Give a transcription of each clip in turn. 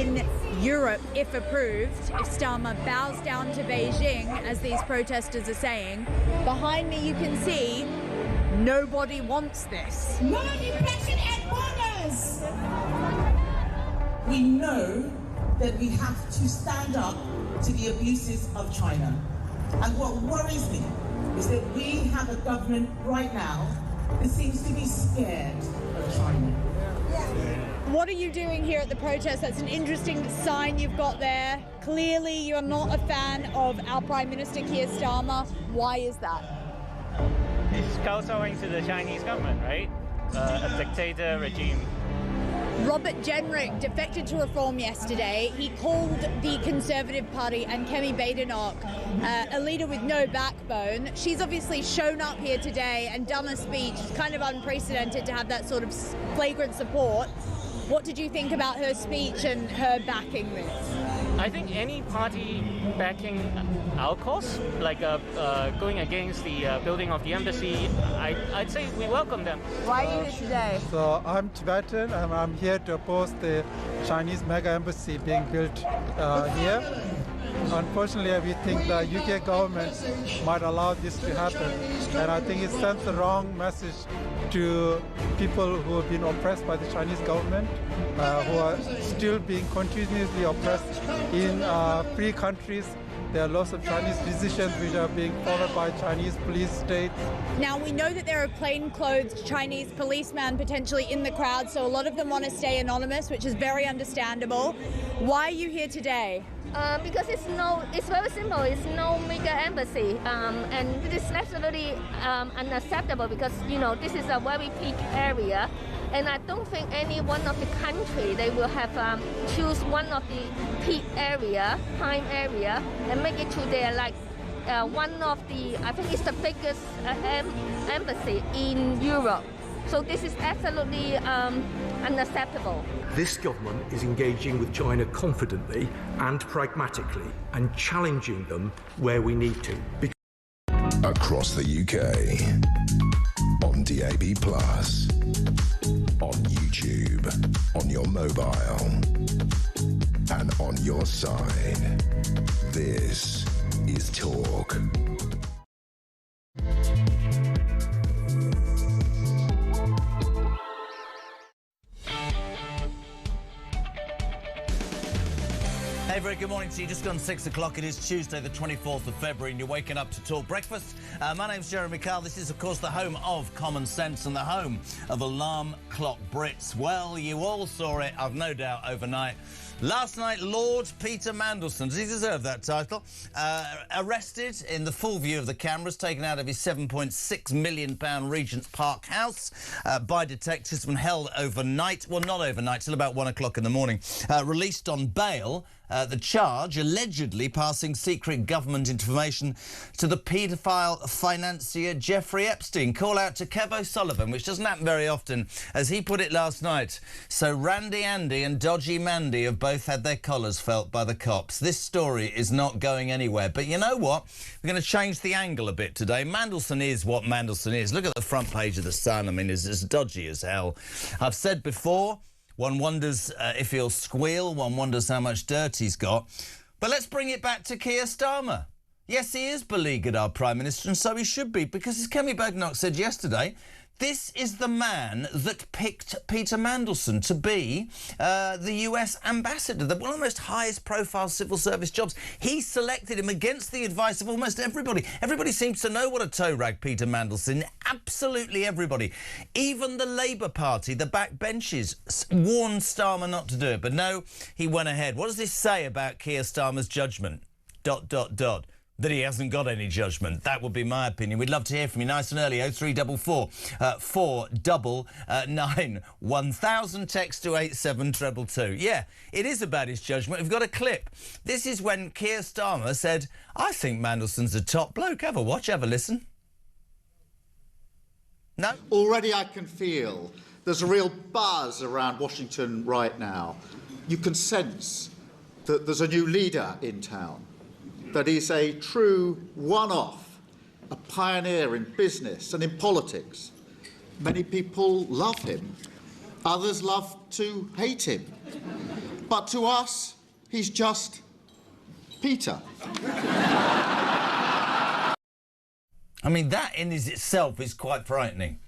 in Europe, if approved, if Starmer bows down to Beijing, as these protesters are saying. Behind me you can see nobody wants this. No repression at borders! We know that we have to stand up to the abuses of China. And what worries me is that we have a government right now that seems to be scared of China. What are you doing here at the protest? That's an interesting sign you've got there. Clearly you're not a fan of our Prime Minister Keir Starmer. Why is that? It's kowtowing to the Chinese government, right? A dictator regime. Robert Jenrick defected to Reform yesterday. He called the Conservative Party and Kemi Badenoch a leader with no backbone. She's obviously shown up here today and done a speech. It's kind of unprecedented to have that sort of flagrant support. What did you think about her speech and her backing this? I think any party backing our cause, like going against the building of the embassy, I'd say we welcome them. Why are you here today? So I'm Tibetan and I'm here to oppose the Chinese mega embassy being built here. Unfortunately, we think the UK government might allow this to happen, and I think it sends the wrong message to people who have been oppressed by the Chinese government, who are still being continuously oppressed in free countries. There are lots of Chinese decisions which are being followed by Chinese police states. Now, we know that there are plainclothes Chinese policemen potentially in the crowd, so a lot of them want to stay anonymous, which is very understandable. Why are you here today? Because it's very simple. It's no mega embassy, and it is absolutely unacceptable because this is a very peak area, and I don't think any one of the country they will have choose one of the peak area, prime area, and make it to their one of the I think it's the biggest embassy in Europe. So this is absolutely unacceptable. This government is engaging with China confidently and pragmatically and challenging them where we need to. Across the UK, on DAB+, on YouTube, on your mobile, and on your side. This is Talk. Hey, very good morning to you. Just gone 6 o'clock. It is Tuesday, the 24th of February, and you're waking up to Talk Breakfast. My name's Jeremy Kyle. This is, of course, the home of common sense and the home of alarm clock Brits. Well, you all saw it, I've no doubt, overnight. Last night, Lord Peter Mandelson, does he deserve that title? Arrested in the full view of the cameras, taken out of his £7.6 million Regent's Park house by detectives and held overnight. Well, not overnight, till about 1 o'clock in the morning. Released on bail. The charge, allegedly passing secret government information to the paedophile financier Jeffrey Epstein. Call out to Kev O'Sullivan, which doesn't happen very often, as he put it last night. So Randy Andy and Dodgy Mandy have both had their collars felt by the cops. This story is not going anywhere. But you know what? We're going to change the angle a bit today. Mandelson is what Mandelson is. Look at the front page of The Sun. I mean, it's as dodgy as hell. I've said before, one wonders if he'll squeal, one wonders how much dirt he's got. But let's bring it back to Keir Starmer. Yes, he is beleaguered, our Prime Minister, and so he should be, because as Kemi Badenoch said yesterday, this is the man that picked Peter Mandelson to be the US ambassador, one of the most highest profile civil service jobs. He selected him against the advice of almost everybody. Everybody seems to know what a toe rag Peter Mandelson, absolutely everybody. Even the Labour Party, the backbenches, warned Starmer not to do it. But no, he went ahead. What does this say about Keir Starmer's judgment? ... That he hasn't got any judgment. That would be my opinion. We'd love to hear from you nice and early. 0344 499 1000. Text to 87222. Yeah, it is about his judgment. We've got a clip. This is when Keir Starmer said, I think Mandelson's a top bloke. Have a watch, have a listen. No? Already I can feel there's a real buzz around Washington right now. You can sense that there's a new leader in town, that he's a true one-off, a pioneer in business and in politics. Many people love him. Others love to hate him. But to us, he's just Peter. I mean, that in itself is quite frightening.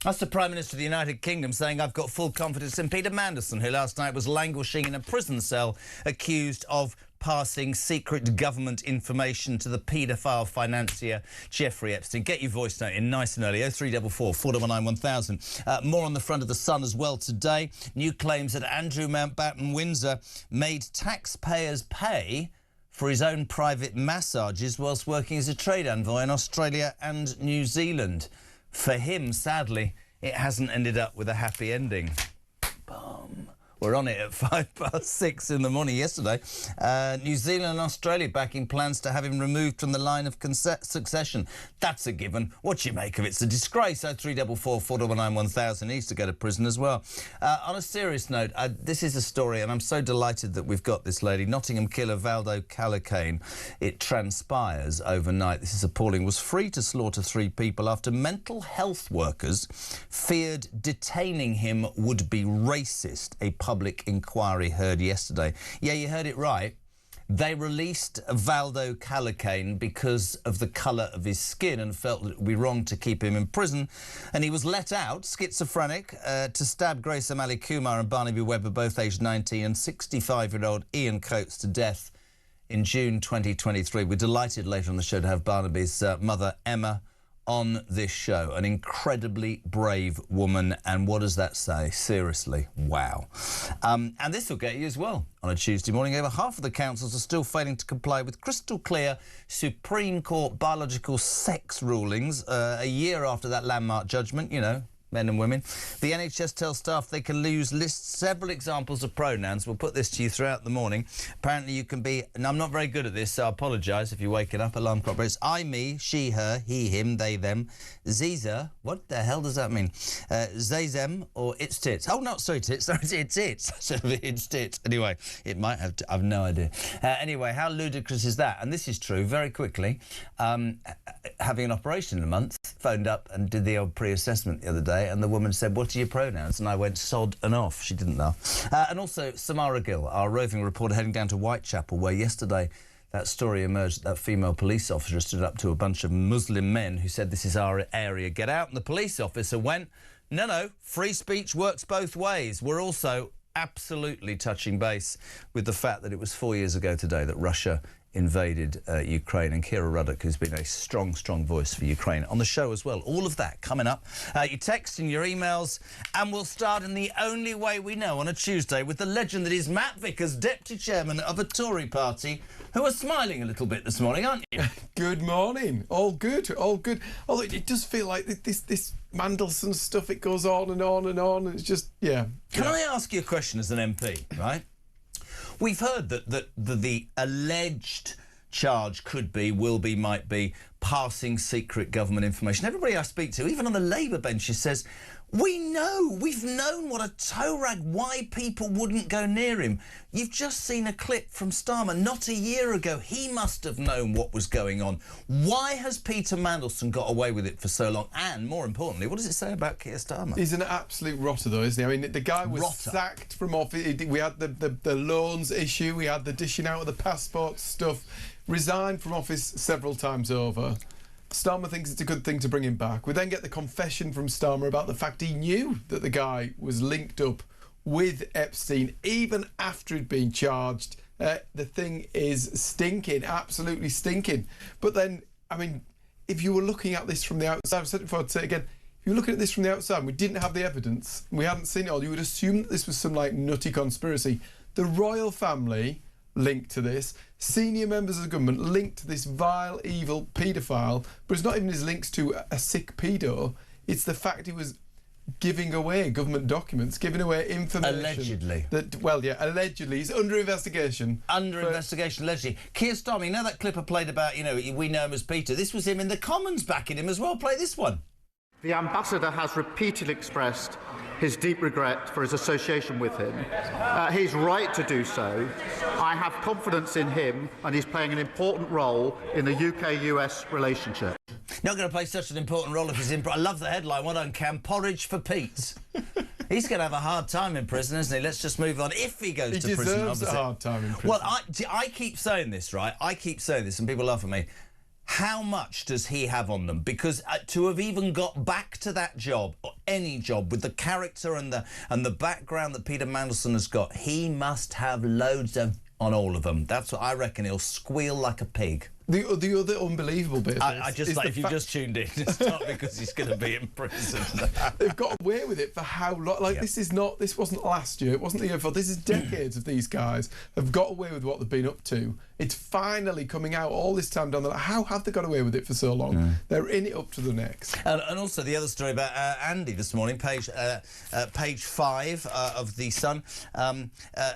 That's the Prime Minister of the United Kingdom saying, I've got full confidence in Peter Mandelson, who last night was languishing in a prison cell accused of passing secret government information to the paedophile financier Jeffrey Epstein. Get your voice note in nice and early, 0344 419 1000. More on the front of the Sun as well today. New claims that Andrew Mountbatten Windsor made taxpayers pay for his own private massages whilst working as a trade envoy in Australia and New Zealand. For him, sadly, it hasn't ended up with a happy ending. Boom. We're on it at 6:05 in the morning yesterday. New Zealand and Australia backing plans to have him removed from the line of succession. That's a given. What do you make of it? It's a disgrace. 0344 419 1000. He needs to go to prison as well. On a serious note, this is a story, and I'm so delighted that we've got this lady. Nottingham killer Valdo Calacane, it transpires overnight. This is appalling. Was free to slaughter 3 people after mental health workers feared detaining him would be racist. A public inquiry heard yesterday. Yeah, you heard it right. They released Valdo Calacane because of the colour of his skin and felt that it would be wrong to keep him in prison. And he was let out, schizophrenic, to stab Grace O'Malley Kumar and Barnaby Webber, both aged 19, and 65-year-old Ian Coates to death in June 2023. We're delighted later on the show to have Barnaby's mother, Emma, on this show. An incredibly brave woman, and what does that say? Seriously, wow. And this will get you as well. On a Tuesday morning, over half of the councils are still failing to comply with crystal clear Supreme Court biological sex rulings a year after that landmark judgment, you know, men and women. The NHS tells staff they can list several examples of pronouns. We'll put this to you throughout the morning. Apparently you can be, and I'm not very good at this, so I apologise if you're waking up, alarm clock. But it's I, me, she, her, he, him, they, them, Ziza, what the hell does that mean? They, them, or it's tits. Oh, not sorry, tits, sorry, it's tits. It's tits. Anyway, it might have to, I've no idea. Anyway, how ludicrous is that? And this is true, very quickly. Having an operation in a month, phoned up and did the old pre-assessment the other day, and the woman said, what are your pronouns? And I went, sod and off. She didn't laugh. And also, Samara Gill, our roving reporter heading down to Whitechapel, where yesterday that story emerged that female police officer stood up to a bunch of Muslim men who said, this is our area, get out. And the police officer went, no, free speech works both ways. We're also absolutely touching base with the fact that it was 4 years ago today that Russia invaded Ukraine, and Kira Ruddock, who's been a strong voice for Ukraine, on the show as well. All of that coming up. Your texts and your emails, and we'll start in the only way we know on a Tuesday with the legend that is Matt Vickers, Deputy Chairman of a Tory party, who are smiling a little bit this morning, aren't you? Good morning. All good, all good. Although it does feel like this Mandelson stuff, it goes on and on and on, and it's just, yeah. Can I ask you a question as an MP, right? We've heard that the alleged charge could be, will be, might be passing secret government information. Everybody I speak to, even on the Labour benches, says, we've known what a toe rag, why people wouldn't go near him. You've just seen a clip from Starmer not a year ago. He must have known what was going on. Why has Peter Mandelson got away with it for so long? And more importantly, what does it say about Keir Starmer? He's an absolute rotter, though, isn't he? I mean, the guy was sacked from office. We had the loans issue, we had the dishing out of the passport stuff, resigned from office several times over. Starmer thinks it's a good thing to bring him back. We then get the confession from Starmer about the fact he knew that the guy was linked up with Epstein even after he'd been charged. The thing is stinking, absolutely stinking. But then, I mean, if you were looking at this from the outside, I've said it before, I'd say it again, if you were looking at this from the outside and we didn't have the evidence, we hadn't seen it all, you would assume that this was some, like, nutty conspiracy. The royal family linked to this, senior members of the government linked to this vile, evil paedophile, but it's not even his links to a sick pedo, it's the fact he was giving away government documents, giving away information. Allegedly. Well, yeah, allegedly. He's under investigation. Investigation, allegedly. Keir Starmer, you know that clip I played about, you know, we know him as Peter? This was him in the Commons backing him as well. Play this one. The ambassador has repeatedly expressed his deep regret for his association with him. He's right to do so. I have confidence in him, and he's playing an important role in the UK-US relationship. Not going to play such an important role if he's in... I love the headline. Well done, Cam. Porridge for Pete. He's going to have a hard time in prison, isn't he? Let's just move on. If he goes to prison, He deserves obviously. a hard time in prison. Well, I keep saying this, right? I keep saying this, and people laugh at me. How much does he have on them? Because to have even got back to that job, or any job, with the character and the background that Peter Mandelson has got, he must have loads on all of them. That's what I reckon. He'll squeal like a pig. The other unbelievable bit I just like, if you've just tuned in, it's not because he's going to be in prison. They've got away with it for how long? Like, this wasn't last year, it wasn't the year before. This is decades of these guys have got away with what they've been up to. It's finally coming out all this time down the line. How have they got away with it for so long? They're in it up to the necks. And also the other story about Andy this morning, page 5 of The Sun.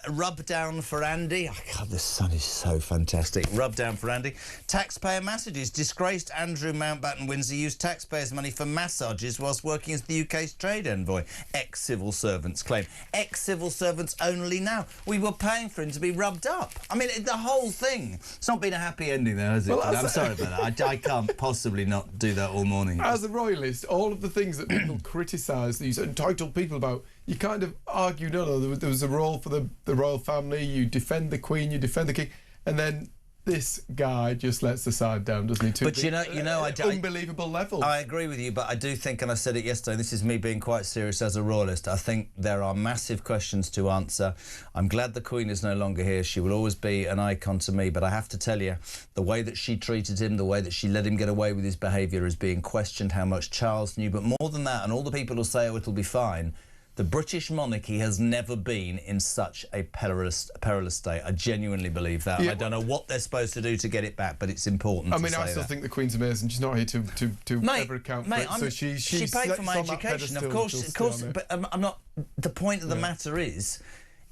Rub down for Andy. Oh, God, The Sun is so fantastic. Rub down for Andy. Taxpayer massages. Disgraced Andrew Mountbatten Windsor used taxpayers' money for massages whilst working as the UK's trade envoy. Ex-civil servants claim. Ex-civil servants only now. We were paying for him to be rubbed up. I mean, the whole thing. It's not been a happy ending, though, has it? Well, I'm sorry about that. I can't possibly not do that all morning. As a royalist, all of the things that people criticise these entitled people about, you kind of argue, no, there was a role for the royal family, you defend the Queen, you defend the King, and then this guy just lets the side down, doesn't he? But you know, unbelievable level. I agree with you, but I do think, and I said it yesterday, this is me being quite serious as a royalist, I think there are massive questions to answer. I'm glad the Queen is no longer here. She will always be an icon to me, but I have to tell you, the way that she treated him, the way that she let him get away with his behaviour is being questioned. How much Charles knew, but more than that, and all the people who say, oh, it'll be fine, the British monarchy has never been in such a perilous state. I genuinely believe that. Yeah. I don't know what they're supposed to do to get it back, but it's important. I mean, I still think the Queen's amazing. She's not here to ever account for it. So she paid for my education, of course. But I'm not. The point of the matter is,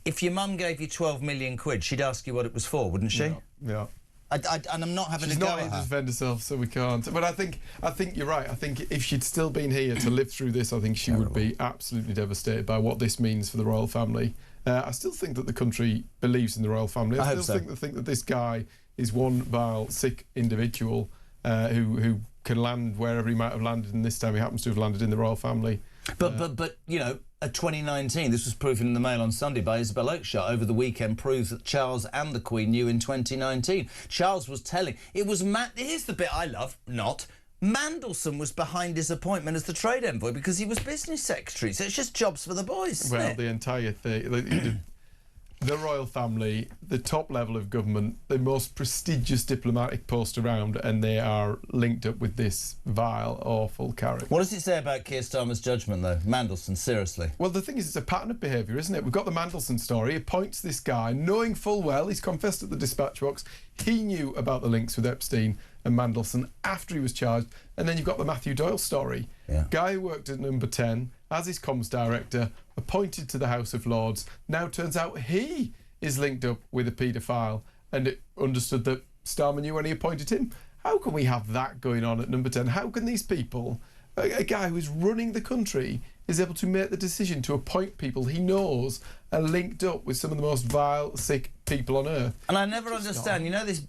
if your mum gave you 12 million quid, she'd ask you what it was for, wouldn't she? Yeah. And I'm not having She's to go not at here to her. defend herself, so we can't. But I think you're right. I think if she'd still been here to live through this, I think she would be absolutely devastated by what this means for the royal family. I still think that the country believes in the royal family. I still think that this guy is one vile, sick individual who can land wherever he might have landed, and this time he happens to have landed in the royal family. But you know, 2019, this was proven in the Mail on Sunday by Isabel Oakeshott over the weekend, proves that Charles and the Queen knew in 2019. Charles was telling... Here's the bit I love, Mandelson was behind his appointment as the trade envoy because he was business secretary. So it's just jobs for the boys, isn't it? The entire thing... The royal family, the top level of government, the most prestigious diplomatic post around, and they are linked up with this vile, awful character. What does it say about Keir Starmer's judgment, though? Mandelson, seriously? Well, the thing is, it's a pattern of behaviour, isn't it? We've got the Mandelson story. He appoints this guy, knowing full well, he's confessed at the dispatch box, he knew about the links with Epstein and Mandelson after he was charged. And then you've got the Matthew Doyle story. Yeah. Guy who worked at Number 10 as his comms director, appointed to the House of Lords, now turns out he is linked up with a paedophile, and it understood that Starmer knew when he appointed him. How can we have that going on at Number 10? How can these people, a guy who is running the country, is able to make the decision to appoint people he knows are linked up with some of the most vile, sick people on earth? And I never understand, you know this...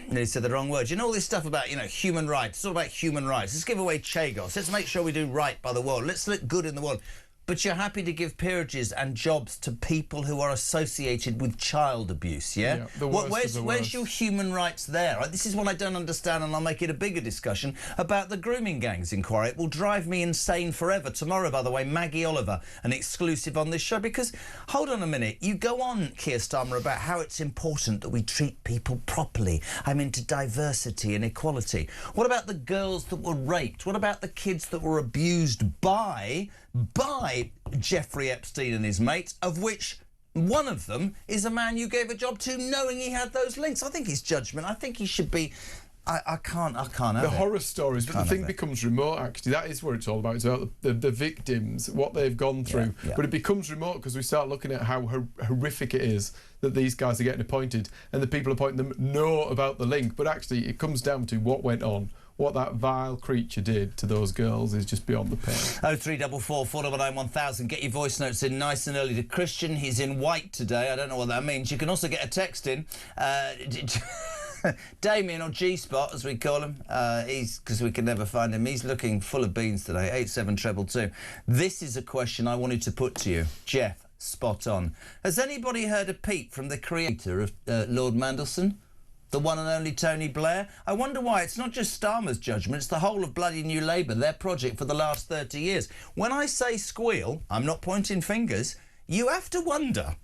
They said the wrong words. You know all this stuff about, human rights. It's all about human rights. Let's give away Chagos. Let's make sure we do right by the world. Let's look good in the world. But you're happy to give peerages and jobs to people who are associated with child abuse, yeah? Where's your human rights there? This is what I don't understand, and I'll make it a bigger discussion about the grooming gangs inquiry. It will drive me insane forever. Tomorrow, by the way, Maggie Oliver, an exclusive on this show, because, hold on a minute, you go on, Keir Starmer, about how it's important that we treat people properly. I'm into diversity and equality. What about the girls that were raped? What about the kids that were abused by Jeffrey Epstein and his mates, of which one of them is a man you gave a job to knowing he had those links? I think his judgment, I think he should be... I can't have the horror stories, but the thing becomes remote, actually. That is what it's all about. It's about the victims, what they've gone through. Yeah. But it becomes remote because we start looking at how horrific it is that these guys are getting appointed and the people appointing them know about the link. But actually, it comes down to what went on. What that vile creature did to those girls is just beyond the pale. 0344 499 1000. Get your voice notes in nice and early to Christian. He's in white today. I don't know what that means. You can also get a text in. Damien, or G-Spot, as we call him, because we can never find him. He's looking full of beans today, 87222. This is a question I wanted to put to you. Jeff, spot on. Has anybody heard a peep from the creator of Lord Mandelson? The one and only Tony Blair? I wonder why. It's not just Starmer's judgment, it's the whole of bloody New Labour, their project for the last 30 years. When I say squeal, I'm not pointing fingers, you have to wonder.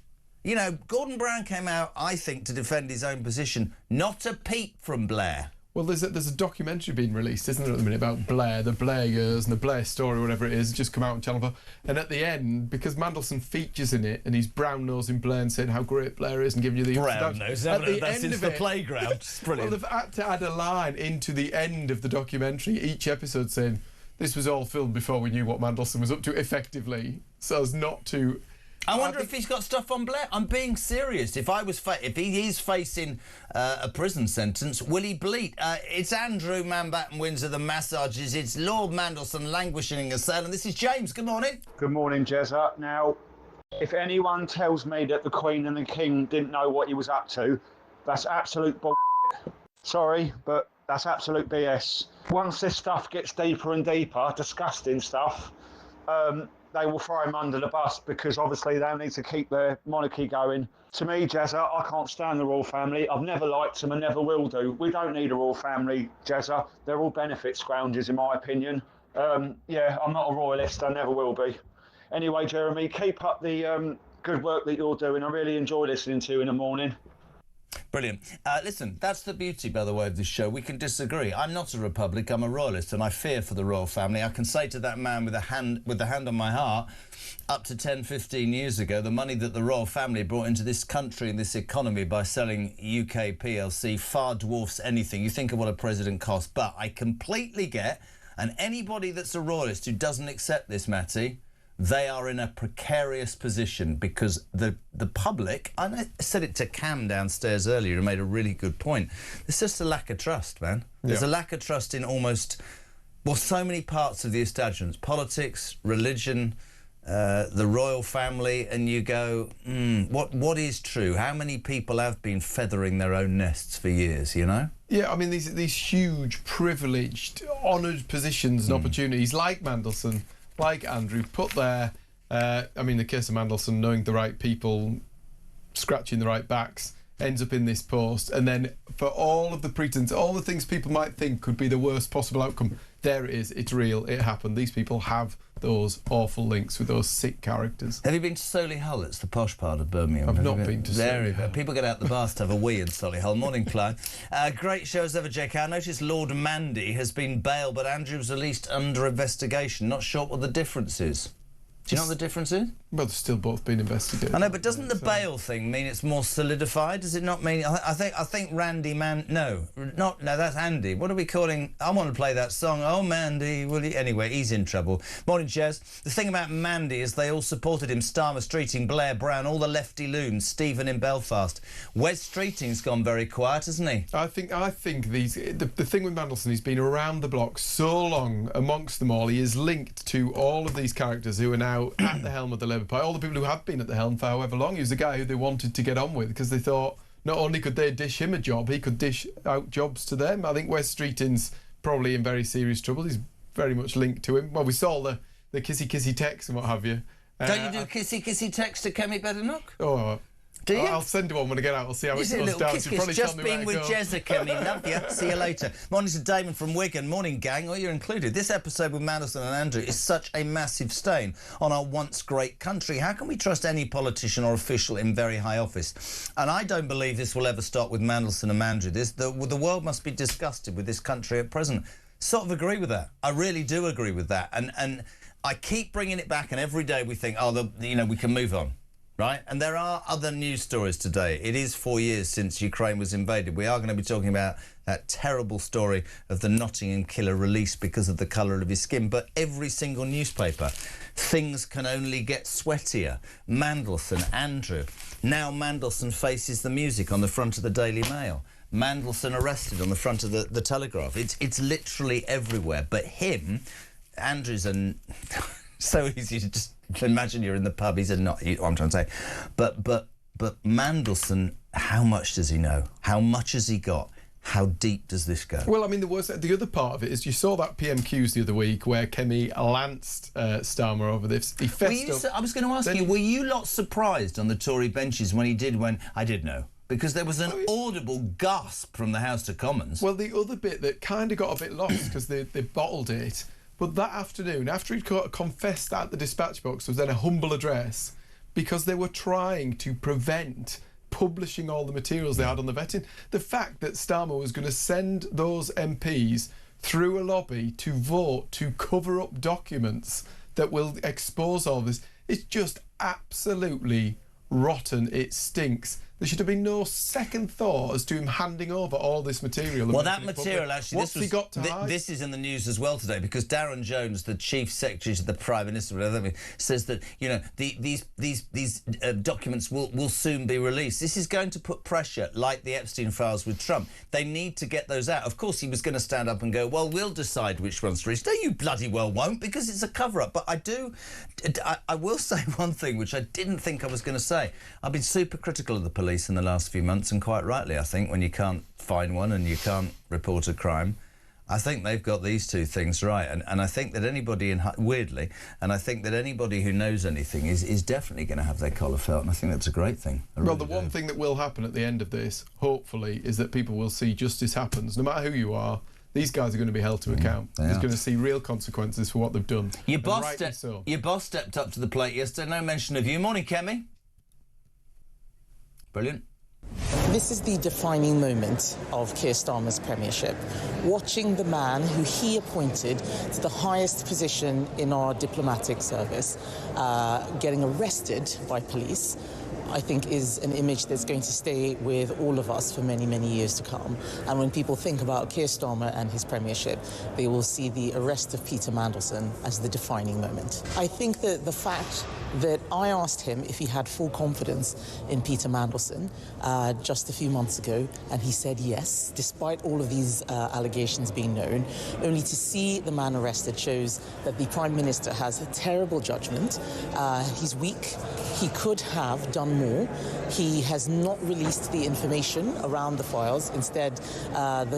You know, Gordon Brown came out, I think, to defend his own position. Not a peep from Blair. Well, there's a documentary being released, isn't there, at the minute, about Blair, the Blair years and the Blair story, whatever it is, just come out on Channel 4. And at the end, because Mandelson features in it, and he's brown-nosing Blair and saying how great Blair is and giving you the brown-nose, that's since the playground. It's brilliant. Well, they've had to add a line into the end of the documentary, each episode saying, this was all filmed before we knew what Mandelson was up to, effectively, so as not to... I wonder if he's got stuff on Blair. I'm being serious. If he is facing a prison sentence, will he bleat? It's Andrew Mountbatten Windsor, the massages. It's Lord Mandelson languishing in a cell. And this is James. Good morning. Good morning, Jezza. Now, if anyone tells me that the Queen and the King didn't know what he was up to, that's absolute bull. Sorry, but that's absolute BS. Once this stuff gets deeper and deeper, disgusting stuff, they will throw him under the bus because obviously they need to keep their monarchy going. To me, Jezza, I can't stand the royal family. I've never liked them and never will do. We don't need a royal family, Jezza. They're all benefit scroungers, in my opinion. Yeah, I'm not a royalist. I never will be. Anyway, Jeremy, keep up the good work that you're doing. I really enjoy listening to you in the morning. Brilliant. Listen, that's the beauty, by the way, of this show. We can disagree. I'm not a Republic, I'm a royalist, and I fear for the royal family. I can say to that man with the hand on my heart, up to 10, 15 years ago, the money that the royal family brought into this country and this economy by selling UK PLC far dwarfs anything. You think of what a president costs. But I completely get, and anybody that's a royalist who doesn't accept this, Matty, they are in a precarious position because the public, and I said it to Cam downstairs earlier, who made a really good point, there's just a lack of trust, man. There's a lack of trust in almost, well, so many parts of the establishment, politics, religion, the royal family, and you go, what is true? How many people have been feathering their own nests for years, you know? Yeah, I mean, these huge, privileged, honoured positions and opportunities like Mandelson, like Andrew, put there, I mean, the case of Mandelson, knowing the right people, scratching the right backs, ends up in this post, and then for all of the pretense, all the things people might think could be the worst possible outcome, there it is, it's real, it happened. These people have those awful links with those sick characters. Have you been to Solihull? It's the posh part of Birmingham. I've not been to Solihull. People get out the bars to have a wee in Solihull. Morning, Clive. Great show as ever, JK. I noticed Lord Mandy has been bailed, but Andrew's released under investigation. Not sure what the difference is. Do you know what the difference is? Well, they're still both being investigated. I know, but doesn't the bail thing mean it's more solidified? Does it not mean... I think Randy Man... No, that's Andy. What are we calling... I want to play that song. Oh, Mandy, will you... Anyway, he's in trouble. Morning, Jez. The thing about Mandy is they all supported him. Starmer Streeting, Blair Brown, all the lefty loons, Stephen in Belfast. Wes Streeting's gone very quiet, hasn't he? I think the thing with Mandelson, he's been around the block so long amongst them all. He is linked to all of these characters who are now at the helm of the Labour Party, all the people who have been at the helm for however long. He was the guy who they wanted to get on with because they thought not only could they dish him a job, he could dish out jobs to them. I think Wes Streeting's probably in very serious trouble. He's very much linked to him. Well, we saw the kissy text and what have you. Don't you do kissy text to Kemi Badenoch? Oh, do you? I'll send one when I get out. I'll see how it goes down. Kiss. Just been with Jezza, Kemi. Love you. See you later. Morning to Damon from Wigan. Morning, gang. Oh, you're included. This episode with Mandelson and Andrew is such a massive stain on our once great country. How can we trust any politician or official in very high office? And I don't believe this will ever stop with Mandelson and Andrew. The world must be disgusted with this country at present. Sort of agree with that. I really do agree with that. And I keep bringing it back, and every day we think, we can move on. Right? And there are other news stories today. It is 4 years since Ukraine was invaded. We are going to be talking about that terrible story of the Nottingham killer released because of the colour of his skin. But every single newspaper, things can only get sweatier. Mandelson, Andrew. Now Mandelson faces the music on the front of the Daily Mail. Mandelson arrested on the front of the Telegraph. It's literally everywhere. But him, Andrew's so easy to just imagine you're in the pub. He's not. What I'm trying to say, but Mandelson, how much does he know? How much has he got? How deep does this go? Well, I mean, the other part of it is you saw that PMQs the other week where Kemi lanced Starmer over this. He fessed up. I was going to ask you, were you lot surprised on the Tory benches when he did when I did know? Because there was an audible gasp from the House of Commons. Well, the other bit that kind of got a bit lost because they bottled it, but that afternoon, after he'd confessed that at the dispatch box, was then a humble address because they were trying to prevent publishing all the materials they had on the vetting. The fact that Starmer was going to send those MPs through a lobby to vote to cover up documents that will expose all this, it's just absolutely rotten. It stinks. There should have been no second thought as to him handing over all this material. Well, that material, actually, this is in the news as well today, because Darren Jones, the Chief Secretary to the Prime Minister, says that, you know, these documents will soon be released. This is going to put pressure, like the Epstein files with Trump. They need to get those out. Of course, he was going to stand up and go, well, we'll decide which one's released. No, you bloody well won't, because it's a cover-up. But I will say one thing, which I didn't think I was going to say. I've been super critical of the police in the last few months, and quite rightly, I think, when you can't find one and you can't report a crime. I think they've got these two things right, and I think that anybody weirdly, and I think that anybody who knows anything is definitely going to have their collar felt, and I think that's a great thing. Well, the one thing that will happen at the end of this, hopefully, is that people will see justice happens. No matter who you are, these guys are going to be held to account. He's going to see real consequences for what they've done. Your boss stepped up to the plate yesterday. No mention of you. Morning, Kemi. Brilliant. This is the defining moment of Keir Starmer's premiership. Watching the man who he appointed to the highest position in our diplomatic service getting arrested by police, I think, is an image that's going to stay with all of us for many, many years to come. And when people think about Keir Starmer and his premiership, they will see the arrest of Peter Mandelson as the defining moment. I think that the fact that I asked him if he had full confidence in Peter Mandelson just a few months ago, and he said yes, despite all of these allegations being known, only to see the man arrested shows that the Prime Minister has a terrible judgment. He's weak. He could have done more. He has not released the information around the files. Instead,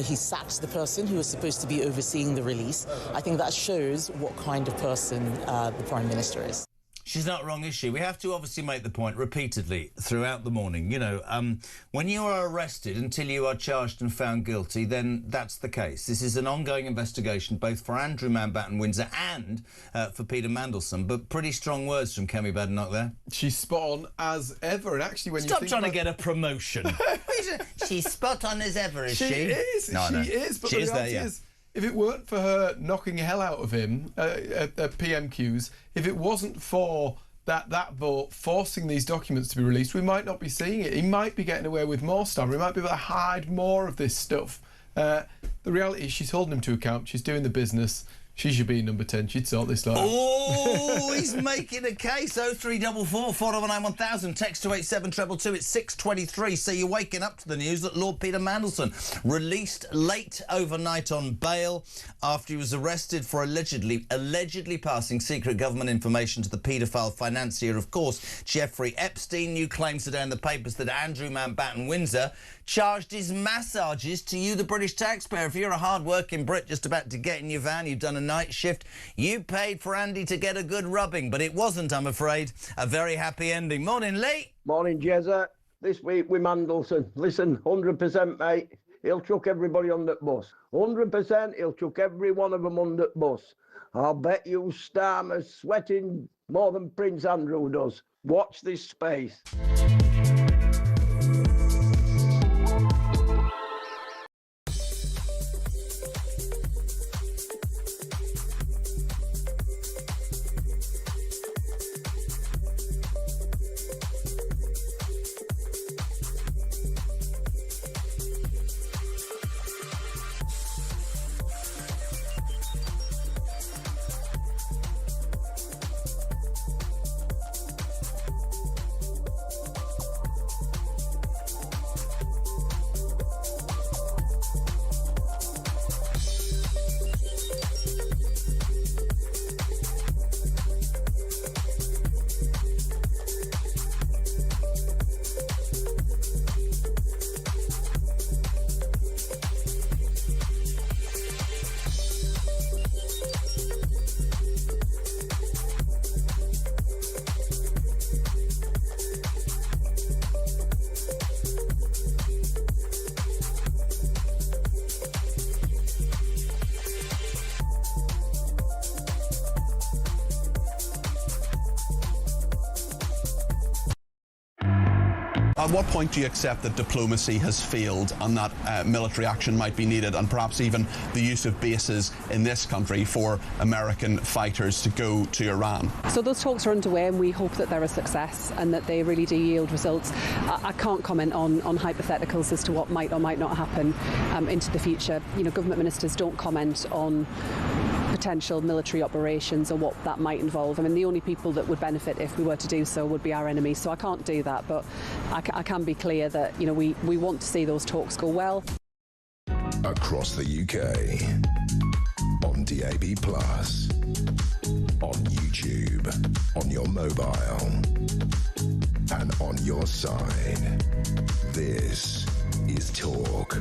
he sacked the person who was supposed to be overseeing the release. I think that shows what kind of person the Prime Minister is. She's not wrong, is she? We have to obviously make the point repeatedly throughout the morning. You know, when you are arrested until you are charged and found guilty, then that's the case. This is an ongoing investigation, both for Andrew Mountbatten-Windsor and for Peter Mandelson. But pretty strong words from Kemi Badenoch there. She's spot on as ever. And actually, when Stop trying to get a promotion. She's spot on as ever, is she? She is. No, she is. But the reality is, if it weren't for her knocking hell out of him at PMQs, if it wasn't for that vote forcing these documents to be released, we might not be seeing it. He might be getting away with more stuff. He might be able to hide more of this stuff. The reality is she's holding him to account. She's doing the business. She should be number 10. She'd sort this out. Oh, he's making a case. 0344 499 1000. Text to 87222. It's 6:23. So you're waking up to the news that Lord Peter Mandelson released late overnight on bail after he was arrested for allegedly passing secret government information to the paedophile financier, of course, Jeffrey Epstein. New claims today in the papers that Andrew Mountbatten-Windsor charged his massages to you, the British taxpayer. If you're a hard-working Brit just about to get in your van, you've done a night shift, you paid for Andy to get a good rubbing, but it wasn't, I'm afraid, a very happy ending. Morning, Lee. Morning, Jezza. This week with Mandelson. Listen, 100%, mate. He'll chuck everybody on that bus. 100%, he'll chuck every one of them on that bus. I'll bet you Starmer's sweating more than Prince Andrew does. Watch this space. At what point do you accept that diplomacy has failed and that military action might be needed, and perhaps even the use of bases in this country for American fighters to go to Iran? So those talks are underway, and we hope that they're a success and that they really do yield results. I can't comment on hypotheticals as to what might or might not happen into the future. You know, government ministers don't comment on potential military operations or what that might involve. I mean, the only people that would benefit if we were to do so would be our enemies. So I can't do that, but I can be clear that, you know, we want to see those talks go well. Across the UK, on DAB+, on YouTube, on your mobile, and on your side. This is Talk.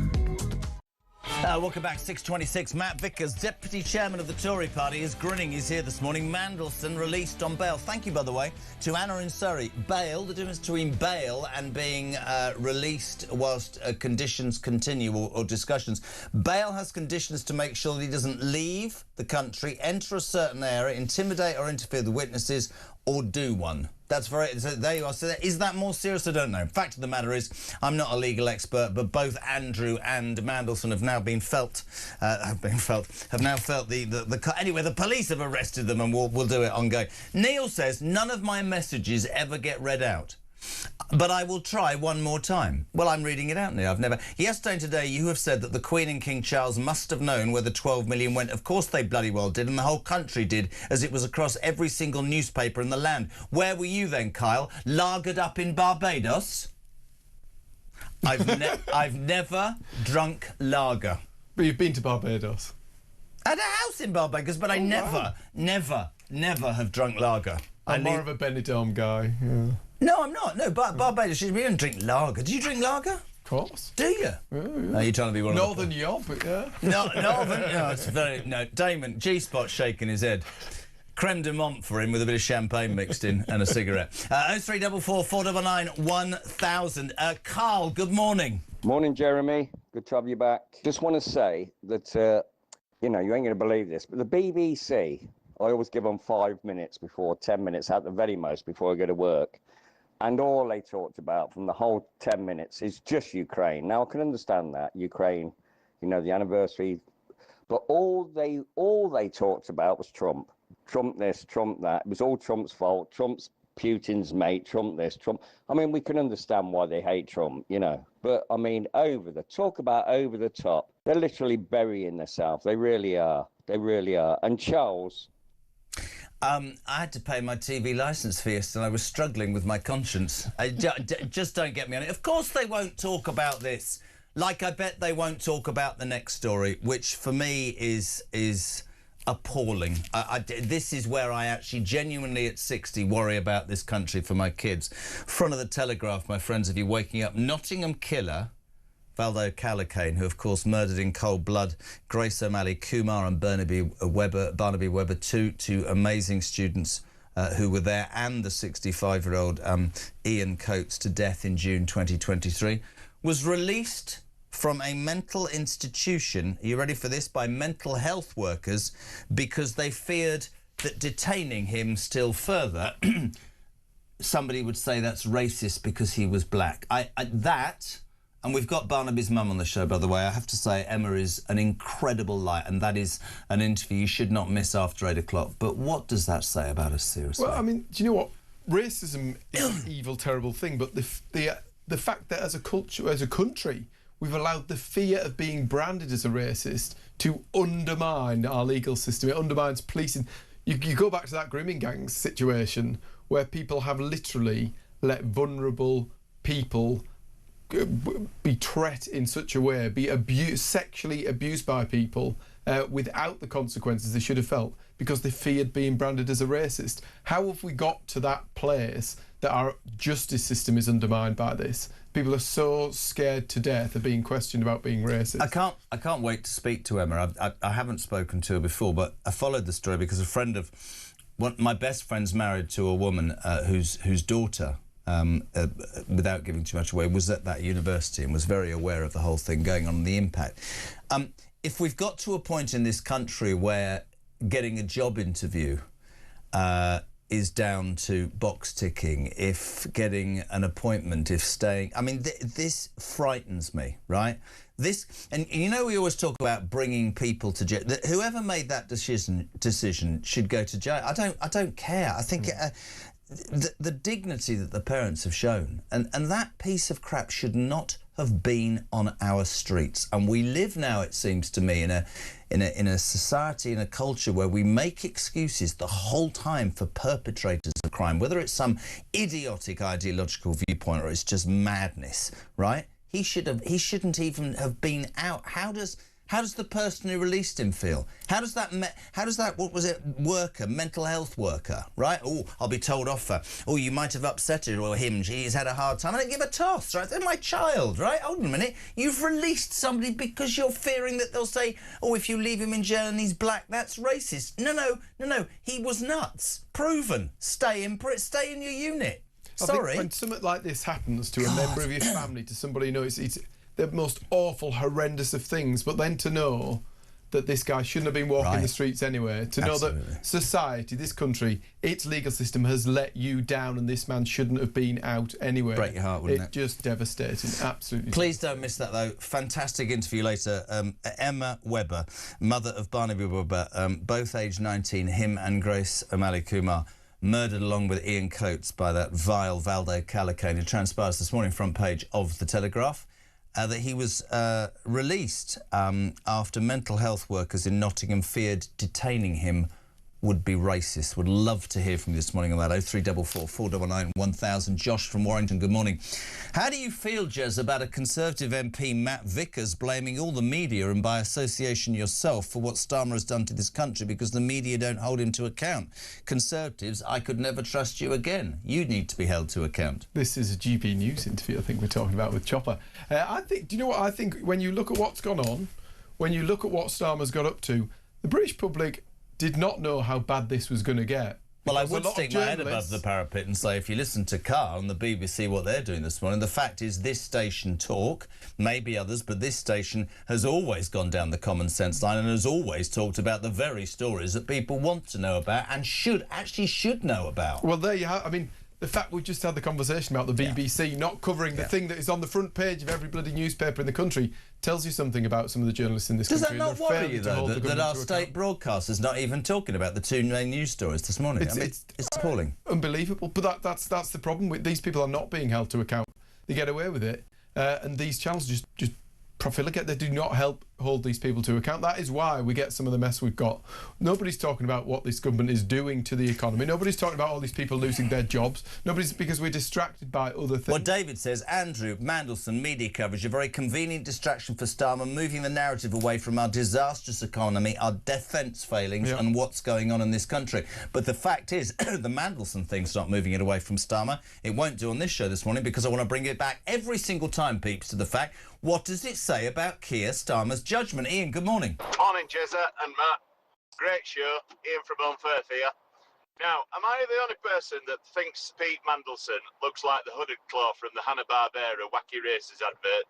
Welcome back, 6:26. Matt Vickers, Deputy Chairman of the Tory Party, is grinning. He's here this morning. Mandelson released on bail. Thank you, by the way, to Anna in Surrey. Bail, the difference between bail and being released whilst conditions continue or discussions. Bail has conditions to make sure that he doesn't leave the country, enter a certain area, intimidate or interfere with witnesses, or do one. That's very... So there you are. So is that more serious? I don't know. Fact of the matter is, I'm not a legal expert, but both Andrew and Mandelson have now been felt... have now felt anyway, the police have arrested them, and we'll do it ongoing. Neil says, none of my messages ever get read out, but I will try one more time. Well, I'm reading it out now. I've never... Yesterday and today, you have said that the Queen and King Charles must have known where the 12 million went. Of course they bloody well did, and the whole country did, as it was across every single newspaper in the land. Where were you then, Kyle? Lagered up in Barbados? I've never drunk lager. But you've been to Barbados? I had a house in Barbados, but I never have drunk lager. I'm more of a Benidorm guy, yeah. No, I'm not. No, Barbados, we don't drink lager. Do you drink lager? Of course. Do you? Yeah, yeah. No, you're trying to be one Northern of Yob, but yeah. No, Northern... No, it's very... No, Damon, G-Spot shaking his head. Creme de menthe for him with a bit of champagne mixed in and a cigarette. 0344 499 1000. Carl, good morning. Morning, Jeremy. Good to have you back. Just want to say that, you know, you ain't going to believe this, but the BBC, I always give them 5 minutes before, 10 minutes at the very most before I go to work. And all they talked about from the whole 10 minutes is just Ukraine. Now, I can understand that. Ukraine, you know, the anniversary. But all they talked about was Trump. Trump this, Trump that. It was all Trump's fault. Trump's Putin's mate. Trump this, Trump. I mean, we can understand why they hate Trump, you know. But, I mean, talk about over the top. They're literally burying themselves. They really are. They really are. And Charles... I had to pay my TV licence fee and I was struggling with my conscience. Just don't get me on it. Of course they won't talk about this. Like, I bet they won't talk about the next story, which for me is appalling. This is where I actually genuinely at 60 worry about this country for my kids. Front of the Telegraph, my friends, if you're waking up, Nottingham killer Valdo Calacane, who of course murdered in cold blood Grace O'Malley, Kumar and Barnaby Webber, two amazing students who were there, and the 65-year-old Ian Coates, to death in June 2023, was released from a mental institution, are you ready for this, by mental health workers because they feared that detaining him still further, somebody would say that's racist because he was black. And we've got Barnaby's mum on the show, by the way. I have to say, Emma is an incredible light, and that is an interview you should not miss after 8 o'clock. But what does that say about us, seriously? Well, I mean, do you know what? Racism is an evil, terrible thing, but the fact that as a culture, as a country, we've allowed the fear of being branded as a racist to undermine our legal system. It undermines policing. You go back to that grooming gang situation where people have literally let vulnerable people be treated in such a way, be sexually abused by people without the consequences they should have felt because they feared being branded as a racist. How have we got to that place that our justice system is undermined by this? People are so scared to death of being questioned about being racist. I can't wait to speak to Emma. I haven't spoken to her before, but I followed the story because a friend of my best friend's married to a woman whose daughter, without giving too much away, was at that university and was very aware of the whole thing going on and the impact. If we've got to a point in this country where getting a job interview is down to box ticking, if getting an appointment, if staying... I mean, this frightens me, right? This, and you know, we always talk about bringing people to jail. Whoever made that decision should go to jail. I don't care. I think the dignity that the parents have shown, and that piece of crap should not have been on our streets. And we live now, it seems to me, in a society, in a culture where we make excuses the whole time for perpetrators of crime, whether it's some idiotic ideological viewpoint or it's just madness, right? He shouldn't even have been out. How does the person who released him feel? How does that what was it, worker, mental health worker, right? Oh, I'll be told off for, oh, you might have upset her or him, he's had a hard time. I don't give a toss, right? They're my child, right? Hold on a minute. You've released somebody because you're fearing that they'll say, oh, if you leave him in jail and he's black, that's racist. No. He was nuts. Proven. Stay in your unit. Sorry. I think when something like this happens to a member of your family, to somebody you know, it's the most awful, horrendous of things, but then to know that this guy shouldn't have been walking the streets anyway, to know that society, this country, its legal system has let you down and this man shouldn't have been out anyway. Break your heart, wouldn't it? It's just devastating, absolutely. Please don't miss that, though. Fantastic interview later. Emma Webber, mother of Barnaby Webber, both aged 19, him and Grace O'Malley Kumar, murdered along with Ian Coates by that vile Valdo Calacane. It transpires this morning, front page of The Telegraph, that he was released after mental health workers in Nottingham feared detaining him would be racist. Would love to hear from you this morning on that. 0344 499 1000. Josh from Warrington, good morning. How do you feel, Jez, about a Conservative MP, Matt Vickers, blaming all the media and by association yourself for what Starmer has done to this country because the media don't hold him to account? Conservatives, I could never trust you again. You need to be held to account. This is a GB News interview I think we're talking about with Chopper. I think, do you know what I think? When you look at what's gone on, when you look at what Starmer's got up to, the British public did not know how bad this was going to get. Well, I would stick my head above the parapet and say, if you listen to Carl and the BBC, what they're doing this morning, the fact is this station Talk, maybe others, but this station has always gone down the common sense line and has always talked about the very stories that people want to know about and should know about. Well, there you have. I mean, the fact we just had the conversation about the BBC not covering the thing that is on the front page of every bloody newspaper in the country tells you something about some of the journalists in this country. Does that not worry you, though, that our state broadcaster's not even talking about the two main news stories this morning? It's appalling. Unbelievable. But that's the problem. With these people are not being held to account. They get away with it. And these channels just profligate. They do not hold these people to account. That is why we get some of the mess we've got. Nobody's talking about what this government is doing to the economy. Nobody's talking about all these people losing their jobs. Because we're distracted by other things. Well, David says, Andrew, Mandelson, media coverage, a very convenient distraction for Starmer, moving the narrative away from our disastrous economy, our defence failings and what's going on in this country. But the fact is, the Mandelson thing's not moving it away from Starmer. It won't do on this show this morning because I want to bring it back every single time, peeps, to the fact, what does it say about Keir Starmer's judgment? Ian, good morning. Morning, Jezza and Matt. Great show. Ian from Unfirth here. Now, am I the only person that thinks Pete Mandelson looks like the hooded claw from the Hanna-Barbera Wacky Races advert?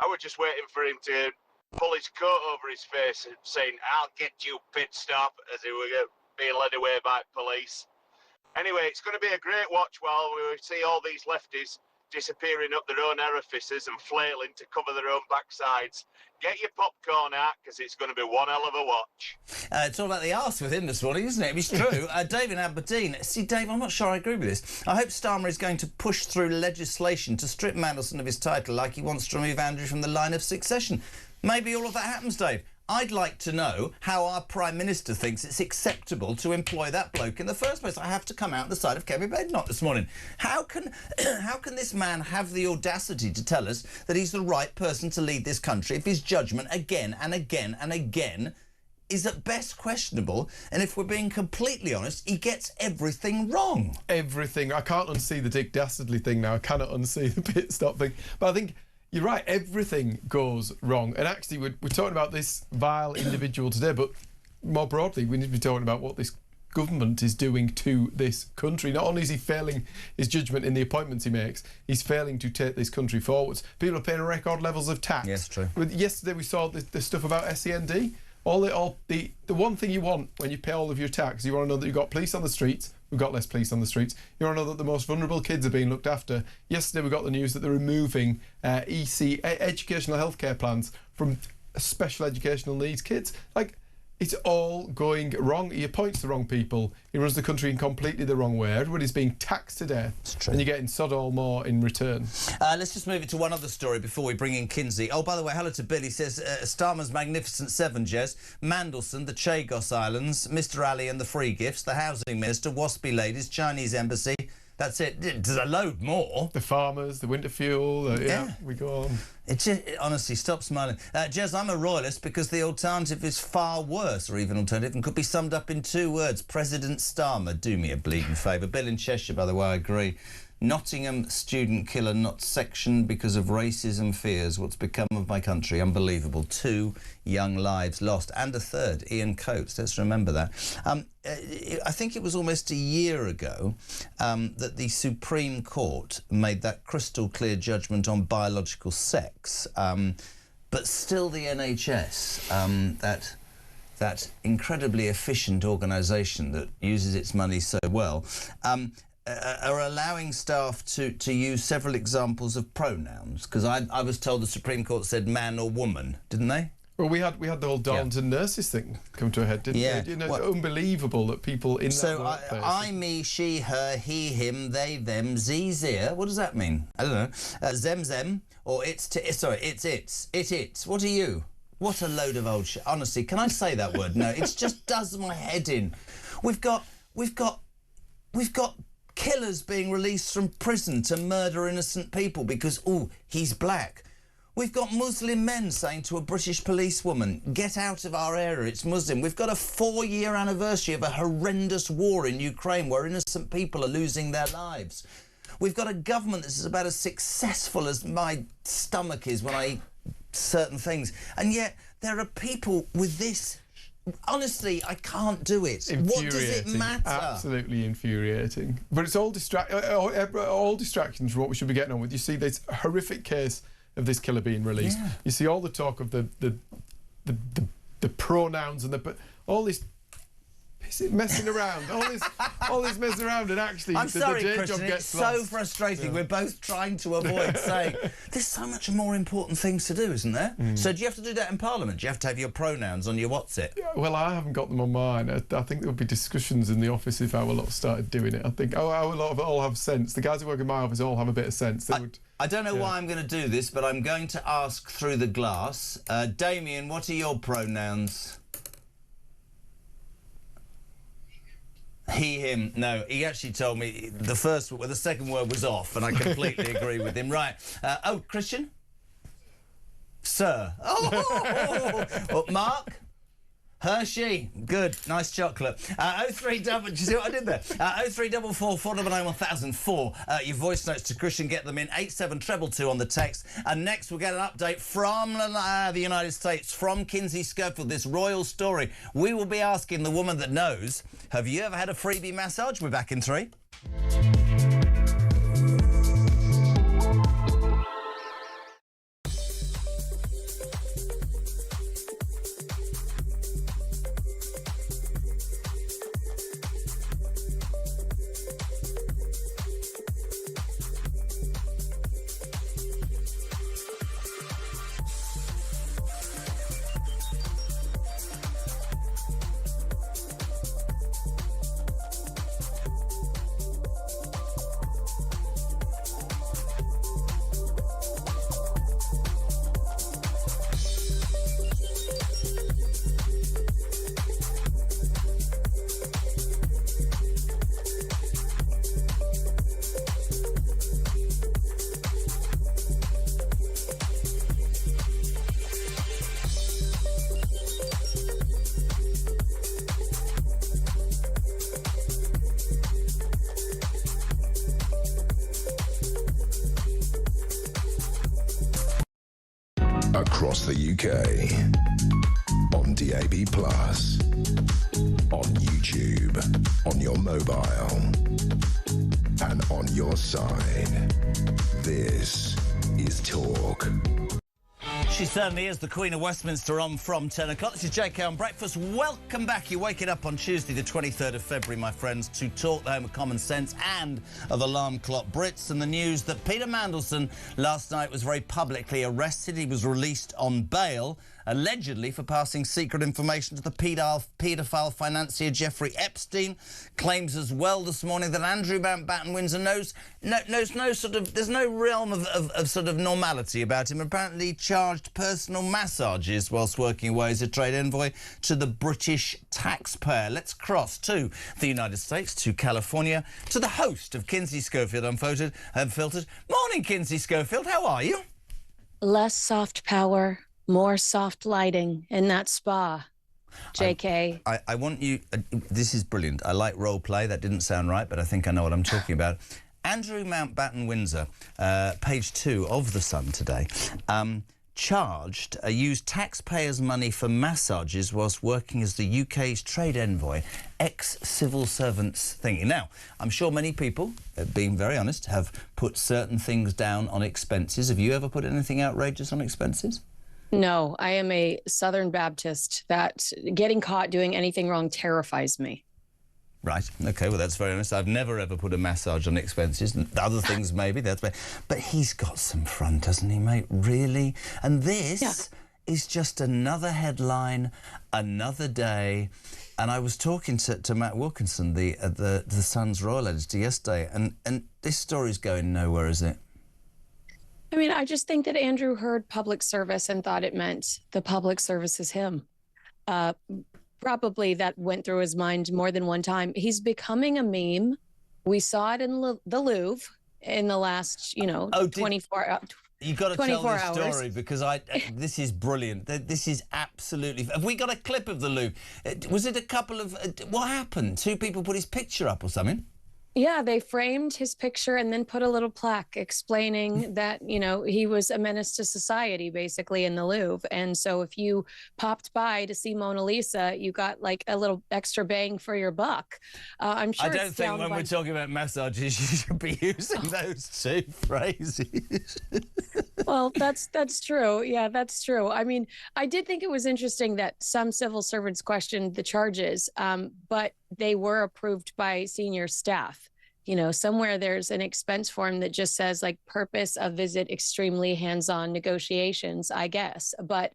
I was just waiting for him to pull his coat over his face and saying, "I'll get you, pit stop," as he were being led away by police. Anyway, it's going to be a great watch while we see all these lefties disappearing up their own orifices and flailing to cover their own backsides. Get your popcorn out, because it's going to be one hell of a watch. It's all about the arse with him this morning, isn't it? It's true. David Aberdeen. See, Dave, I'm not sure I agree with this. I hope Starmer is going to push through legislation to strip Mandelson of his title like he wants to remove Andrew from the line of succession. Maybe all of that happens, Dave. I'd like to know how our Prime Minister thinks it's acceptable to employ that bloke in the first place. I have to come out the side of Kevin Badenoch this morning. How can this man have the audacity to tell us that he's the right person to lead this country if his judgment again and again and again is at best questionable, and if we're being completely honest, he gets everything wrong? Everything. I can't unsee the Dick Dastardly thing now. I cannot unsee the pit stop thing. But I think you're right, everything goes wrong. And actually, we're talking about this vile individual today, but more broadly, we need to be talking about what this government is doing to this country. Not only is he failing his judgment in the appointments he makes, he's failing to take this country forwards. People are paying record levels of tax. Yes, true. Yesterday we saw the stuff about SEND. The one thing you want when you pay all of your tax, you want to know that you've got police on the streets, we've got less police on the streets. You want to know that the most vulnerable kids are being looked after. Yesterday we got the news that they're removing educational healthcare plans from special educational needs kids. Like, it's all going wrong. He appoints the wrong people. He runs the country in completely the wrong way. Everybody's being taxed to death. It's true. And you're getting sod all more in return. Let's just move it to one other story before we bring in Kinsey. Oh, by the way, hello to Billy. Says Starmer's Magnificent Seven, Jez. Mandelson, the Chagos Islands, Mr Ali and the Free Gifts, the Housing Minister, Waspy Ladies, Chinese Embassy. That's it. There's a load more. The farmers, the winter fuel. Yeah, we go on. Honestly, stop smiling. Jez, I'm a royalist because the alternative is far worse, or even alternative, and could be summed up in 2 words. President Starmer, do me a bleeding favour. Bill in Cheshire, by the way, I agree. Nottingham student killer not sectioned because of racism fears. What's become of my country? Unbelievable. 2 young lives lost. And a third, Ian Coates. Let's remember that. I think it was almost a year ago that the Supreme Court made that crystal clear judgment on biological sex. But still the NHS, that incredibly efficient organisation that uses its money so well, are allowing staff to use several examples of pronouns, because I was told the Supreme Court said man or woman, didn't they? Well, we had the whole Darlington nurses thing come to a head, didn't it? You know, unbelievable that people in that workplace. I, me, she, her, he, him, they, them, z, zir. What does that mean? I don't know. Zem, zem, or it's it's. What are you? What a load of old shit. Honestly, can I say that word? No, it just does my head in. We've got killers being released from prison to murder innocent people because, he's black. We've got Muslim men saying to a British policewoman, get out of our area, it's Muslim. We've got a 4-year anniversary of a horrendous war in Ukraine where innocent people are losing their lives. We've got a government that's about as successful as my stomach is when I eat certain things. And yet there are people with this. Honestly, I can't do it. What does it matter? Absolutely infuriating. But it's all distractions from what we should be getting on with. You see this horrific case of this killer being released. Yeah. You see all the talk of the pronouns and all this messing around, all this messing around, and actually I'm sorry, the day Christian, job gets it's lost. so frustrating. Yeah. We're both trying to avoid saying there's so much more important things to do, isn't there? So do you have to do that in Parliament? Do you have to have your pronouns on your what's it? Yeah, well, I haven't got them on mine. I think there would be discussions in the office if our lot started doing it. I think our lot of it all have sense. The guys who work in my office all have a bit of sense. I don't know why I'm going to do this, but I'm going to ask through the glass. Damien, what are your pronouns? He, him. No, he actually told me the second word was off, and I completely agree with him. Right. Christian? Sir. Oh, Mark? Hershey. Good. Nice chocolate. 03 double. Do you see what I did there? 0344 499 1004. Your voice notes to Christian. Get them in. 87222 on the text. And next we'll get an update from the United States, from Kinsey Schofield. This royal story. We will be asking the woman that knows, have you ever had a freebie massage? We're back in 3. Across the UK, on DAB+, on YouTube, on your mobile, and on your side. This is Talk. She certainly is the Queen of Westminster on from 10 o'clock. This is JK on Breakfast. Welcome back. You're waking up on Tuesday, the 23rd of February, my friends, to talk the home of common sense and of alarm clock Brits, and the news that Peter Mandelson last night was very publicly arrested. He was released on bail, allegedly for passing secret information to the paedophile financier Jeffrey Epstein. Claims as well this morning that Andrew Mountbatten Windsor knows no sort of, there's no realm of sort of normality about him. Apparently charged personal massages whilst working away as a trade envoy to the British taxpayer. Let's cross to the United States, to California, to the host of Kinsey Schofield Unfiltered. Morning, Kinsey Schofield, how are you? Less soft power, more soft lighting in that spa. JK. I want you... this is brilliant. I like role play. That didn't sound right, but I think I know what I'm talking about. Andrew Mountbatten Windsor, page 2 of The Sun today, charged, used taxpayers' money for massages whilst working as the UK's trade envoy, ex-civil servants thingy. Now, I'm sure many people, being very honest, have put certain things down on expenses. Have you ever put anything outrageous on expenses? No, I am a Southern Baptist. That getting caught doing anything wrong terrifies me. Right. OK, well, that's very honest. I've never, ever put a massage on expenses. Other things, maybe. But he's got some front, hasn't he, mate? Really? And this is just another headline, another day. And I was talking to Matt Wilkinson, the Sun's royal editor, yesterday, and this story's going nowhere, is it? I mean, I just think that Andrew heard public service and thought it meant the public service is him. Probably that went through his mind more than one time. He's becoming a meme. We saw it in the Louvre in the last, 24 hours. You've got to tell this story because this is brilliant. This is absolutely... Have we got a clip of the Louvre? Was it a couple of... what happened? 2 people put his picture up or something? Yeah, they framed his picture and then put a little plaque explaining that, he was a menace to society, basically, in the Louvre. And so if you popped by to see Mona Lisa, you got, like, a little extra bang for your buck. I'm sure I don't think when we're talking about massages, you should be using those 2 phrases. Well, that's true. Yeah, that's true. I mean, I did think it was interesting that some civil servants questioned the charges, but they were approved by senior staff. Somewhere there's an expense form that just says, like, purpose of visit, extremely hands-on negotiations, I guess. But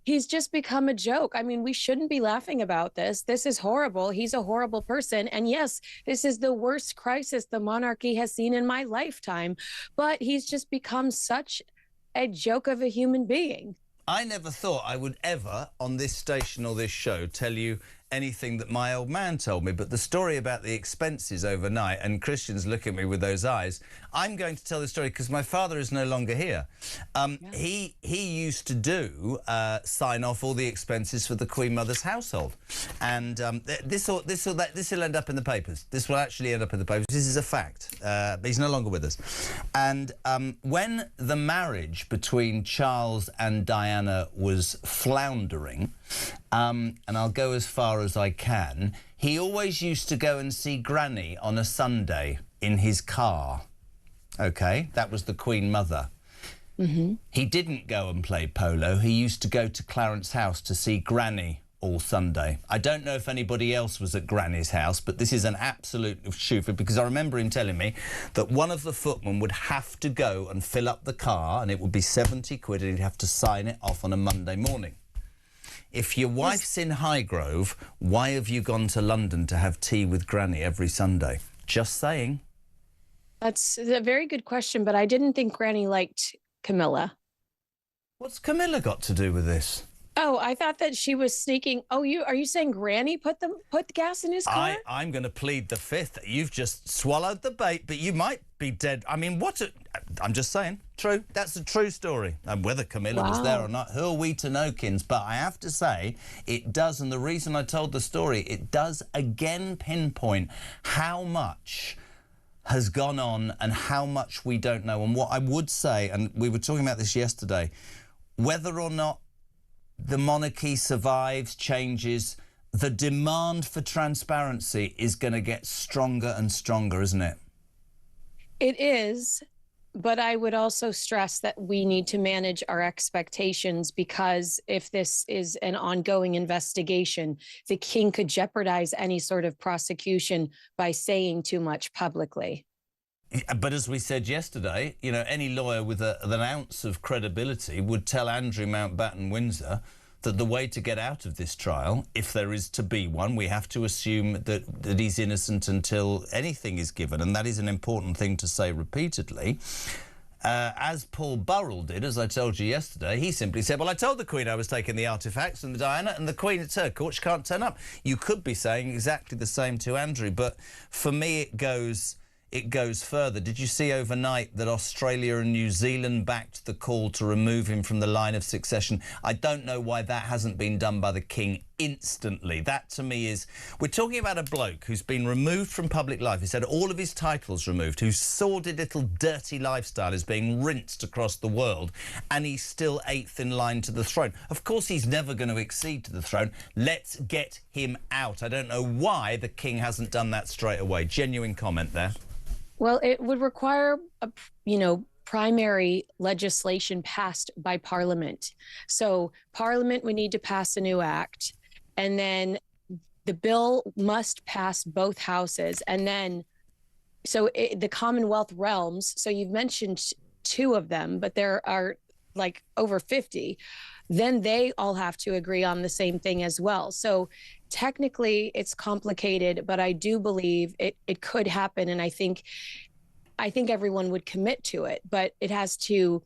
he's just become a joke. I mean, we shouldn't be laughing about this. This is horrible. He's a horrible person. And yes, this is the worst crisis the monarchy has seen in my lifetime. But he's just become such a joke of a human being. I never thought I would ever, on this station or this show, tell you anything that my old man told me, but the story about the expenses overnight, and Christians look at me with those eyes, I'm going to tell the story because my father is no longer here. He used to sign off all the expenses for the Queen Mother's household, and this will end up in the papers. This will actually end up in the papers. This is a fact. He's no longer with us. And when the marriage between Charles and Diana was floundering, and I'll go as far as I can, he always used to go and see Granny on a Sunday in his car. OK, that was the Queen Mother. Mm-hmm. He didn't go and play polo. He used to go to Clarence House to see Granny all Sunday. I don't know if anybody else was at Granny's house, but this is an absolute shooter because I remember him telling me that one of the footmen would have to go and fill up the car and it would be 70 quid and he'd have to sign it off on a Monday morning. If your wife's in Highgrove, why have you gone to London to have tea with Granny every Sunday? Just saying. That's a very good question, but I didn't think Granny liked Camilla. What's Camilla got to do with this? Oh, I thought that she was sneaking. Oh, are you saying Granny put gas in his car? I'm going to plead the fifth. You've just swallowed the bait, but you might be dead. I mean, I'm just saying. True. That's a true story. And whether Camilla was there or not, who are we to know, Kins? But I have to say, it does, and the reason I told the story, it does again pinpoint how much has gone on and how much we don't know. And what I would say, and we were talking about this yesterday, whether or not the monarchy survives, changes, the demand for transparency is going to get stronger and stronger, isn't it? It is. But I would also stress that we need to manage our expectations, because if this is an ongoing investigation, the king could jeopardize any sort of prosecution by saying too much publicly. But as we said yesterday, you know, any lawyer with an ounce of credibility would tell Andrew Mountbatten Windsor that the way to get out of this trial, if there is to be one, we have to assume that he's innocent until anything is given, and that is an important thing to say repeatedly. As Paul Burrell did, as I told you yesterday, he simply said, well, I told the Queen I was taking the artefacts and the Diana, and the Queen, it's her court, she can't turn up. You could be saying exactly the same to Andrew, but for me it goes further. Did you see overnight that Australia and New Zealand backed the call to remove him from the line of succession? I don't know why that hasn't been done by the King instantly. That, to me, is... We're talking about a bloke who's been removed from public life. He's had all of his titles removed, whose sordid little dirty lifestyle is being rinsed across the world, and he's still 8th in line to the throne. Of course, he's never going to accede to the throne. Let's get him out. I don't know why the King hasn't done that straight away. Genuine comment there. Well, it would require, primary legislation passed by Parliament. So Parliament would need to pass a new act, and then the bill must pass both houses. And then, the Commonwealth realms, so you've mentioned 2 of them, but there are like over 50, then they all have to agree on the same thing as well. So technically it's complicated, but I do believe it could happen. And I think everyone would commit to it, but it has to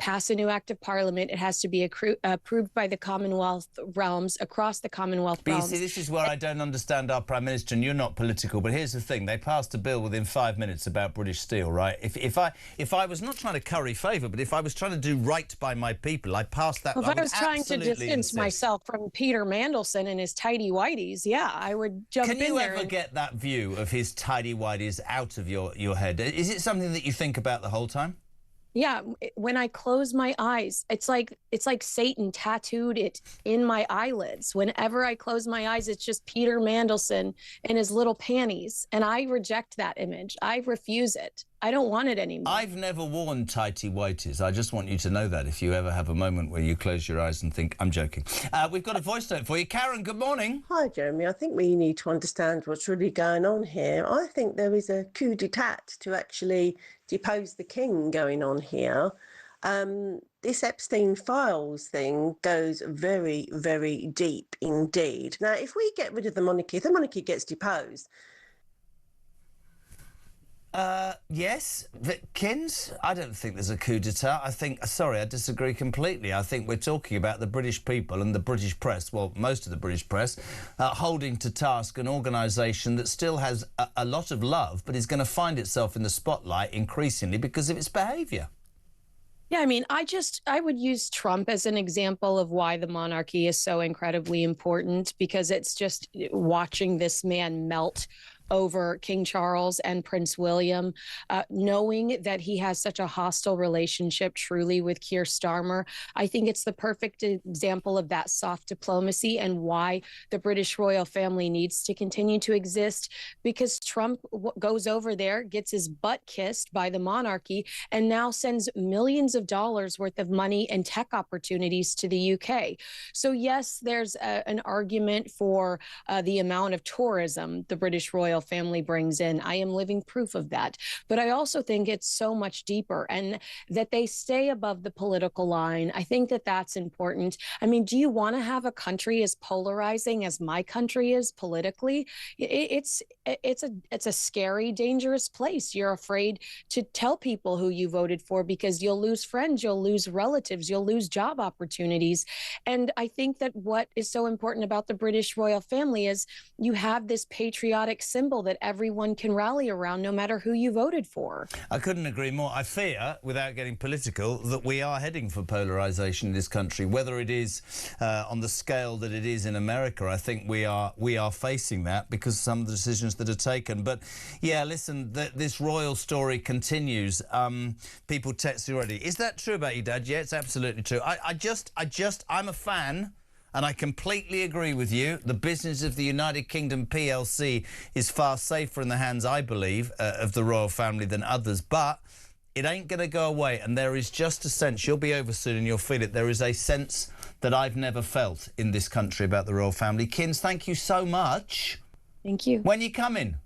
pass a new act of Parliament. It has to be approved by the Commonwealth realms, across the Commonwealth realms. But you see, this is where I don't understand our Prime Minister, and you're not political, but here's the thing. They passed a bill within 5 minutes about British Steel, right? If I was not trying to curry favour, but if I was trying to do right by my people, I passed that. Well, if I was trying to distance myself from Peter Mandelson and his tidy-whities, yeah, I would jump in there. Can you ever get that view of his tidy-whities out of your head? Is it something that you think about the whole time? Yeah, when I close my eyes, it's like Satan tattooed it in my eyelids. Whenever I close my eyes, it's just Peter Mandelson in his little panties, and I reject that image. I refuse it. I don't want it anymore. I've never worn tighty-whities. I just want you to know that if you ever have a moment where you close your eyes and think, I'm joking. We've got a voice note for you. Karen, good morning. Hi, Jeremy. I think we need to understand what's really going on here. I think there is a coup d'etat to actually depose the king going on here. This Epstein Files thing goes very, very deep indeed. Now, if we get rid of the monarchy, if the monarchy gets deposed, yes, Kins, I don't think there's a coup d'etat. I disagree completely. I think we're talking about the British people and the British press, well, most of the British press, holding to task an organisation that still has a lot of love, but is going to find itself in the spotlight increasingly because of its behaviour. Yeah, I mean, I would use Trump as an example of why the monarchy is so incredibly important, because it's just watching this man melt over King Charles and Prince William, knowing that he has such a hostile relationship truly with Keir Starmer. I think it's the perfect example of that soft diplomacy and why the British royal family needs to continue to exist, because Trump goes over there, gets his butt kissed by the monarchy, and now sends millions of dollars worth of money and tech opportunities to the UK. So yes, there's an argument for the amount of tourism the British royal family brings in. I am living proof of that. But I also think it's so much deeper, and that they stay above the political line. I think that that's important. I mean, do you want to have a country as polarizing as my country is politically? It's a scary, dangerous place. You're afraid to tell people who you voted for because you'll lose friends, you'll lose relatives, you'll lose job opportunities. And I think that what is so important about the British royal family is you have this patriotic symbol that everyone can rally around, no matter who you voted for. I couldn't agree more. I fear, without getting political, that we are heading for polarisation in this country. Whether it is on the scale that it is in America, I think we are facing that because of some of the decisions that are taken. But yeah, listen, this royal story continues. People text already. Is that true about you, Dad? Yeah, it's absolutely true. I'm a fan. And I completely agree with you. The business of the United Kingdom PLC is far safer in the hands, I believe, of the royal family than others. But It ain't going to go away, and there is just a sense, you'll be over soon and you'll feel it, there is a sense that I've never felt in this country about the royal family. Kins, thank you so much. Thank you. When are you coming?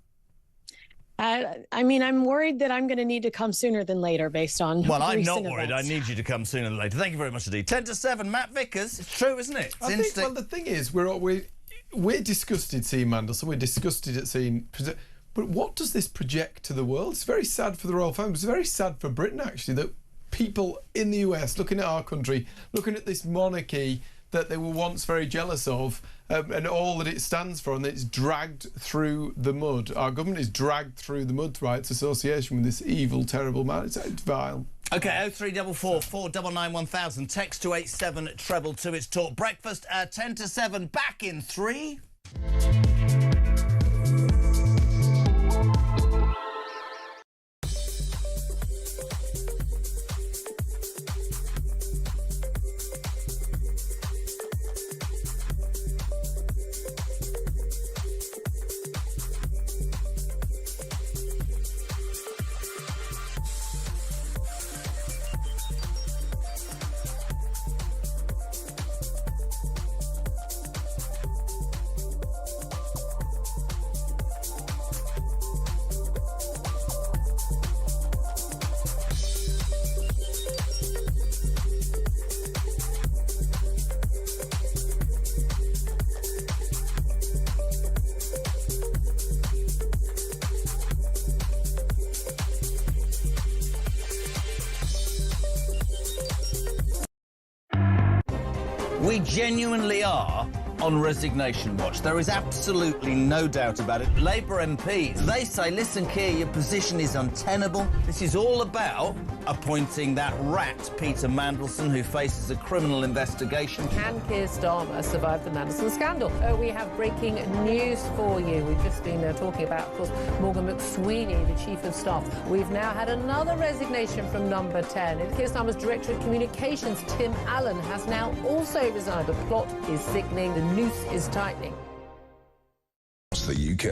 I mean, I'm worried that I'm going to need to come sooner than later based on Well, I'm recent not worried. events. I need you to come sooner than later. Thank you very much indeed. 10 to 7, Matt Vickers. It's true, isn't it? I think, well, the thing is, we're disgusted seeing Mandelson. We're disgusted at seeing... But what does this project to the world? It's very sad for the royal family. It's very sad for Britain, actually, that people in the US looking at our country, looking at this monarchy that they were once very jealous of, and all that it stands for, and it's dragged through the mud. Our government is dragged through the mud through its association with this evil, terrible man. It's vile. OK, 0344 499 1000. Text to 87222. It's Talk Breakfast. 10 to 7. Back in 3. We genuinely are on resignation watch. There is absolutely no doubt about it. Labour MPs, they say, listen, Keir, your position is untenable. This is all about appointing that rat, Peter Mandelson, who faces a criminal investigation. Can Keir Starmer survive the Mandelson scandal? We have breaking news for you. We've just been talking about, of course, Morgan McSweeney, the Chief of Staff. We've now had another resignation from Number 10. Keir Starmer's Director of Communications, Tim Allen, has now also resigned. The plot is thickening. The noose is tightening. Across the UK,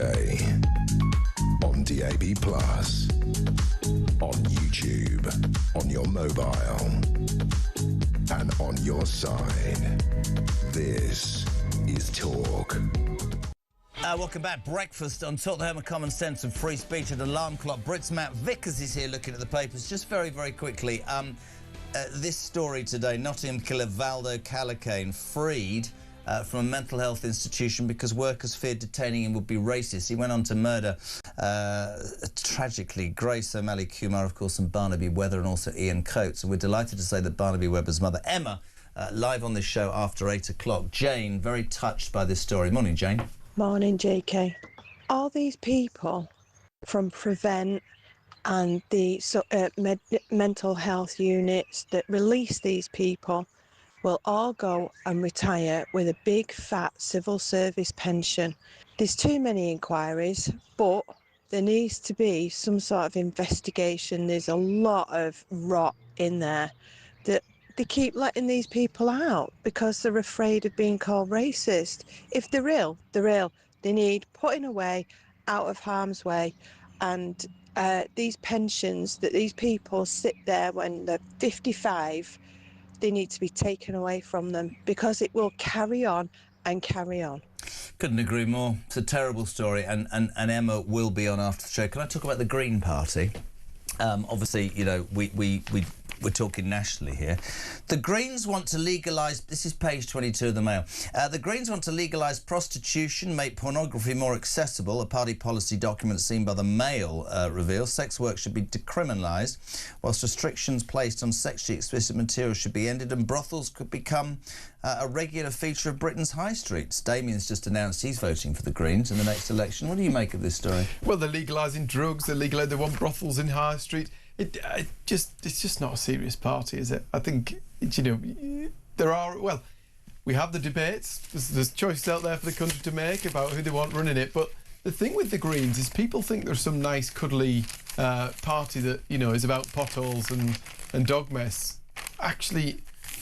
on DAB+, on YouTube, on your mobile, and on your side. This is Talk. Welcome back. Breakfast on Talk, the home of common sense and free speech and alarm clock. Brits Matt Vickers is here looking at the papers. Just very, very quickly, this story today, Nottingham killer Valdo Calacane freed from a mental health institution because workers feared detaining him would be racist. He went on to murder, tragically, Grace O'Malley Kumar, of course, and Barnaby Weather, and also Ian Coates. And we're delighted to say that Barnaby Webber's mother, Emma, live on this show after 8 o'clock. Jane, very touched by this story. Morning, Jane. Morning, JK. All these people from Prevent and the mental health units that release these people will all go and retire with a big fat civil service pension. There's too many inquiries, but there needs to be some sort of investigation. There's a lot of rot in there that they keep letting these people out because they're afraid of being called racist. If they're ill, they're ill. They need putting away, out of harm's way. And these pensions that these people sit there when they're 55, they need to be taken away from them because it will carry on and carry on. Couldn't agree more. It's a terrible story, and Emma will be on after the show. Can I talk about the Green Party? Obviously, you know, we're talking nationally here. The Greens want to legalise... This is page 22 of the Mail. The Greens want to legalise prostitution, make pornography more accessible. A party policy document seen by the Mail reveals sex work should be decriminalised, whilst restrictions placed on sexually explicit material should be ended, and brothels could become a regular feature of Britain's high streets. Damien's just announced he's voting for the Greens in the next election. What do you make of this story? Well, they're legalising drugs. They want brothels in high street. It's just not a serious party, is it? I think, you know, there are... Well, we have the debates. There's choices out there for the country to make about who they want running it. But the thing with the Greens is people think there's some nice, cuddly party that, you know, is about potholes and dog mess. Actually,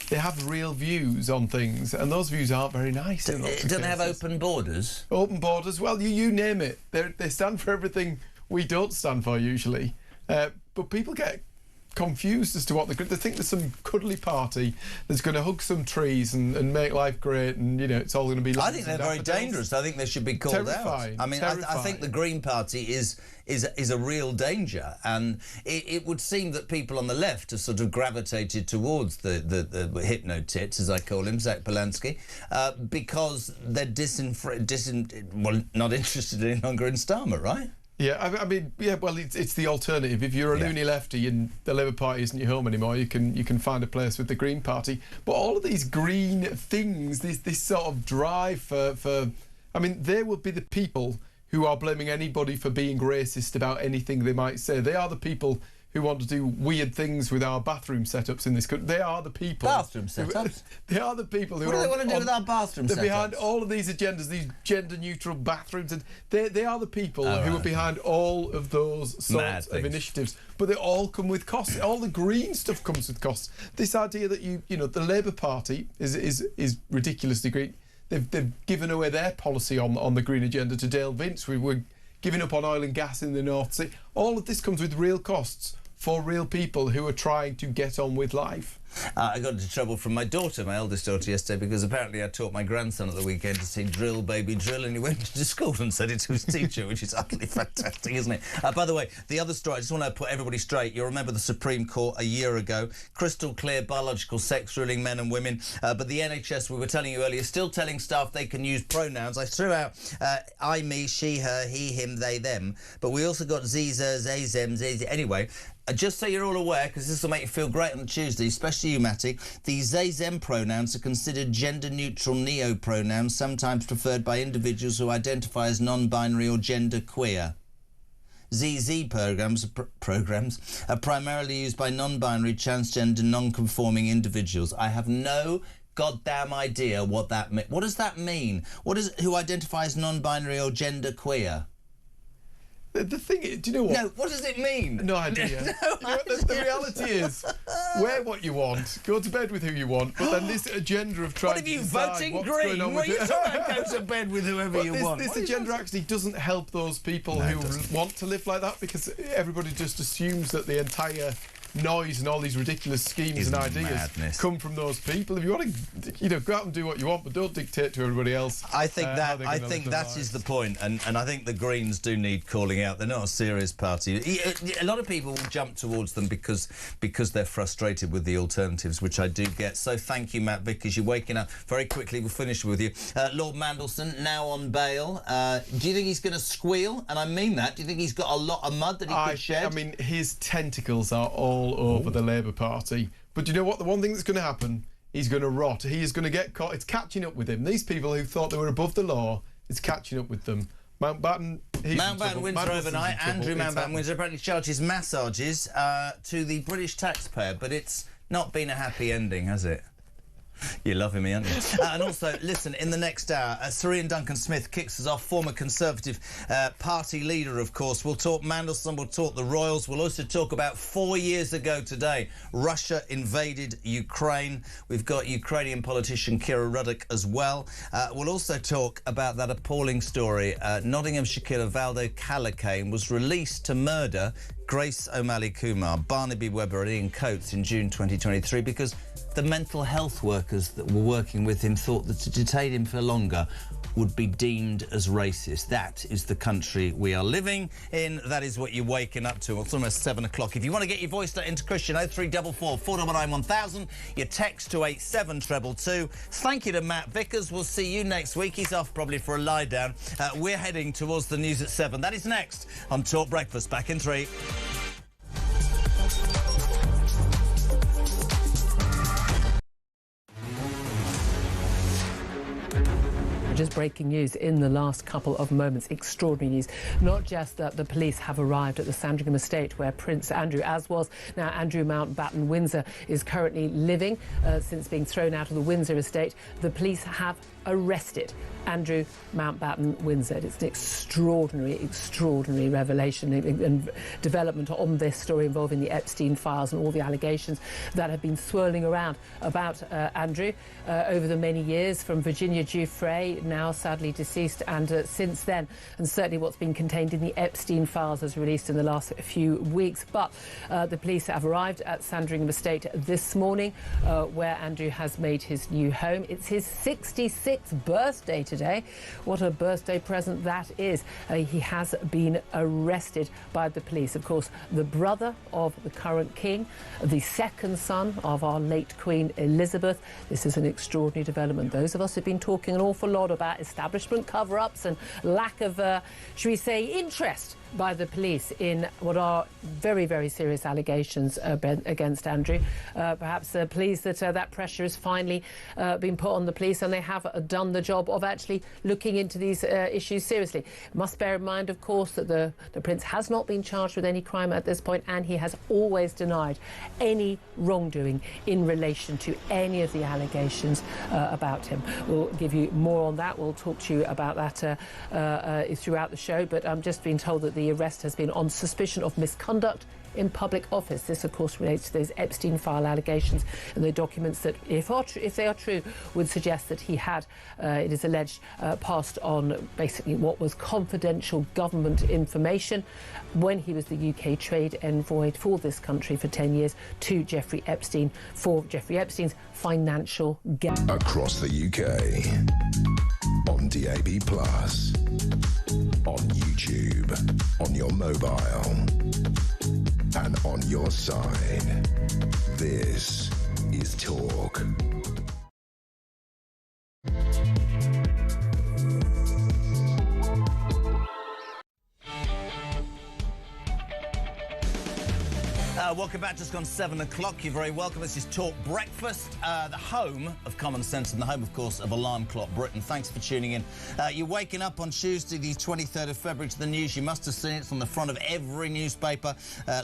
they have real views on things, and those views aren't very nice. Don't they have open borders? Open borders. Well, you name it. They stand for everything we don't stand for usually. But people get confused as to what they think there's some cuddly party that's going to hug some trees and make life great, and it's all going to be. I think they're very dangerous. I think they should be called terrifying, out. I mean, I think the Green Party is a real danger, and it would seem that people on the left have sort of gravitated towards the hypno-tits, as I call him, Zach Polanski, because they're not interested any longer in Starmer, right? Yeah, I mean, well, it's the alternative. If you're a loony lefty and the Labour Party isn't your home anymore, you can find a place with the Green Party. But all of these green things, this sort of drive for I mean, they will be the people who are blaming anybody for being racist about anything they might say. They are the people who want to do weird things with our bathroom setups in this country. They are the people... Bathroom setups? They are the people who what do they want to do with our bathroom setups? They're behind all of these agendas, these gender-neutral bathrooms. And they are the people who are behind all of those sorts of initiatives. But they all come with costs. All the green stuff comes with costs. This idea that, the Labour Party is ridiculously green. They've given away their policy on the green agenda to Dale Vince. We were giving up on oil and gas in the North Sea. All of this comes with real costs for real people who are trying to get on with life. I got into trouble from my daughter, my eldest daughter, yesterday, because apparently I taught my grandson at the weekend to sing Drill Baby Drill, and he went to school and said it to his teacher, which is utterly fantastic, isn't it? By the way, the other story, I just want to put everybody straight. You'll remember the Supreme Court a year ago, crystal clear biological sex ruling men and women, but the NHS, we were telling you earlier, still telling staff they can use pronouns. I threw out I, me, she, her, he, him, they, them, but we also got Ziza, Zay, Zem, Zay. Anyway, just so you're all aware, because this will make you feel great on Tuesday, especially you, Matty, the they/them pronouns are considered gender-neutral neo-pronouns, sometimes preferred by individuals who identify as non-binary or gender-queer. ZZ programs are primarily used by non-binary, transgender, non-conforming individuals. I have no goddamn idea what that means. What does that mean? Who identify as non-binary or gender-queer? The thing is, do you know what? No, what does it mean? No idea. The reality is, wear what you want, go to bed with who you want, but then this agenda of trying what, to you decide voting what's green? going on What with are you talking about? Go to bed with whoever you want. This agenda actually doesn't help those people who want to live like that, because everybody just assumes that the entire noise and all these ridiculous schemes and ideas come from those people. If you want to, go out and do what you want, but don't dictate to everybody else. I think that is the point, and I think the Greens do need calling out. They're not a serious party. A lot of people will jump towards them because they're frustrated with the alternatives, which I do get. So thank you, Matt Vickers. You're waking up very quickly. We'll finish with you. Lord Mandelson now on bail. Do you think he's going to squeal? And I mean that. Do you think he's got a lot of mud that he could shed? I mean, his tentacles are all over the Labour Party. But do you know what? The one thing that's going to happen, he's going to rot. He is going to get caught. It's catching up with him. These people who thought they were above the law, it's catching up with them. Mountbatten wins overnight. Andrew Mountbatten Windsor apparently charges massages to the British taxpayer, but it's not been a happy ending, has it? You're loving me, aren't you? And also, listen, in the next hour, Sir Ian Duncan-Smith kicks us off, former Conservative Party leader, of course. We'll talk Mandelson, we'll talk the Royals. We'll also talk about 4 years ago today, Russia invaded Ukraine. We've got Ukrainian politician Kira Ruddock as well. We'll also talk about that appalling story. Nottingham Shakira Valdo-Calacane was released to murder Grace O'Malley Kumar, Barnaby Webber and Ian Coates in June 2023 because the mental health workers that were working with him thought that to detain him for longer would be deemed as racist. That is the country we are living in. That is what you're waking up to. It's almost 7 o'clock. If you want to get your voice into Christian, 0344 499 1000, your text to 87222. Thank you to Matt Vickers. We'll see you next week. He's off probably for a lie down. We're heading towards the news at 7. That is next on Talk Breakfast. Back in 3. Just breaking news in the last couple of moments. Extraordinary news. Not just that the police have arrived at the Sandringham estate where Prince Andrew, as was now Andrew Mountbatten Windsor, is currently living since being thrown out of the Windsor estate. The police have arrested Andrew Mountbatten Windsor. It's an extraordinary revelation and development on this story involving the Epstein files and all the allegations that have been swirling around about Andrew over the many years, from Virginia Giuffre now, sadly deceased, and since then, and certainly what's been contained in the Epstein files was released in the last few weeks. But the police have arrived at Sandringham Estate this morning, where Andrew has made his new home. It's his 66th birthday today. What a birthday present that is. He has been arrested by the police. Of course, the brother of the current king, the second son of our late Queen Elizabeth. This is an extraordinary development. Those of us who've been talking an awful lot about establishment cover-ups and lack of, should we say, interest by the police in what are very, very serious allegations against Andrew. Perhaps pleased that that pressure has finally been put on the police, and they have done the job of actually looking into these issues seriously. Must bear in mind, of course, that the Prince has not been charged with any crime at this point, and he has always denied any wrongdoing in relation to any of the allegations about him. We'll give you more on that. We'll talk to you about that throughout the show, but I'm just being told that the arrest has been on suspicion of misconduct in public office. This, of course, relates to those Epstein file allegations and the documents that, if they are true, would suggest that he had, it is alleged, passed on basically what was confidential government information when he was the UK trade envoy for this country for 10 years to Jeffrey Epstein for Jeffrey Epstein's financial gain. Across the UK, on DAB+, on YouTube, on your mobile, and on your side. This is Talk. Welcome back. Just gone 7 o'clock. You're very welcome. This is Talk Breakfast, the home of common sense and the home, of course, of Alarm Clock Britain. Thanks for tuning in. You're waking up on Tuesday, the 23rd of February, to the news. You must have seen it. It's on the front of every newspaper.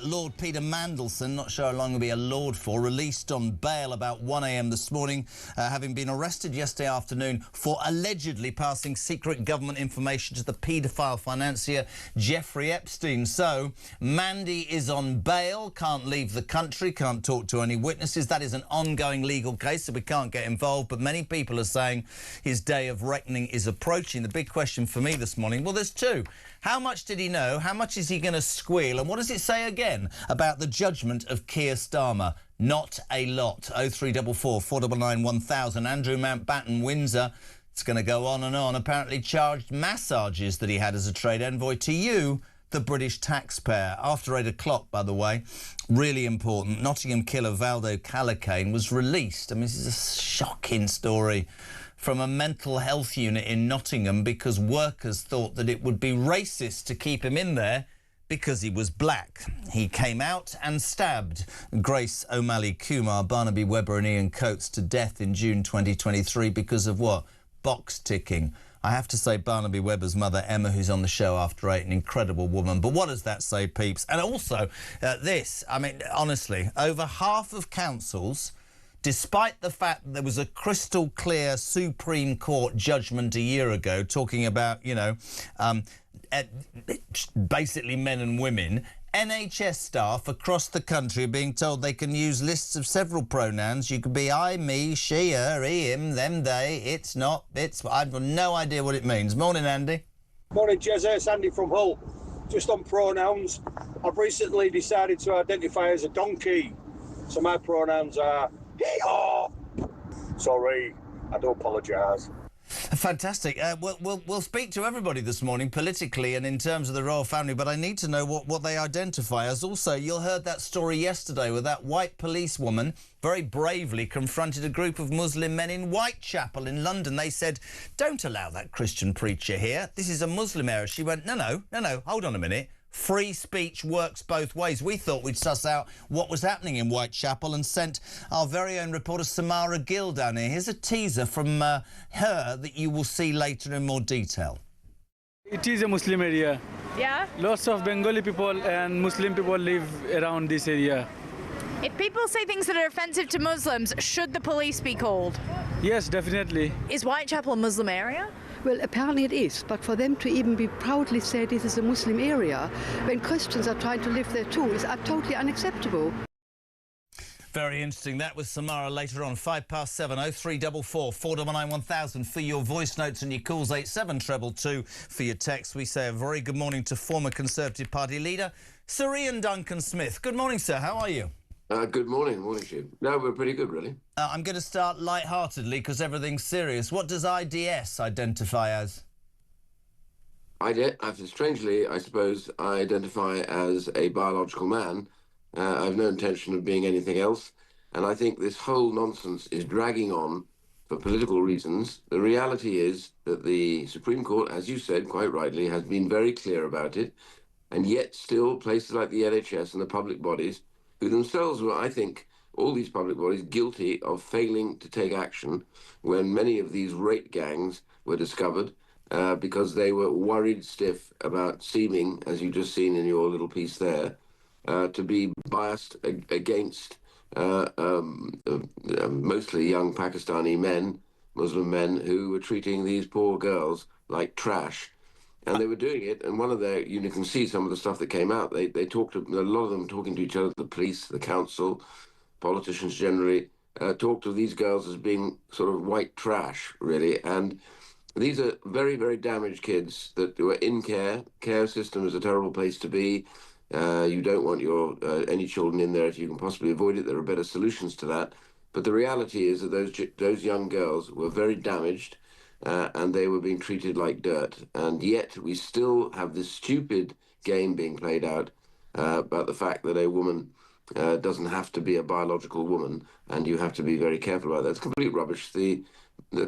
Lord Peter Mandelson, not sure how long he'll be a lord for, released on bail about 1 a.m. this morning, having been arrested yesterday afternoon for allegedly passing secret government information to the paedophile financier Jeffrey Epstein. So, Mandy is on bail, can't leave the country, can't talk to any witnesses. That is an ongoing legal case, so we can't get involved. But many people are saying his day of reckoning is approaching. The big question for me this morning, well, there's two. How much did he know? How much is he going to squeal? And what does it say again about the judgment of Keir Starmer? Not a lot. 0344 499 1000. Andrew Mountbatten, Windsor. It's going to go on and on. Apparently charged massages that he had as a trade envoy to you, the British taxpayer. After 8 o'clock, by the way, really important. Nottingham killer Valdo Calacane was released. I mean, this is a shocking story from a mental health unit in Nottingham because workers thought that it would be racist to keep him in there because he was black. He came out and stabbed Grace O'Malley Kumar, Barnaby Webber and Ian Coates to death in June 2023 because of what? Box ticking. I have to say Barnaby Webber's mother, Emma, who's on the show after 8, an incredible woman. But what does that say, peeps? And also, this, I mean, honestly, over half of councils, despite the fact that there was a crystal clear Supreme Court judgment a year ago talking about, you know, basically men and women, NHS staff across the country are being told they can use lists of several pronouns. You could be I, me, she, her, he, him, them, they, it's not, it's... I've no idea what it means. Morning, Andy. Morning, Jez. It's Andy from Hull. Just on pronouns, I've recently decided to identify as a donkey. So my pronouns are hee-haw. Sorry, I do apologise. Fantastic. We'll speak to everybody this morning politically and in terms of the royal family, but I need to know what they identify as. Also, you heard that story yesterday where that white policewoman very bravely confronted a group of Muslim men in Whitechapel in London. They said, don't allow that Christian preacher here. This is a Muslim area. She went, no, hold on a minute. Free speech works both ways. We thought we'd suss out what was happening in Whitechapel and sent our very own reporter Samara Gill down here. Here's a teaser from her that you will see later in more detail. It is a Muslim area. Yeah? Lots of Bengali people and Muslim people live around this area. If people say things that are offensive to Muslims, should the police be called? Yes, definitely. Is Whitechapel a Muslim area? Well, apparently it is, but for them to even be proudly say this is a Muslim area, when Christians are trying to live there too, is totally unacceptable. Very interesting. That was Samara later on. 7:05, 0344 499 1000 for your voice notes and your calls. 87222 for your texts. We say a very good morning to former Conservative Party leader Sir Ian Duncan-Smith. Good morning, sir. How are you? Good morning. Morning, Stu. No, we're pretty good, really. I'm going to start light-heartedly because everything's serious. What does IDS identify as? Strangely, I suppose, I identify as a biological man. I've no intention of being anything else. And I think this whole nonsense is dragging on for political reasons. The reality is that the Supreme Court, as you said quite rightly, has been very clear about it. And yet still places like the NHS and the public bodies, who themselves were, I think, all these public bodies guilty of failing to take action when many of these rape gangs were discovered because they were worried stiff about seeming, as you've just seen in your little piece there, to be biased against mostly young Pakistani men, Muslim men, who were treating these poor girls like trash. And they were doing it, and one of their, you can see some of the stuff that came out. They talked, a lot of them talking to each other, the police, the council, politicians generally, talked of these girls as being sort of white trash, really. And these are very, very damaged kids that were in care. Care system is a terrible place to be. You don't want your any children in there if you can possibly avoid it. There are better solutions to that. But the reality is that those young girls were very damaged. And they were being treated like dirt. And yet we still have this stupid game being played out about the fact that a woman doesn't have to be a biological woman, and you have to be very careful about that. It's complete rubbish. The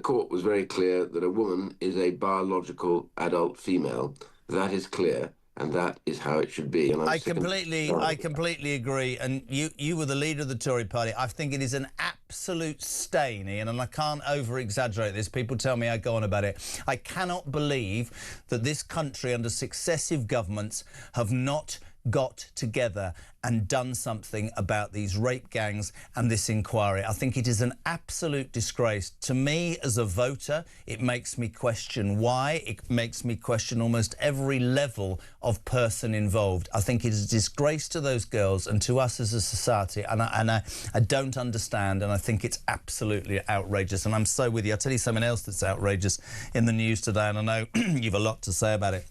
court was very clear that a woman is a biological adult female. That is clear. And that is how it should be. And I completely agree. And you were the leader of the Tory party. I think it is an absolute stain, Ian, and I can't over-exaggerate this. People tell me I go on about it. I cannot believe that this country, under successive governments, have not got together and done something about these rape gangs and this inquiry. I think it is an absolute disgrace. To me, as a voter, it makes me question why. It makes me question almost every level of person involved. I think it is a disgrace to those girls and to us as a society, and I don't understand, and I think it's absolutely outrageous, and I'm so with you. I'll tell you something else that's outrageous in the news today, and I know you've a lot to say about it.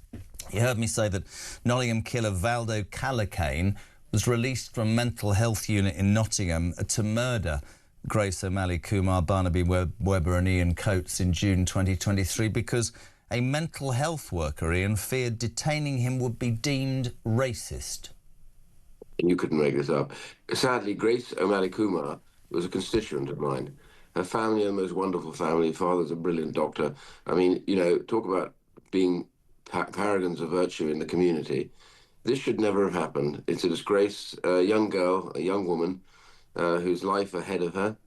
You heard me say that Nottingham killer Valdo Calacane was released from mental health unit in Nottingham to murder Grace O'Malley, Kumar, Barnaby Webber and Ian Coates in June 2023 because a mental health worker, Ian, feared detaining him would be deemed racist. You couldn't make this up. Sadly, Grace O'Malley Kumar was a constituent of mine. Her family, a most wonderful family. Father's a brilliant doctor. I mean, talk about being paragons of virtue in the community. This should never have happened. It's a disgrace. A young girl, a young woman, whose life ahead of her,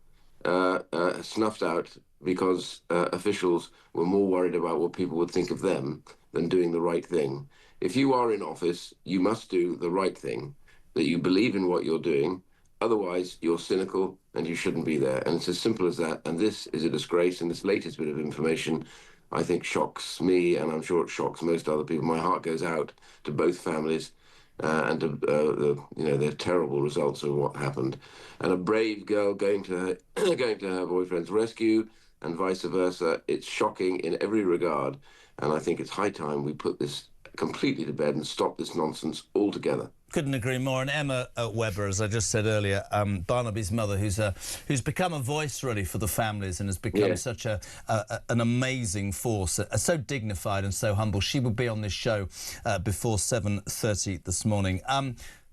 snuffed out because officials were more worried about what people would think of them than doing the right thing. If you are in office, you must do the right thing, that you believe in what you're doing. Otherwise, you're cynical and you shouldn't be there. And it's as simple as that. And this is a disgrace. And this latest bit of information, I think, shocks me, and I'm sure it shocks most other people. My heart goes out to both families and to the terrible results of what happened. And a brave girl going to her boyfriend's rescue and vice versa. It's shocking in every regard, and I think it's high time we put this completely to bed and stop this nonsense altogether. Couldn't agree more. And Emma Webber, as I just said earlier, Barnaby's mother, who's become a voice really for the families and has become such an amazing force, so dignified and so humble. She will be on this show before 7:30 this morning.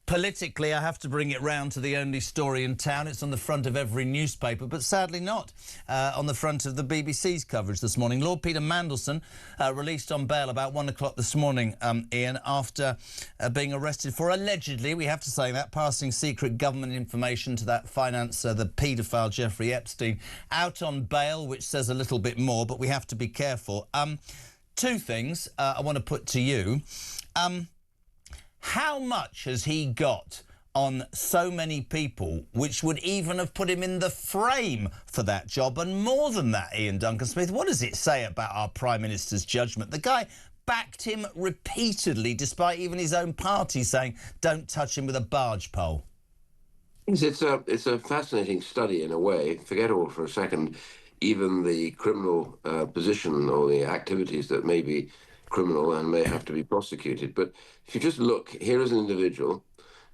Politically, I have to bring it round to the only story in town. It's on the front of every newspaper, but sadly not on the front of the BBC's coverage this morning. Lord Peter Mandelson released on bail about 1 o'clock this morning, Ian, after being arrested for allegedly, we have to say that, passing secret government information to that financer, the paedophile Jeffrey Epstein, out on bail, which says a little bit more, but we have to be careful. Two things I want to put to you. How much has he got on so many people, which would even have put him in the frame for that job? And more than that, Ian Duncan-Smith, what does it say about our Prime Minister's judgment? The guy backed him repeatedly, despite even his own party saying, don't touch him with a barge pole. It's a fascinating study in a way. Forget all for a second, even the criminal position or the activities that may be criminal and may have to be prosecuted. But if you just look, here is an individual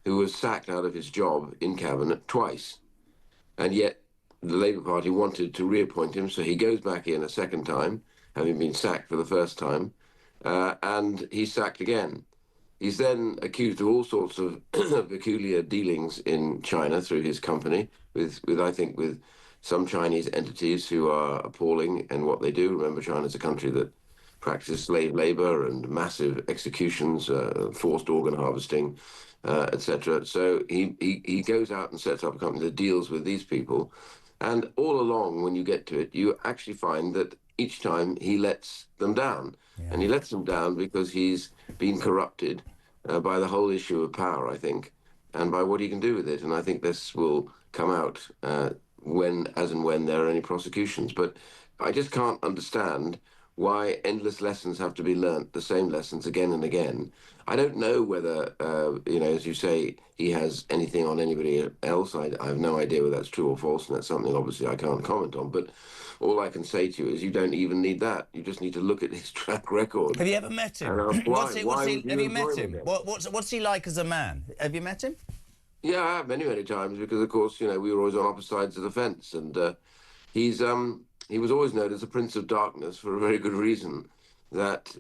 who was sacked out of his job in cabinet twice, and yet the Labour Party wanted to reappoint him, so he goes back in a second time, having been sacked for the first time, and he's sacked again. He's then accused of all sorts of peculiar dealings in China through his company, with I think with some Chinese entities who are appalling in what they do. Remember, China's a country that practices slave labor and massive executions, forced organ harvesting, etc. So he goes out and sets up a company that deals with these people. And all along, when you get to it, you actually find that each time he lets them down. Yeah. And he lets them down because he's been corrupted by the whole issue of power, I think, and by what he can do with it. And I think this will come out as and when there are any prosecutions. But I just can't understand why endless lessons have to be learnt, the same lessons again and again. I don't know whether, as you say, he has anything on anybody else. I have no idea whether that's true or false, and that's something obviously I can't comment on. But all I can say to you is you don't even need that. You just need to look at his track record. Have you ever met him? Have you met him? What's he like as a man? Have you met him? Yeah, I have many, many times, because, of course, we were always on opposite sides of the fence. And he was always known as the Prince of Darkness for a very good reason, that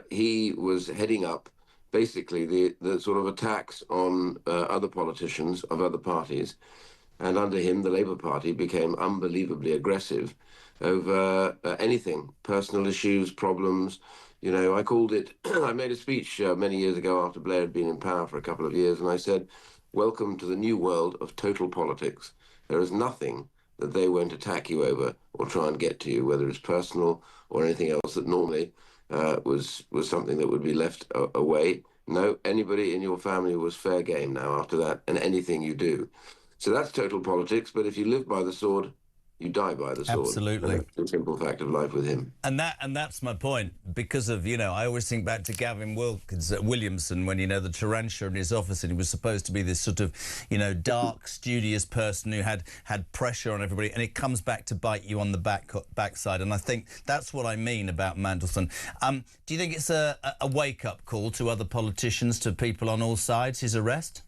he was heading up basically the sort of attacks on other politicians of other parties. And under him, the Labour Party became unbelievably aggressive over anything, personal issues, problems. I called it, I made a speech many years ago after Blair had been in power for a couple of years, and I said, welcome to the new world of total politics. There is nothing that they won't attack you over or try and get to you, whether it's personal or anything else that normally was something that would be left away. No, anybody in your family was fair game now after that, and anything you do. So that's total politics, but if you live by the sword, you die by the sword. Absolutely. That's the simple fact of life with him. And that's my point, because of, I always think back to Gavin Williamson when, the tarantula in his office, and he was supposed to be this sort of, dark, studious person who had pressure on everybody, and it comes back to bite you on the backside. And I think that's what I mean about Mandelson. Do you think it's a wake-up call to other politicians, to people on all sides, his arrest?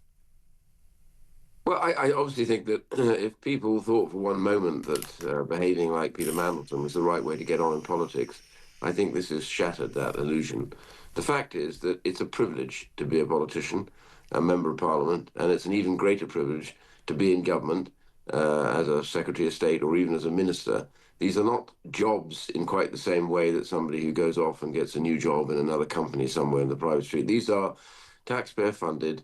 Well, I obviously think that if people thought for one moment that behaving like Peter Mandelson was the right way to get on in politics, I think this has shattered that illusion. The fact is that it's a privilege to be a politician, a member of Parliament, and it's an even greater privilege to be in government as a Secretary of State or even as a minister. These are not jobs in quite the same way that somebody who goes off and gets a new job in another company somewhere in the private street. These are taxpayer-funded,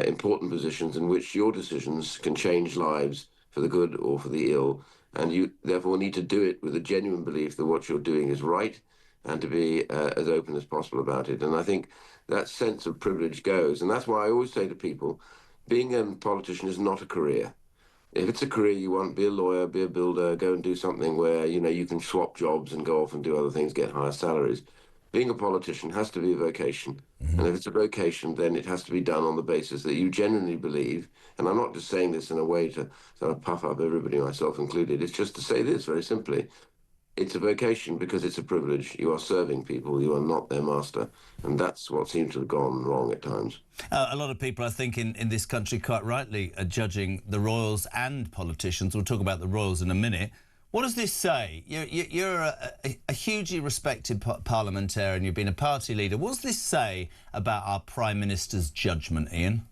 important positions in which your decisions can change lives for the good or for the ill, and you therefore need to do it with a genuine belief that what you're doing is right, and to be as open as possible about it. And I think that sense of privilege goes, and that's why I always say to people, being a politician is not a career. If it's a career you want, be a lawyer, be a builder, go and do something where, you can swap jobs and go off and do other things, get higher salaries. Being a politician has to be a vocation. Mm-hmm. And if it's a vocation, then it has to be done on the basis that you genuinely believe, and I'm not just saying this in a way to sort of puff up everybody, myself included, it's just to say this very simply. It's a vocation because it's a privilege. You are serving people, you are not their master. And that's what seems to have gone wrong at times. A lot of people, I think, in this country quite rightly are judging the royals and politicians. We'll talk about the royals in a minute. What does this say? You're a hugely respected parliamentarian. You've been a party leader. What does this say about our Prime Minister's judgment, Ian?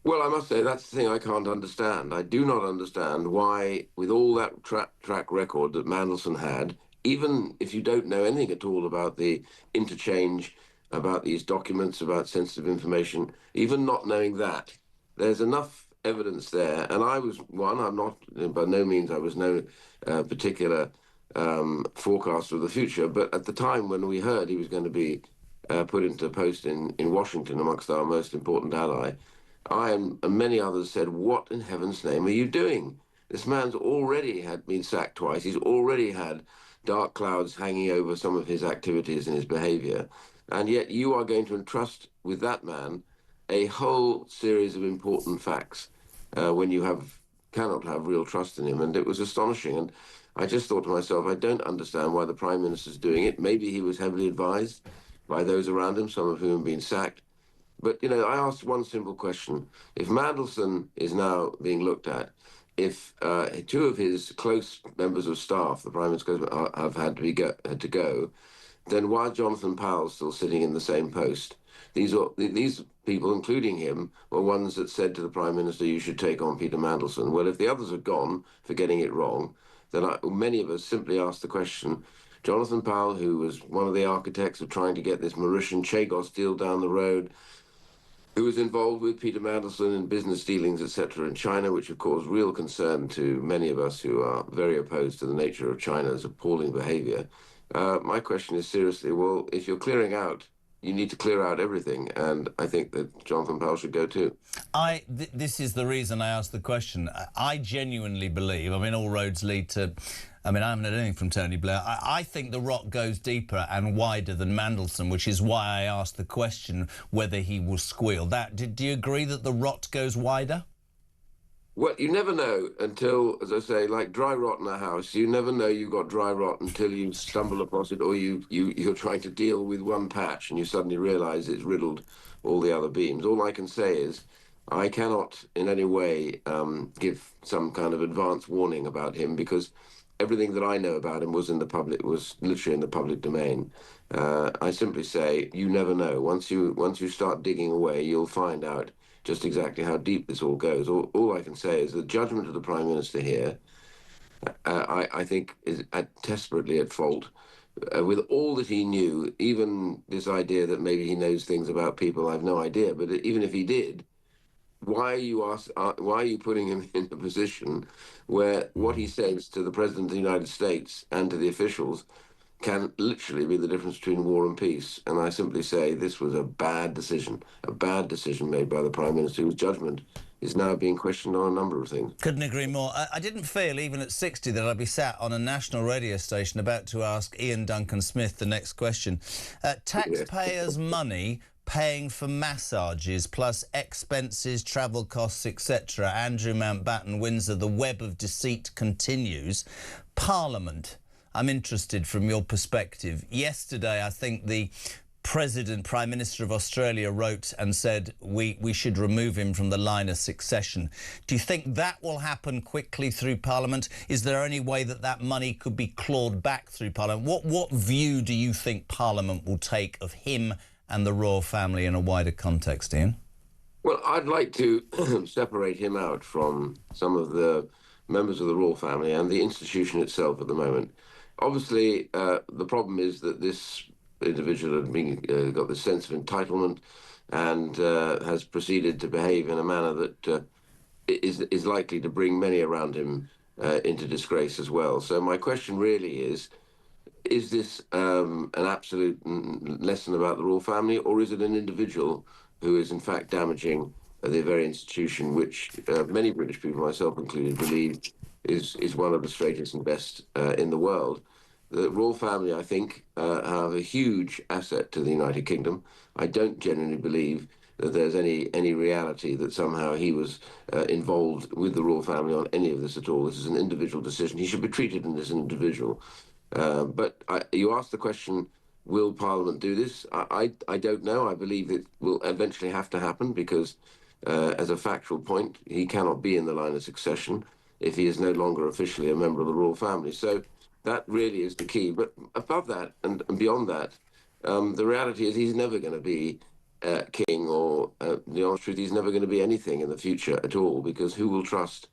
Well, I must say, that's the thing I can't understand. I do not understand why, with all that track record that Mandelson had, even if you don't know anything at all about the interchange, about these documents, about sensitive information, even not knowing that, there's enough evidence there. And I was one, I'm not, by no means, I was no particular forecaster of the future, but at the time when we heard he was going to be put into post in Washington amongst our most important ally, I and many others said, what in heaven's name are you doing? This man's already had been sacked twice. He's already had dark clouds hanging over some of his activities and his behaviour. And yet you are going to entrust with that man a whole series of important facts when you cannot have real trust in him, and it was astonishing. And I just thought to myself, I don't understand why the Prime Minister's doing it. Maybe he was heavily advised by those around him, some of whom have been sacked. But, I asked one simple question. If Mandelson is now being looked at, if two of his close members of staff, the Prime Minister, have had to go, then why Jonathan Powell's still sitting in the same post? These people, including him, were ones that said to the Prime Minister, you should take on Peter Mandelson. Well, if the others are gone for getting it wrong, then many of us simply ask the question, Jonathan Powell, who was one of the architects of trying to get this Mauritian Chagos deal down the road, who was involved with Peter Mandelson in business dealings, etc., in China, which have caused real concern to many of us who are very opposed to the nature of China's appalling behavior. My question is seriously, well, if you're clearing out, you need to clear out everything, and I think that Jonathan Powell should go too. This is the reason I asked the question. I genuinely believe, all roads lead to... I haven't heard anything from Tony Blair. I think the rot goes deeper and wider than Mandelson, which is why I asked the question whether he will squeal. Do you agree that the rot goes wider? Well, you never know until, as I say, like dry rot in a house, you never know you've got dry rot until you stumble across it, or you're trying to deal with one patch and you suddenly realise it's riddled all the other beams. All I can say is I cannot in any way give some kind of advance warning about him, because everything that I know about him was literally in the public domain. I simply say you never know. Once you start digging away, you'll find out just exactly how deep this all goes. All I can say is the judgment of the Prime Minister here, I think, is desperately at fault. With all that he knew, even this idea that maybe he knows things about people, I have no idea. But even if he did, why are you putting him in a position where what he says to the President of the United States and to the officials can literally be the difference between war and peace? And I simply say this was a bad decision made by the Prime Minister, whose judgment is now being questioned on a number of things. Couldn't agree more. I didn't feel, even at 60, that I'd be sat on a national radio station about to ask Ian Duncan Smith the next question. Taxpayers' money paying for massages plus expenses, travel costs, etc. Andrew Mountbatten, Windsor, the web of deceit continues. Parliament, I'm interested from your perspective. Yesterday, I think the Prime Minister of Australia wrote and said we should remove him from the line of succession. Do you think that will happen quickly through Parliament? Is there any way that money could be clawed back through Parliament? What view do you think Parliament will take of him and the royal family in a wider context, Ian? Well, I'd like to separate him out from some of the members of the royal family and the institution itself at the moment. Obviously, the problem is that this individual has got this sense of entitlement and has proceeded to behave in a manner that is likely to bring many around him into disgrace as well. So my question really is this an absolute lesson about the royal family, or is it an individual who is in fact damaging the very institution which many British people, myself included, believe is one of the straightest and best in the world? The royal family, I think, have a huge asset to the United Kingdom. I don't genuinely believe that there's any reality that somehow he was involved with the royal family on any of this at all. This is an individual decision. He should be treated as an individual. But you asked the question, will Parliament do this? I don't know. I believe it will eventually have to happen because, as a factual point, he cannot be in the line of succession if he is no longer officially a member of the royal family. So that really is the key. But above that and beyond that, the reality is he's never going to be king, or the honest truth, he's never going to be anything in the future at all, because who will trust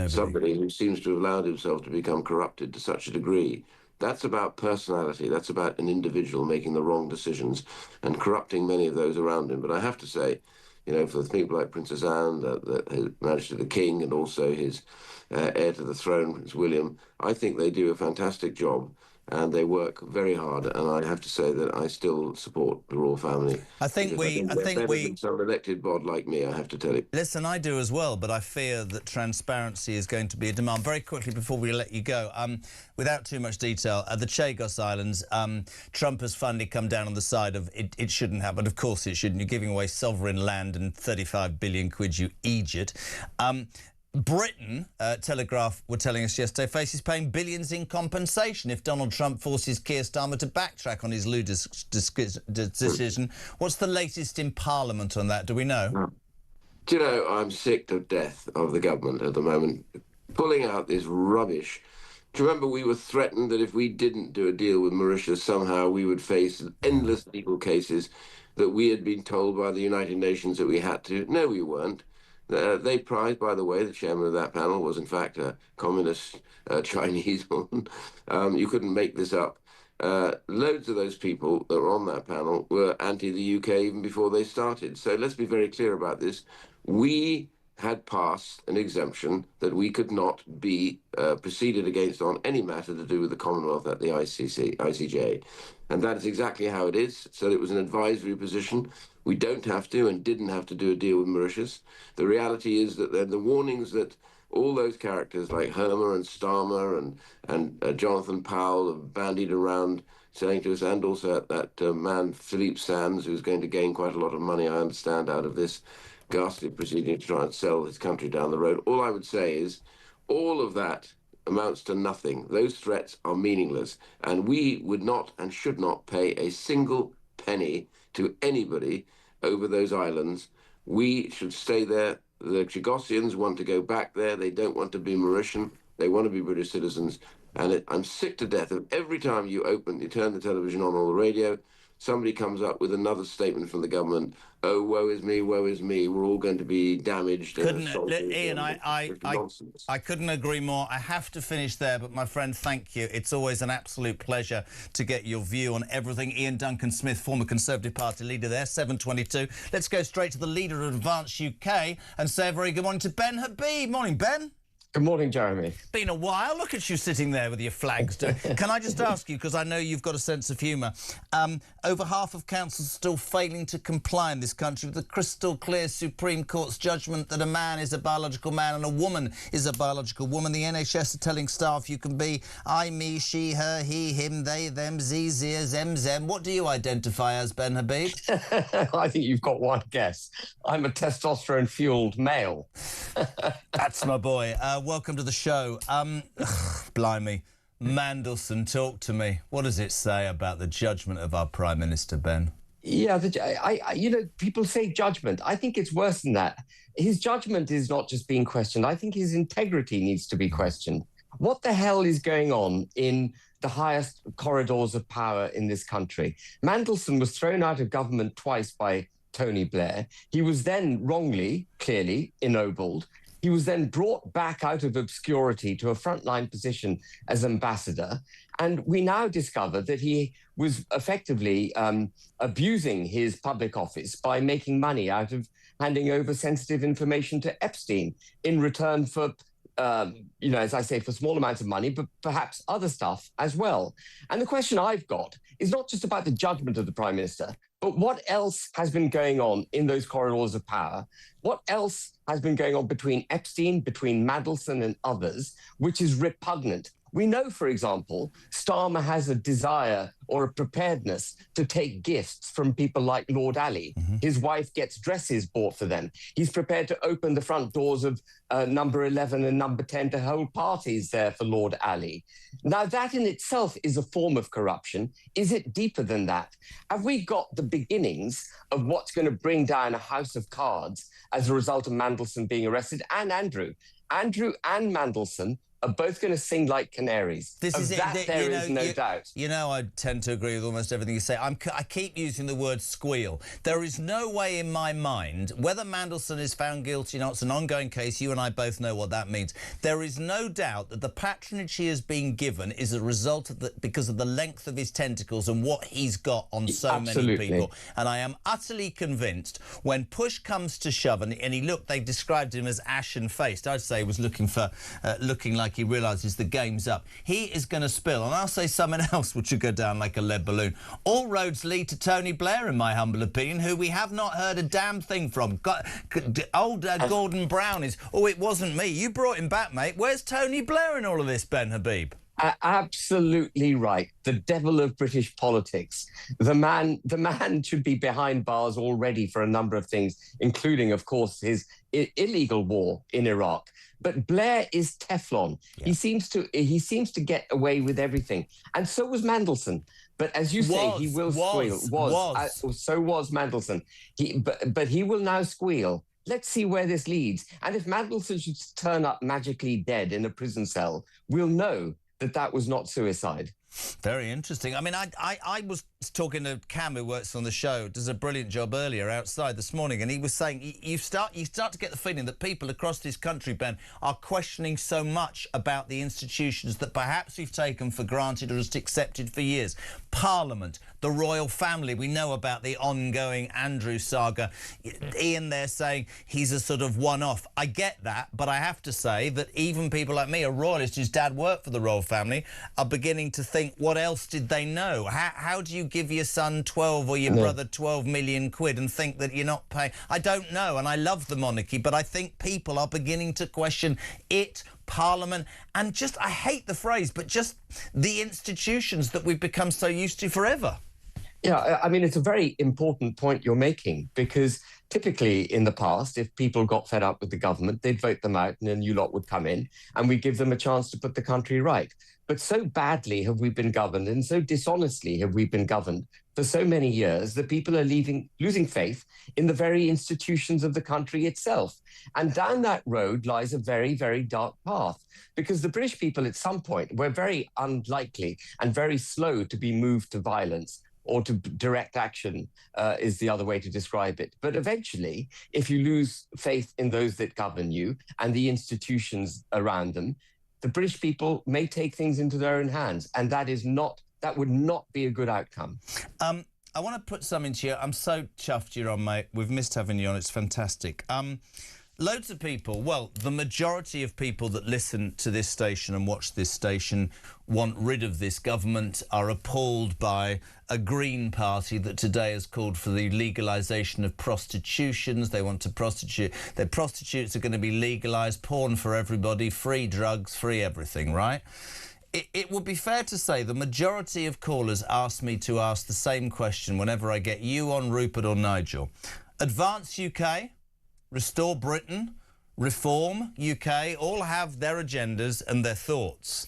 somebody who seems to have allowed himself to become corrupted to such a degree? That's about personality. That's about an individual making the wrong decisions and corrupting many of those around him. But I have to say, for people like Princess Anne, the Majesty of the King, and also his heir to the throne, Prince William, I think they do a fantastic job. and they work very hard. And I have to say that I still support the royal family. I think some elected bod like me, I have to tell you. Listen, I do as well, but I fear that transparency is going to be a demand. Very quickly before we let you go, without too much detail, the Chagos Islands, Trump has finally come down on the side of it shouldn't happen. Of course it shouldn't. You're giving away sovereign land and 35 billion quid, you idiot. Britain, Telegraph were telling us yesterday, faces paying billions in compensation if Donald Trump forces Keir Starmer to backtrack on his ludicrous decision. What's the latest in Parliament on that? Do we know? Do you know, I'm sick to death of the government at the moment, pulling out this rubbish. Do you remember we were threatened that if we didn't do a deal with Mauritius, somehow we would face endless legal cases, that we had been told by the United Nations that we had to? No, we weren't. They prized, by the way, the chairman of that panel was in fact a communist Chinese woman. You couldn't make this up. Loads of those people that were on that panel were anti the UK even before they started. So let's be very clear about this. We had passed an exemption that we could not be proceeded against on any matter to do with the Commonwealth at the ICJ. And that is exactly how it is. So it was an advisory position. We don't have to and didn't have to do a deal with Mauritius. The reality is that the warnings that all those characters like Hermer and Starmer and Jonathan Powell have bandied around saying to us, and also that man Philippe Sands, who's going to gain quite a lot of money, I understand, out of this ghastly proceeding to try and sell his country down the road. All I would say is all of that amounts to nothing. Those threats are meaningless, and we would not and should not pay a single penny to anybody over those islands. We should stay there. The Chagosians want to go back there. They don't want to be Mauritian. They want to be British citizens. And I'm sick to death of every time you turn the television on or the radio, somebody comes up with another statement from the government. Oh, woe is me, we're all going to be damaged. Ian, I couldn't agree more. I have to finish there, but my friend, thank you. It's always an absolute pleasure to get your view on everything. Ian Duncan-Smith, former Conservative Party leader there, 7:22. Let's go straight to the leader of Advance UK and say a very good morning to Ben Habib. Morning, Ben. Good morning, Jeremy. Been a while. Look at you sitting there with your flags. Can I just ask you, because I know you've got a sense of humour, over half of councils are still failing to comply in this country with the crystal clear Supreme Court's judgment that a man is a biological man and a woman is a biological woman. The NHS are telling staff you can be I, me, she, her, he, him, they, them, z, zia, zem, zem. What do you identify as, Ben Habib? I think you've got one guess. I'm a testosterone-fuelled male. That's my boy. Welcome to the show. Blimey. Mandelson, talk to me. What does it say about the judgment of our Prime Minister, Ben? Yeah, you know, people say judgment. I think it's worse than that. His judgment is not just being questioned. I think his integrity needs to be questioned. What the hell is going on in the highest corridors of power in this country? Mandelson was thrown out of government twice by Tony Blair. He was then wrongly, clearly, ennobled. He was then brought back out of obscurity to a frontline position as ambassador. And we now discover that he was effectively abusing his public office by making money out of handing over sensitive information to Epstein in return for, you know, as I say, for small amounts of money, but perhaps other stuff as well. And the question I've got is not just about the judgment of the Prime Minister, but what else has been going on in those corridors of power? What else has been going on between Epstein, between Mandelson and others, which is repugnant? We know, for example, Starmer has a desire or a preparedness to take gifts from people like Lord Ali. Mm-hmm. His wife gets dresses bought for them. He's prepared to open the front doors of number 11 and number 10 to hold parties there for Lord Ali. Now, that in itself is a form of corruption. Is it deeper than that? Have we got the beginnings of what's going to bring down a house of cards as a result of Mandelson being arrested? And Andrew and Mandelson are both going to sing like canaries. There is no doubt. You know, I tend to agree with almost everything you say. I keep using the word squeal. There is no way in my mind, whether Mandelson is found guilty or not, it's an ongoing case. You and I both know what that means. There is no doubt that the patronage he has been given is a result of because of the length of his tentacles and what he's got on so many people. And I am utterly convinced when push comes to shove, and he looked, they described him as ashen-faced. I'd say he was looking like like he realises the game's up. He is going to spill, and I'll say something else which will go down like a lead balloon. All roads lead to Tony Blair, in my humble opinion, who we have not heard a damn thing from. Old Gordon Brown is, oh, it wasn't me. You brought him back, mate. Where's Tony Blair in all of this, Ben Habib? Absolutely right. The devil of British politics. The man should be behind bars already for a number of things, including, of course, his illegal war in Iraq. But Blair is Teflon. Yeah. He seems to get away with everything, and so was Mandelson. But as you say, he will squeal. So was Mandelson. But he will now squeal. Let's see where this leads. And if Mandelson should turn up magically dead in a prison cell, we'll know that was not suicide. Very interesting. I mean, I was talking to Cam, who works on the show, does a brilliant job earlier outside this morning, and he was saying you start to get the feeling that people across this country, Ben, are questioning so much about the institutions that perhaps we've taken for granted or just accepted for years. Parliament, the royal family. We know about the ongoing Andrew saga. Ian there saying he's a sort of one-off. I get that, but I have to say that even people like me, a royalist whose dad worked for the royal family, are beginning to think, what else did they know? How do you give your son 12 or your brother 12 million quid and think that you're not paying? I don't know, and I love the monarchy, but I think people are beginning to question it, Parliament, and just, I hate the phrase, but just the institutions that we've become so used to forever. Yeah, I mean, it's a very important point you're making, because typically in the past, if people got fed up with the government, they'd vote them out and a new lot would come in and we'd give them a chance to put the country right. But so badly have we been governed and so dishonestly have we been governed for so many years that people are losing faith in the very institutions of the country itself. And down that road lies a very, very dark path, because the British people at some point were very unlikely and very slow to be moved to violence or to direct action, is the other way to describe it. But eventually, if you lose faith in those that govern you and the institutions around them, the British people may take things into their own hands, and that would not be a good outcome. I want to put something to you. I'm so chuffed you're on, mate. We've missed having you on. It's fantastic. Loads of people, well, the majority of people that listen to this station and watch this station want rid of this government, are appalled by a Green Party that today has called for the legalisation of prostitutions. They want to prostitute. Their prostitutes are going to be legalised, porn for everybody, free drugs, free everything, right? It would be fair to say the majority of callers ask me to ask the same question whenever I get you on, Rupert or Nigel. Advance UK, Restore Britain, Reform UK, all have their agendas and their thoughts.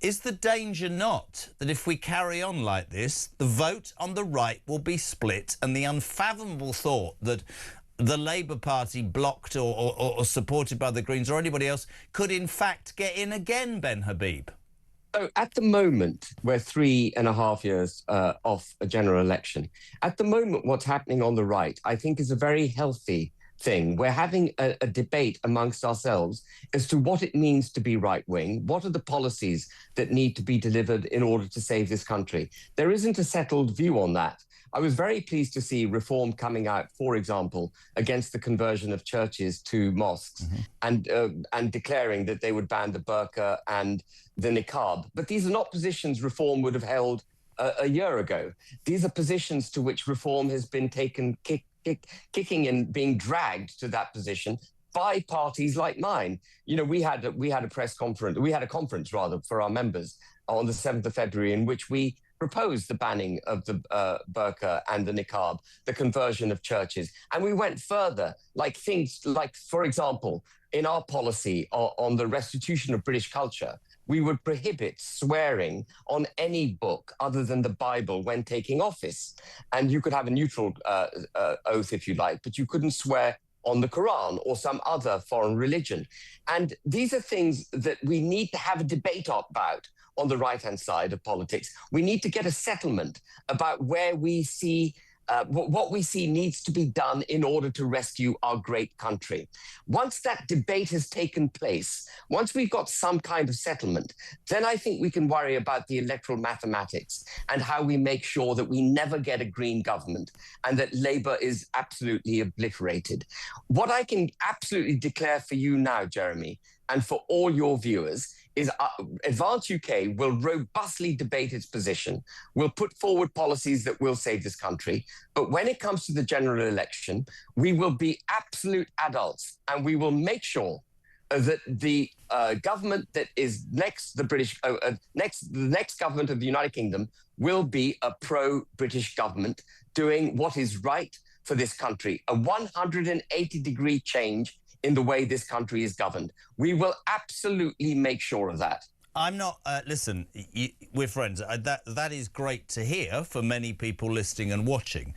Is the danger not that if we carry on like this, the vote on the right will be split, and the unfathomable thought that the Labour Party blocked or supported by the Greens or anybody else could in fact get in again, Ben Habib? So at the moment, we're 3.5 years off a general election. At the moment, what's happening on the right, I think, is a very healthy thing. We're having a debate amongst ourselves as to what it means to be right-wing. What are the policies that need to be delivered in order to save this country? There isn't a settled view on that. I was very pleased to see Reform coming out, for example, against the conversion of churches to mosques, and declaring that they would ban the burqa and the niqab. But these are not positions Reform would have held a year ago. These are positions to which Reform has been kicking and being dragged to that position by parties like mine. You know, we had a conference for our members on the 7th of February in which we proposed the banning of the burqa and the niqab, the conversion of churches. And we went further, like things like, for example, in our policy on the restitution of British culture, we would prohibit swearing on any book other than the Bible when taking office. And you could have a neutral oath if you like, but you couldn't swear on the Quran or some other foreign religion. And these are things that we need to have a debate about on the right-hand side of politics. We need to get a settlement about where we see what we see needs to be done in order to rescue our great country. Once that debate has taken place, once we've got some kind of settlement, then I think we can worry about the electoral mathematics and how we make sure that we never get a Green government and that Labour is absolutely obliterated. What I can absolutely declare for you now, Jeremy, and for all your viewers, is Advance UK will robustly debate its position, will put forward policies that will save this country. But when it comes to the general election, we will be absolute adults, and we will make sure that the government that is next, the next government of the United Kingdom, will be a pro-British government doing what is right for this country, a 180-degree change in the way this country is governed. We will absolutely make sure of that. I'm not, listen, we're friends. That is great to hear for many people listening and watching.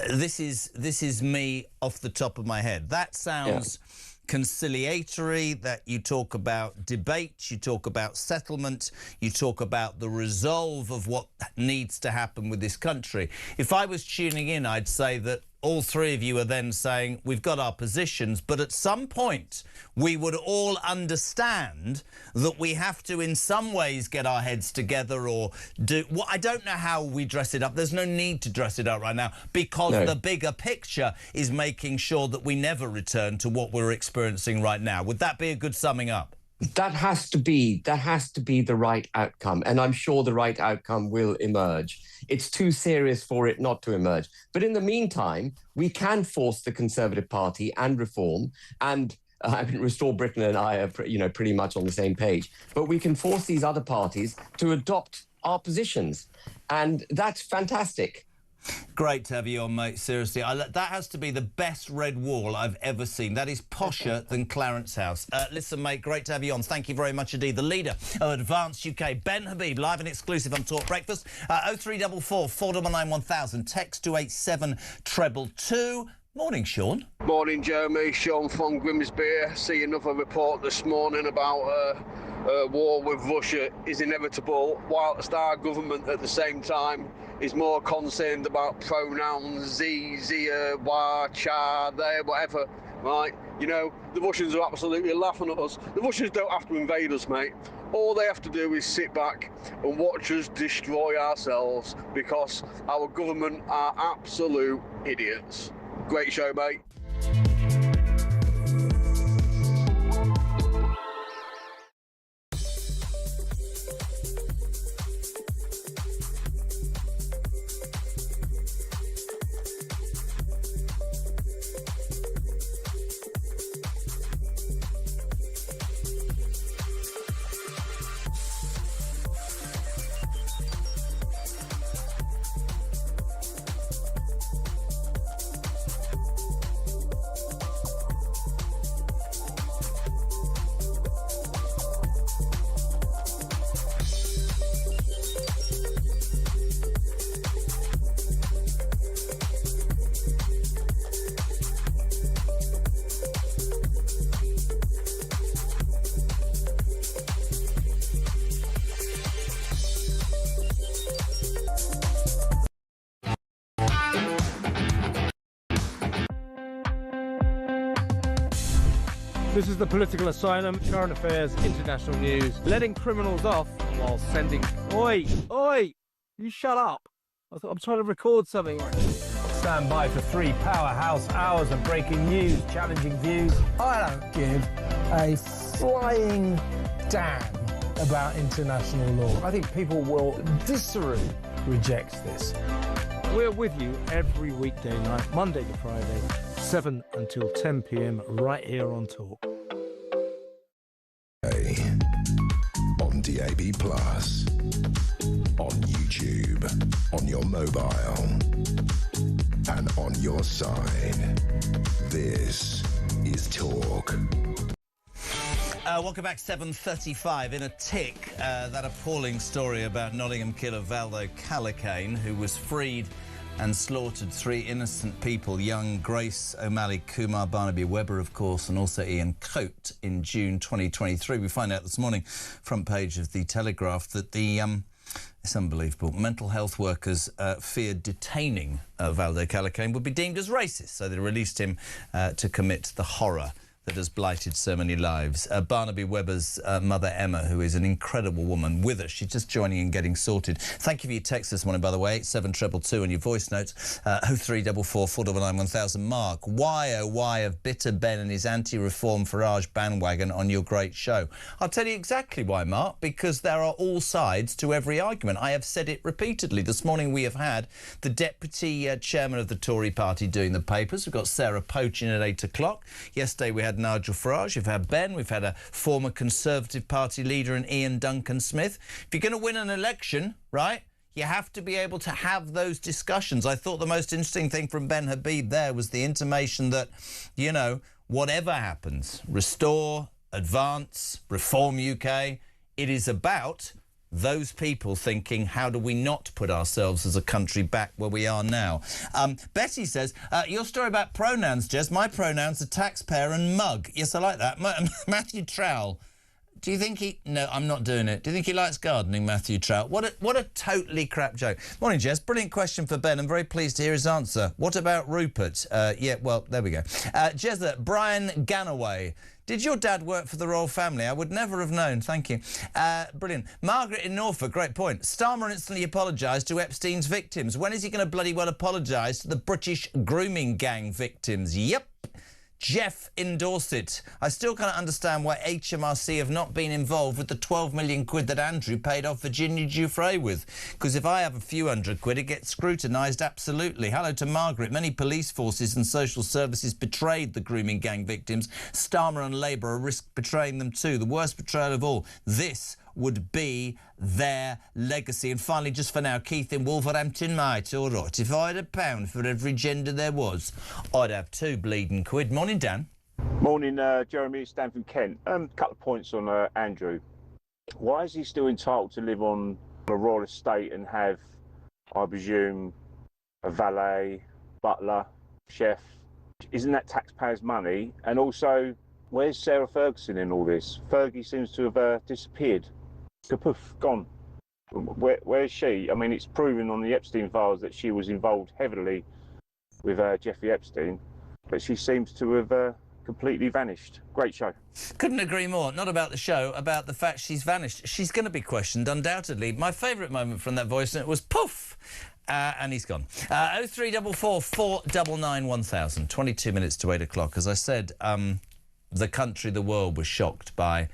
This is me off the top of my head. That sounds conciliatory, that you talk about debate, you talk about settlement, you talk about the resolve of what needs to happen with this country. If I was tuning in, I'd say that all three of you are then saying we've got our positions, but at some point we would all understand that we have to in some ways get our heads together or do... Well, I don't know how we dress it up. There's no need to dress it up right now because the bigger picture is making sure that we never return to what we're experiencing right now. Would that be a good summing up? That has to be the right outcome, and I'm sure the right outcome will emerge. It's too serious for it not to emerge. But in the meantime, we can force the Conservative Party and Reform, and Restore Britain and I are pretty much on the same page. But we can force these other parties to adopt our positions, and that's fantastic. Great to have you on, mate. Seriously, that has to be the best red wall I've ever seen. That is posher than Clarence House. Listen, mate, great to have you on. Thank you very much indeed. The leader of Advance UK, Ben Habib, live and exclusive on Talk Breakfast. 0344 499 1000. Text to 87222. Morning, Sean. Morning, Jeremy. Sean from Grimsby. See another report this morning about war with Russia is inevitable, whilst our government at the same time is more concerned about pronouns, zia, wa, cha, they, whatever, right? You know, the Russians are absolutely laughing at us. The Russians don't have to invade us, mate. All they have to do is sit back and watch us destroy ourselves because our government are absolute idiots. Great show, mate. This is the Political Asylum, current affairs, international news. Letting criminals off while sending... Oi! Oi! You shut up. I'm trying to record something. Stand by for 3 powerhouse hours of breaking news, challenging views. I don't give a flying damn about international law. I think people will viscerally reject this. We're with you every weekday night, Monday to Friday, 7 until 10 p.m, right here on Talk. On DAB+, on YouTube, on your mobile, and on your side. This is Talk. Welcome back, 7:35. In a tick, that appalling story about Nottingham killer Valdo Callicane, who was freed and slaughtered 3 innocent people, young Grace O'Malley Kumar, Barnaby Webber, of course, and also Ian Coate in June 2023. We find out this morning, front page of The Telegraph, that the it's unbelievable. Mental health workers feared detaining Valdo Callicane would be deemed as racist, so they released him to commit the horror that has blighted so many lives. Barnaby Webber's mother, Emma, who is an incredible woman, with us. She's just joining and getting sorted. Thank you for your text this morning, by the way, 87222 and your voice notes, 0344 499 1000. Mark, why, oh why of bitter Ben and his anti-reform Farage bandwagon on your great show? I'll tell you exactly why, Mark, because there are all sides to every argument. I have said it repeatedly. This morning we have had the deputy chairman of the Tory party doing the papers. We've got Sarah Poach in at 8 o'clock. Yesterday we had Nigel Farage, we've had Ben, we've had a former Conservative Party leader in Ian Duncan Smith. If you're going to win an election, right, you have to be able to have those discussions. I thought the most interesting thing from Ben Habib there was the intimation that, you know, whatever happens, restore, advance, reform UK, it is about those people thinking, how do we not put ourselves as a country back where we are now? Betty says, your story about pronouns, Jez, my pronouns are taxpayer and mug. Yes, I like that. Matthew Trowell, do you think he... No, I'm not doing it. Do you think he likes gardening, Matthew Trowell? What a totally crap joke. Morning, Jez. Brilliant question for Ben. I'm very pleased to hear his answer. What about Rupert? Yeah, well, there we go. Jez, Brian Ganaway. Did your dad work for the royal family? I would never have known. Thank you. Brilliant. Margaret in Norfolk, great point. Starmer instantly apologised to Epstein's victims. When is he going to bloody well apologise to the British grooming gang victims? Yep. Jeff in Dorset. I still can't understand why HMRC have not been involved with the 12 million quid that Andrew paid off Virginia Giuffre with. Because if I have a few hundred quid, it gets scrutinised, absolutely. Hello to Margaret. Many police forces and social services betrayed the grooming gang victims. Starmer and Labour are risk betraying them too. The worst betrayal of all. This would be their legacy. And finally, just for now, Keith in Wolverhampton, mate, all right, if I had £1 for every gender there was, I'd have 2 bleeding quid. Morning, Dan. Morning, Jeremy. It's Dan from Kent. Couple of points on Andrew. Why is he still entitled to live on a royal estate and have, I presume, a valet, butler, chef? Isn't that taxpayers' money? And also, where's Sarah Ferguson in all this? Fergie seems to have disappeared. Kapoof, gone. Where is she? I mean, it's proven on the Epstein files that she was involved heavily with Jeffrey Epstein, but she seems to have completely vanished. Great show. Couldn't agree more. Not about the show, about the fact she's vanished. She's going to be questioned, undoubtedly. My favourite moment from that voice note was poof, and he's gone. 0344 499 1000. 22 minutes to 8 o'clock. As I said, the country, the world was shocked by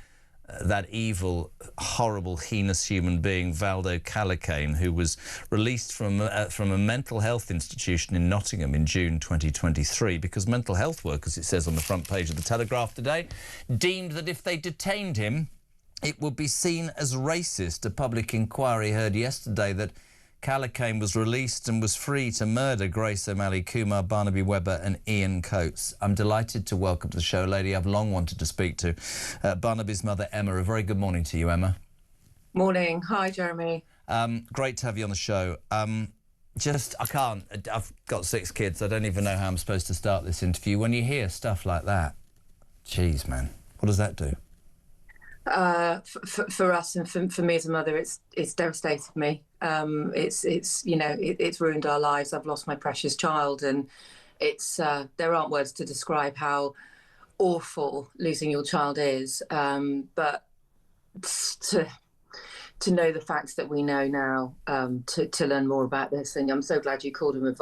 that evil, horrible, heinous human being, Valdo Calacane, who was released from a mental health institution in Nottingham in June 2023 because mental health workers, it says on the front page of the Telegraph today, deemed that if they detained him, it would be seen as racist. A public inquiry heard yesterday that Calacane was released and was free to murder Grace O'Malley Kumar, Barnaby Webber and Ian Coates. I'm delighted to welcome to the show a lady I've long wanted to speak to, Barnaby's mother, Emma. A very good morning to you, Emma. Morning. Hi, Jeremy. Great to have you on the show. I've got 6 kids. I don't even know how I'm supposed to start this interview. When you hear stuff like that, geez, man, what does that do? For us and for me as a mother, it's devastated me. It's ruined our lives. I've lost my precious child, and there aren't words to describe how awful losing your child is. But to know the facts that we know now, to learn more about this, and I'm so glad you called him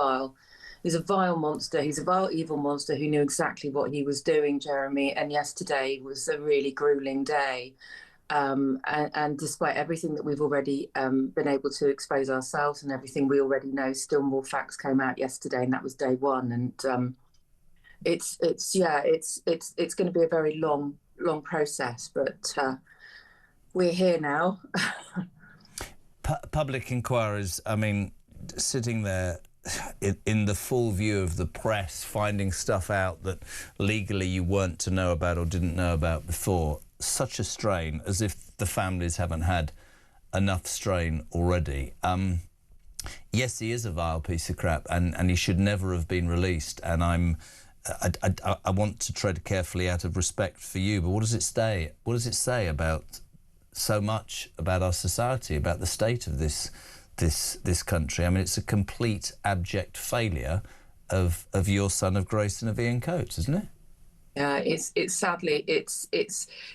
He's a vile monster. He's a vile, evil monster who knew exactly what he was doing, Jeremy. And yesterday was a really grueling day. And despite everything that we've already been able to expose ourselves and everything we already know, still more facts came out yesterday, and that was day one. And it's going to be a very long process, but we're here now. Public inquiries. I mean, sitting there in the full view of the press, finding stuff out that legally you weren't to know about or didn't know about before, such a strain, as if the families haven't had enough strain already. Yes, he is a vile piece of crap, and he should never have been released, and I want to tread carefully out of respect for you, but what does it say about so much about our society, about the state of this country? I mean, it's a complete abject failure of your son, of Grace and of Ian Coates, isn't it? It's sadly it's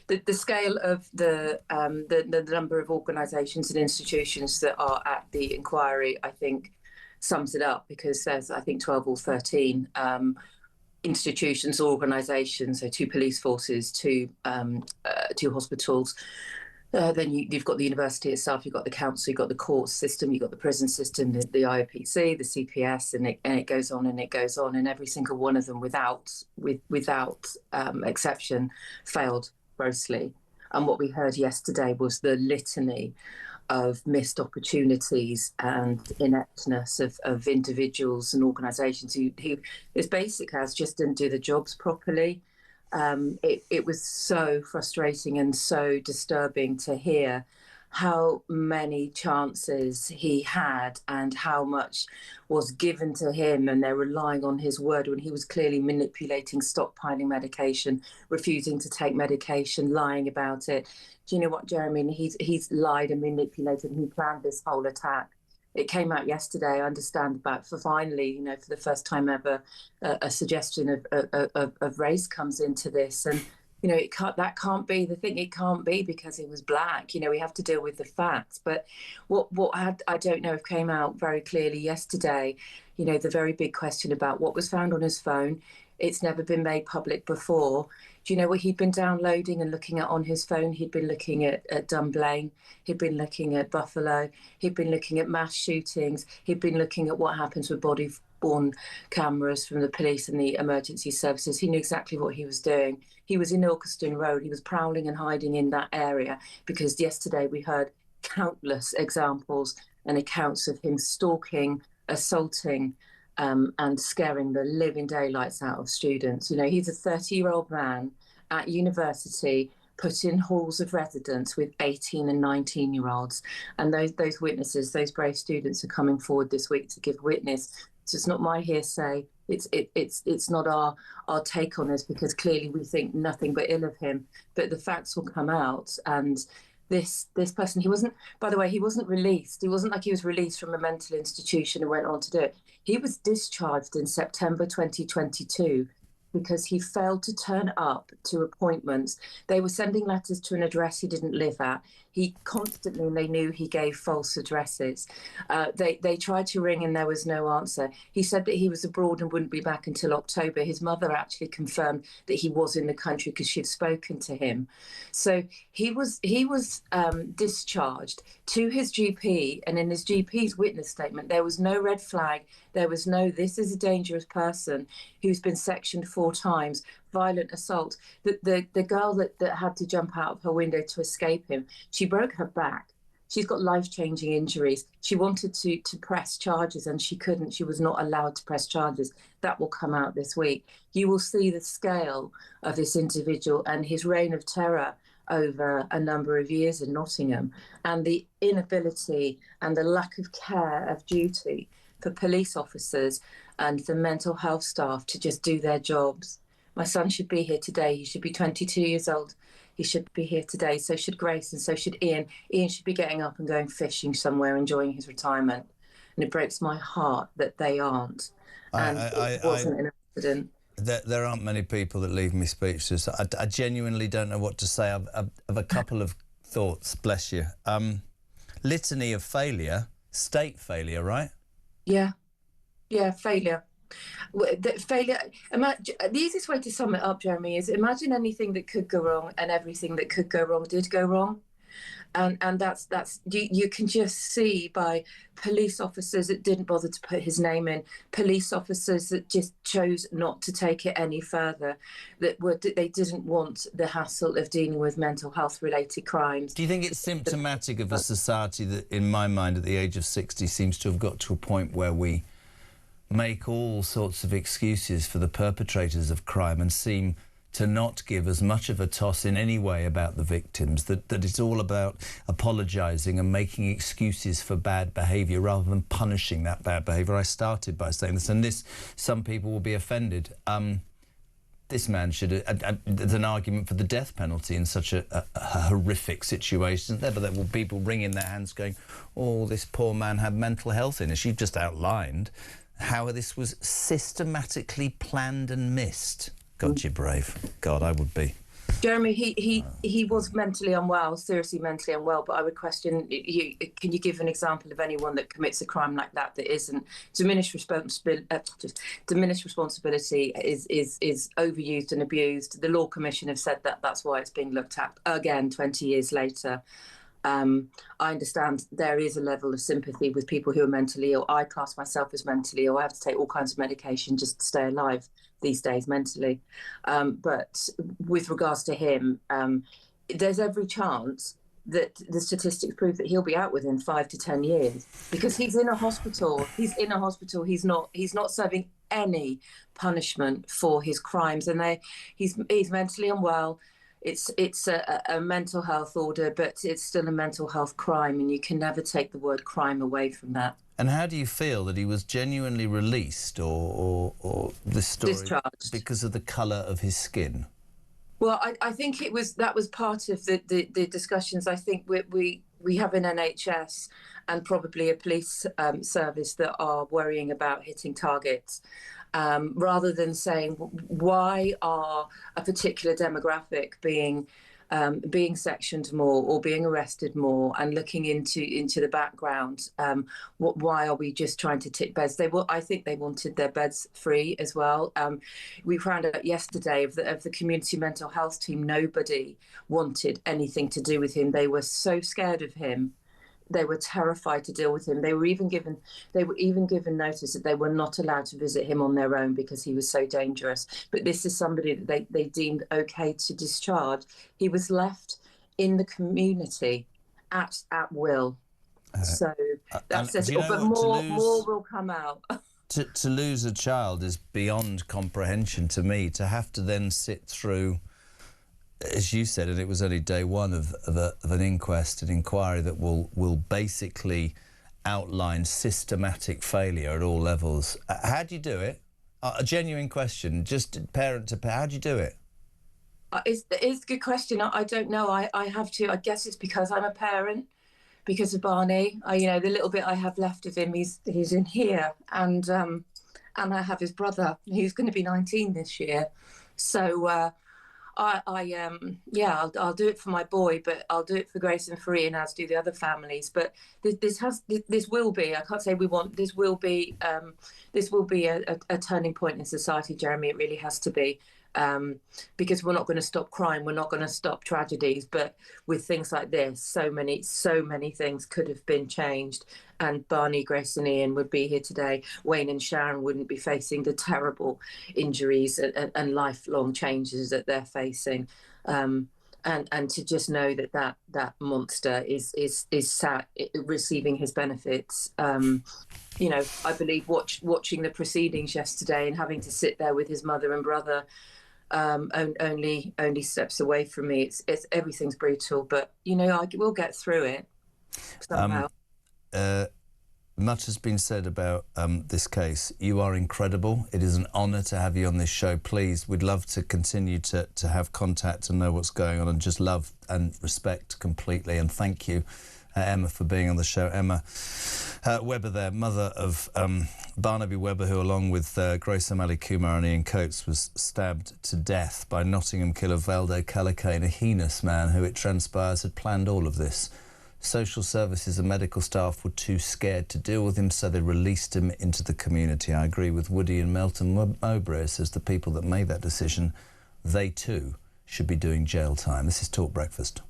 the scale of the number of organisations and institutions that are at the inquiry, I think, sums it up, because there's, I think, 12 or 13 institutions, organisations, so 2 police forces, 2 hospitals. Then you've got the university itself, you've got the council, you've got the court system, you've got the prison system, the IOPC, the CPS, and it goes on and it goes on, and every single one of them, without exception, failed grossly. And what we heard yesterday was the litany of missed opportunities and ineptness of individuals and organisations who is basically as just didn't do the jobs properly. It was so frustrating and so disturbing to hear how many chances he had and how much was given to him, and they're relying on his word when he was clearly manipulating, stockpiling medication, refusing to take medication, lying about it. Do you know what, Jeremy? He's lied and manipulated, and he planned this whole attack. It came out yesterday, I understand, about for finally, for the first time ever, a suggestion of race comes into this. And, that can't be the thing. It can't be because he was black. We have to deal with the facts. But what I don't know if came out very clearly yesterday, the very big question about what was found on his phone. It's never been made public before. Do you know what he'd been downloading and looking at on his phone? He'd been looking at Dunblane. He'd been looking at Buffalo. He'd been looking at mass shootings. He'd been looking at what happens with body-worn cameras from the police and the emergency services. He knew exactly what he was doing. He was in Ilkeston Road. He was prowling and hiding in that area because yesterday we heard countless examples and accounts of him stalking, assaulting, and scaring the living daylights out of students. He's a 30-year-old man at university, put in halls of residence with 18 and 19-year-olds. And those witnesses, those brave students are coming forward this week to give witness. So it's not my hearsay. It's not our take on this, because clearly we think nothing but ill of him. But the facts will come out, and this person, he wasn't released. It wasn't like he was released from a mental institution and went on to do it. He was discharged in September 2022 because he failed to turn up to appointments. They were sending letters to an address he didn't live at. He constantly, and they knew he gave false addresses. They tried to ring and there was no answer. He said that he was abroad and wouldn't be back until October. His mother actually confirmed that he was in the country because she'd spoken to him. So he was discharged to his GP, and in his GP's witness statement, there was no red flag. There was no, this is a dangerous person who's been sectioned 4 times, violent assault. The girl that had to jump out of her window to escape him, she broke her back. She's got life-changing injuries. She wanted to press charges and she couldn't. She was not allowed to press charges. That will come out this week. You will see the scale of this individual and his reign of terror over a number of years in Nottingham, and the inability and the lack of care of duty for police officers and for mental health staff to just do their jobs. My son should be here today. He should be 22 years old. He should be here today. So should Grace, and so should Ian. Ian should be getting up and going fishing somewhere, enjoying his retirement. And it breaks my heart that they aren't. And it wasn't an accident. There aren't many people that leave me speechless. I genuinely don't know what to say. I've a couple of thoughts, bless you. Litany of failure, state failure, right? Yeah, failure. Failure. The easiest way to sum it up, Jeremy, is imagine anything that could go wrong and everything that could go wrong did go wrong. And that's you can just see by police officers that didn't bother to put his name in, police officers that just chose not to take it any further, they didn't want the hassle of dealing with mental health related crimes. Do you think it's symptomatic of a society that, in my mind, at the age of 60, seems to have got to a point where we make all sorts of excuses for the perpetrators of crime and seem to not give as much of a toss in any way about the victims, that it's all about apologising and making excuses for bad behaviour rather than punishing that bad behaviour? I started by saying this, and this, some people will be offended. This man should, there's an argument for the death penalty in such a horrific situation. But there will be people wringing their hands going, oh, this poor man had mental health illness. You've just outlined how this was systematically planned and missed. God, you're brave. God, I would be. Jeremy, he was mentally unwell, seriously mentally unwell. But I would question you. Can you give an example of anyone that commits a crime like that isn't diminished responsibility? Diminished responsibility is overused and abused. The Law Commission have said that that's why it's being looked at again 20 years later. I understand there is a level of sympathy with people who are mentally ill. I class myself as mentally ill. I have to take all kinds of medication just to stay alive these days mentally. But with regards to him, there's every chance that the statistics prove that he'll be out within 5 to 10 years because he's in a hospital. He's in a hospital. He's not serving any punishment for his crimes, and he's mentally unwell. It's a mental health order, but it's still a mental health crime, and you can never take the word crime away from that. And how do you feel that he was genuinely released or this story discharged because of the colour of his skin? Well, I think that was part of the discussions. I think we have an NHS and probably a police service that are worrying about hitting targets. Rather than saying why are a particular demographic being sectioned more or being arrested more, and looking into the background, why are we just trying to tick beds? I think they wanted their beds free as well. We found out yesterday of the community mental health team, nobody wanted anything to do with him. They were so scared of him. They were terrified to deal with him. They were even given notice that they were not allowed to visit him on their own because he was so dangerous. But this is somebody that they deemed okay to discharge. He was left in the community at will. So that says it all. But more will come out. To lose a child is beyond comprehension to me. To have to then sit through, as you said, and it was only day one of an inquest, an inquiry that will basically outline systematic failure at all levels. How do you do it? A genuine question, just parent to parent. How do you do it? It's a good question. I don't know. I have to. I guess it's because I'm a parent, because of Barney. The little bit I have left of him, he's in here, and I have his brother, who's going to be 19 this year. So. I'll do it for my boy, but I'll do it for Grace and Free, and as do the other families. But this will be, I can't say we want, this will be a turning point in society, Jeremy. It really has to be, because we're not going to stop crime, we're not going to stop tragedies, but with things like this, so many things could have been changed, and Barney, Grace and Ian would be here today. Wayne and Sharon wouldn't be facing the terrible injuries and lifelong changes that they're facing, and to just know that monster is sat receiving his benefits. I believe watching the proceedings yesterday and having to sit there with his mother and brother, only steps away from me. It's everything's brutal, but I will get through it somehow. Much has been said about this case. You are incredible. It is an honour to have you on this show. Please, we'd love to continue to have contact and know what's going on, and just love and respect completely. And thank you, Emma, for being on the show. Emma Webber there, mother of Barnaby Webber, who along with Grace O'Malley Kumar and Ian Coates was stabbed to death by Nottingham killer Valdo Callacane, a heinous man who, it transpires, had planned all of this. Social services and medical staff were too scared to deal with him, so they released him into the community. I agree with Woody and Melton Mowbray. Says the people that made that decision, they too should be doing jail time. This is Talk Breakfast.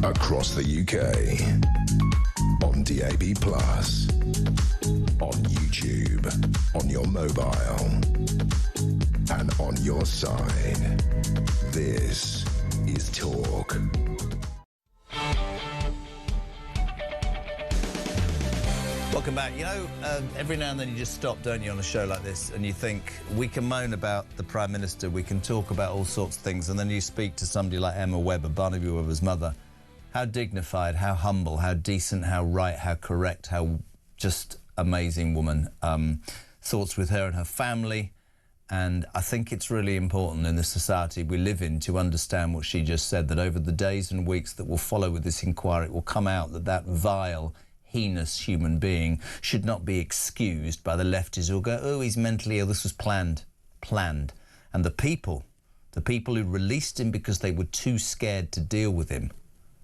across the UK, on DAB+, on YouTube, on your mobile, and on your side. This is Talk. Welcome back. You know, every now and then you just stop, don't you, on a show like this, and you think, we can moan about the Prime Minister, we can talk about all sorts of things, and then you speak to somebody like Emma Webber, Barnaby Webber's mother. How dignified, how humble, how decent, how right, how correct, how just amazing woman. Thoughts with her and her family, and I think it's really important in the society we live in to understand what she just said, that over the days and weeks that will follow with this inquiry, it will come out that that vile, heinous human being should not be excused by the lefties who'll go, oh, he's mentally ill, this was planned. And the people who released him because they were too scared to deal with him,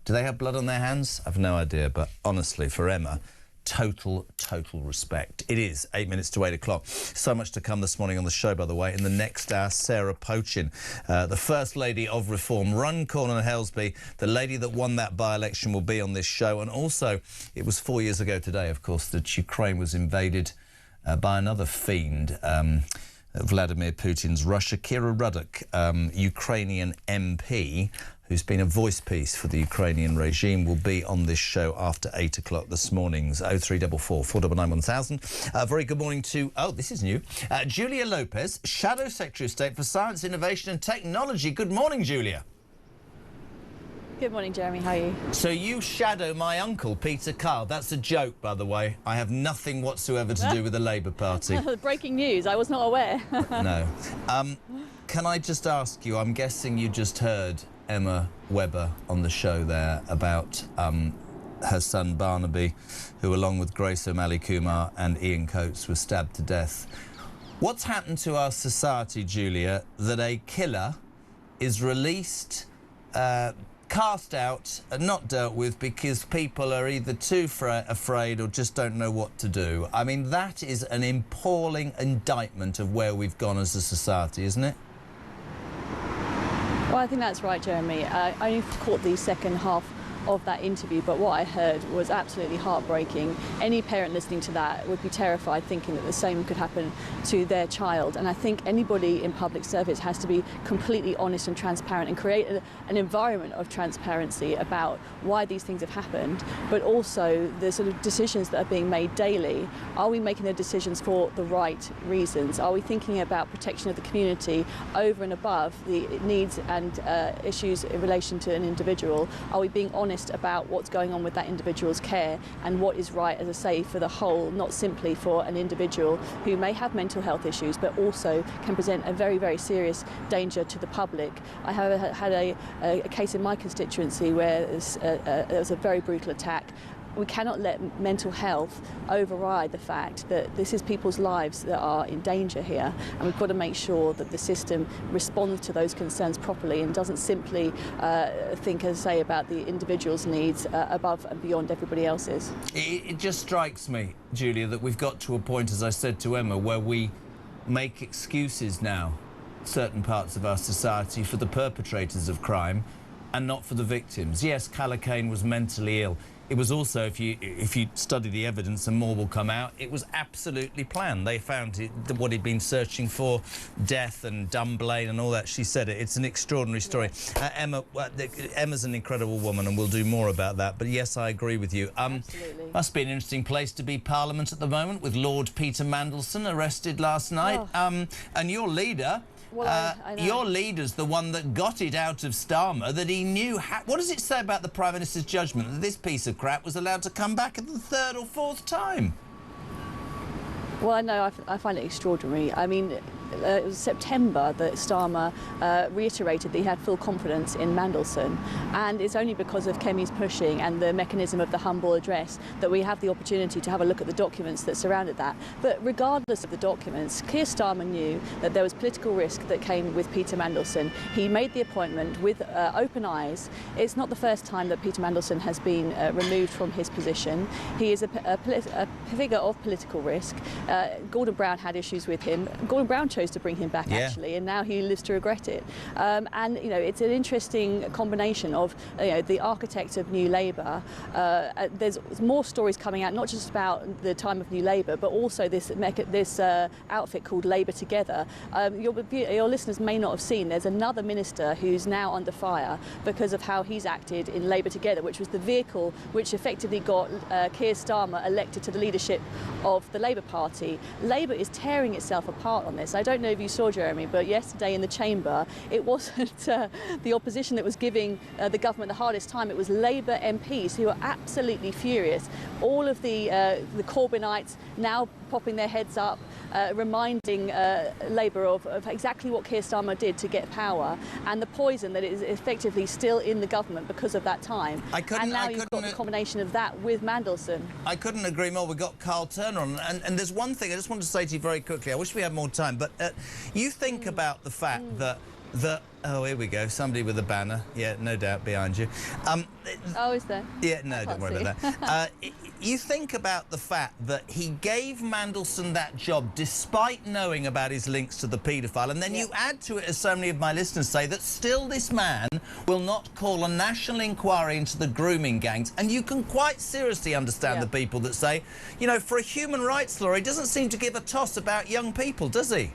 do they have blood on their hands? I've no idea, but honestly, for Emma, total respect. It is 8 minutes to 8 o'clock. So much to come this morning on the show, by the way. In the next hour, Sarah Pochin, the First Lady of Reform, Runcorn and Helsby, the lady that won that by-election, will be on this show. And also, it was 4 years ago today, of course, that Ukraine was invaded by another fiend, Vladimir Putin's Russia. Kira Ruddock, Ukrainian MP, who's been a voice piece for the Ukrainian regime, will be on this show after 8 o'clock this morning's 0344 499 1000. Very good morning to, this is new, Julia Lopez, Shadow Secretary of State for Science, Innovation and Technology. Good morning, Julia. Good morning, Jeremy. How are you? So you shadow my uncle, Peter Kyle. That's a joke, by the way. I have nothing whatsoever to do with the Labour Party. Breaking news. I was not aware. No. Can I just ask you, I'm guessing you just heard Emma Webber on the show there about her son Barnaby, who along with Grace O'Malley-Kumar and Ian Coates was stabbed to death. What's happened to our society, Julia, that a killer is released, cast out and not dealt with because people are either too afraid or just don't know what to do? I mean, that is an appalling indictment of where we've gone as a society, isn't it? Well, I think that's right, Jeremy. I only caught the second half of that interview, but what I heard was absolutely heartbreaking. Any parent listening to that would be terrified, thinking that the same could happen to their child. And I think anybody in public service has to be completely honest and transparent and create an environment of transparency about why these things have happened, but also the sort of decisions that are being made daily. Are we making the decisions for the right reasons? Are we thinking about protection of the community over and above the needs and issues in relation to an individual? Are we being honest about what's going on with that individual's care and what is right, as I say, for the whole, not simply for an individual who may have mental health issues but also can present a very, very serious danger to the public? I have had a case in my constituency where there was a very brutal attack. We cannot let mental health override the fact that this is people's lives that are in danger here, and we've got to make sure that the system responds to those concerns properly and doesn't simply think, as I say, about the individual's needs above and beyond everybody else's. It just strikes me, Julia, that we've got to a point, as I said to Emma, where we make excuses now, certain parts of our society, for the perpetrators of crime and not for the victims. Yes, Callaghan was mentally ill. It was also, if you study the evidence, and more will come out, it was absolutely planned. They found what he'd been searching for, death and Dunblane and all that. She said it. It's an extraordinary story. Emma's an incredible woman, and we'll do more about that. But yes, I agree with you. Absolutely. Must be an interesting place to be Parliament at the moment, with Lord Peter Mandelson arrested last night. Oh. And your leader... Well, I know. Your leader's the one that got it out of Starmer, that he knew... What does it say about the Prime Minister's judgment that this piece of crap was allowed to come back at the third or fourth time? Well, I know, I find it extraordinary. I mean, it was September that Starmer reiterated that he had full confidence in Mandelson, and it's only because of Kemi's pushing and the mechanism of the humble address that we have the opportunity to have a look at the documents that surrounded that. But regardless of the documents, Keir Starmer knew that there was political risk that came with Peter Mandelson. He made the appointment with open eyes. It's not the first time that Peter Mandelson has been removed from his position. He is a figure of political risk. Gordon Brown had issues with him. Gordon Brown chose chose to bring him back, actually, and now he lives to regret it. And, you know, it's an interesting combination of, you know, the architect of New Labour. There's more stories coming out, not just about the time of New Labour, but also this outfit called Labour Together. Your listeners may not have seen, there's another minister who's now under fire because of how he's acted in Labour Together, which was the vehicle which effectively got Keir Starmer elected to the leadership of the Labour Party. Labour is tearing itself apart on this. I don't know if you saw, Jeremy, but yesterday in the Chamber, it wasn't the opposition that was giving the government the hardest time. It was Labour MPs who are absolutely furious. All of the Corbynites now popping their heads up, reminding Labour of exactly what Keir Starmer did to get power, and the poison that is effectively still in the government because of that time. And now you've got the combination of that with Mandelson. I couldn't agree more. We've got Carl Turner on, and there's one thing I just want to say to you very quickly. I wish we had more time, but you think about the fact that oh, here we go. Somebody with a banner. Yeah, no doubt behind you. Oh, is there? Yeah, no, don't worry about that. You think about the fact that he gave Mandelson that job despite knowing about his links to the paedophile, and then you add to it, as so many of my listeners say, that still this man will not call a national inquiry into the grooming gangs, and you can quite seriously understand the people that say, you know, for a human rights lawyer, he doesn't seem to give a toss about young people, does he?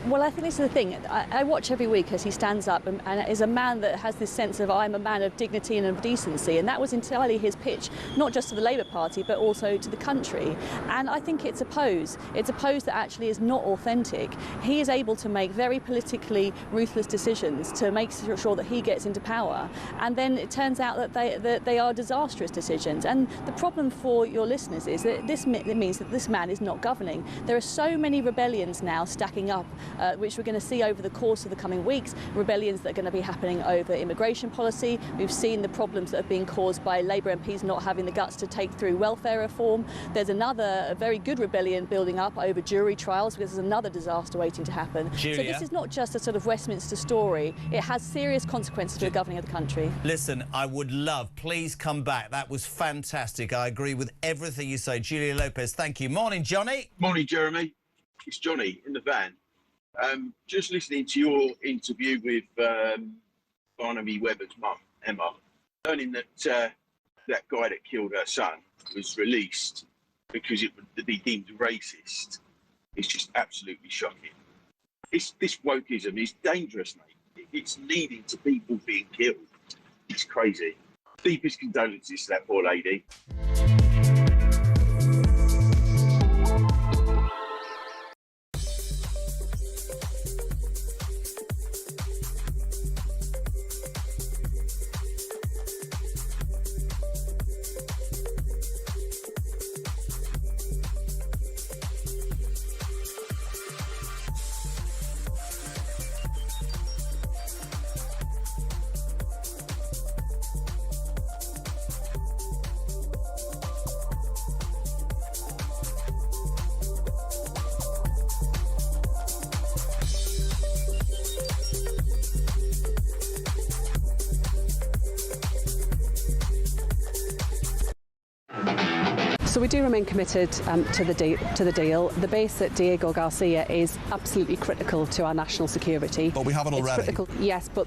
Well, I think this is the thing. I watch every week as he stands up and is a man that has this sense of, I'm a man of dignity and of decency, and that was entirely his pitch, not just to the Labour Party, but also to the country. And I think it's a pose. It's a pose that actually is not authentic. He is able to make very politically ruthless decisions to make sure that he gets into power, and then it turns out that they are disastrous decisions. And the problem for your listeners is that it means that this man is not governing. There are so many rebellions now stacking up, which we're going to see over the course of the coming weeks, rebellions that are going to be happening over immigration policy. We've seen the problems that have been caused by Labour MPs not having the guts to take through welfare reform. There's another very good rebellion building up over jury trials, because there's another disaster waiting to happen. Julia. So this is not just a sort of Westminster story. It has serious consequences for the governing of the country. Listen, I would love, please come back. That was fantastic. I agree with everything you say. Julia Lopez, thank you. Morning, Johnny. Morning, Jeremy. It's Johnny in the van. Just listening to your interview with Barnaby Webber's mum, Emma, learning that that guy that killed her son was released because it would be deemed racist is just absolutely shocking. This wokeism is dangerous, mate. It's leading to people being killed. It's crazy. Deepest condolences to that poor lady. So we do remain committed to the deal. The base at Diego Garcia is absolutely critical to our national security. But we haven't already. Critical, yes, but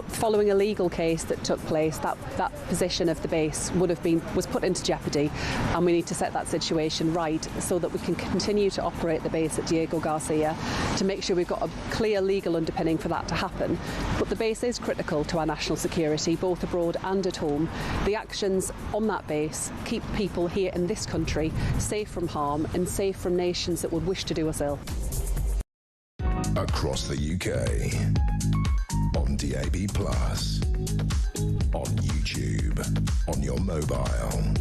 following a legal case that took place, that position of the base was put into jeopardy, and we need to set that situation right so that we can continue to operate the base at Diego Garcia to make sure we've got a clear legal underpinning for that to happen. But the base is critical to our national security, both abroad and at home. The actions on that base keep people here in this country safe from harm and safe from nations that would wish to do us ill. Across the UK, on DAB+, on YouTube, on your mobile,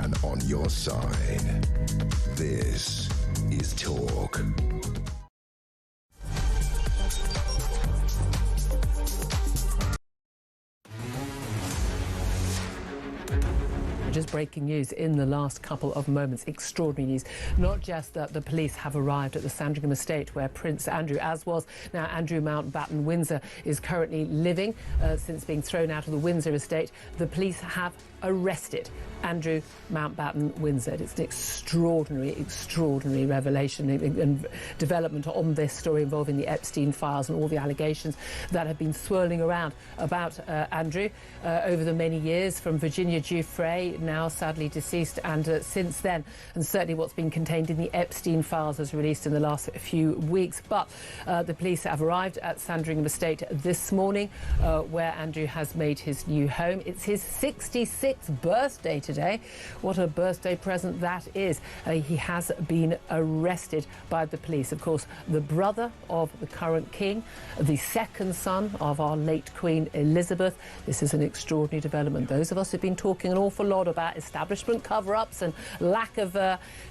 and on your side. This is Talk. Just breaking news in the last couple of moments. Extraordinary news. Not just that the police have arrived at the Sandringham estate where Prince Andrew, as was now Andrew Mountbatten Windsor, is currently living since being thrown out of the Windsor estate. The police have arrested Andrew Mountbatten Windsor. It's an extraordinary revelation and development on this story involving the Epstein files and all the allegations that have been swirling around about Andrew over the many years, from Virginia Giuffre, now sadly deceased, and since then, and certainly what's been contained in the Epstein files as released in the last few weeks. But the police have arrived at Sandringham Estate this morning, where Andrew has made his new home. It's his 66th birthday today. What a birthday present that is. He has been arrested by the police. Of course, the brother of the current king, the second son of our late Queen Elizabeth. This is an extraordinary development. Those of us who've been talking an awful lot about establishment cover-ups and lack of,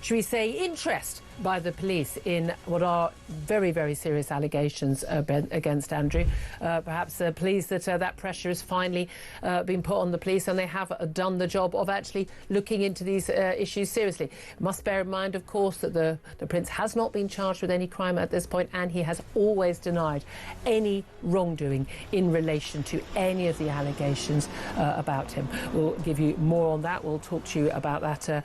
should we say, interest by the police in what are very, very serious allegations against Andrew. Perhaps pleased that that pressure has finally been put on the police, and they have done the job of actually looking into these issues seriously. Must bear in mind, of course, that the Prince has not been charged with any crime at this point, and he has always denied any wrongdoing in relation to any of the allegations about him. We'll give you more on that. We'll talk to you about that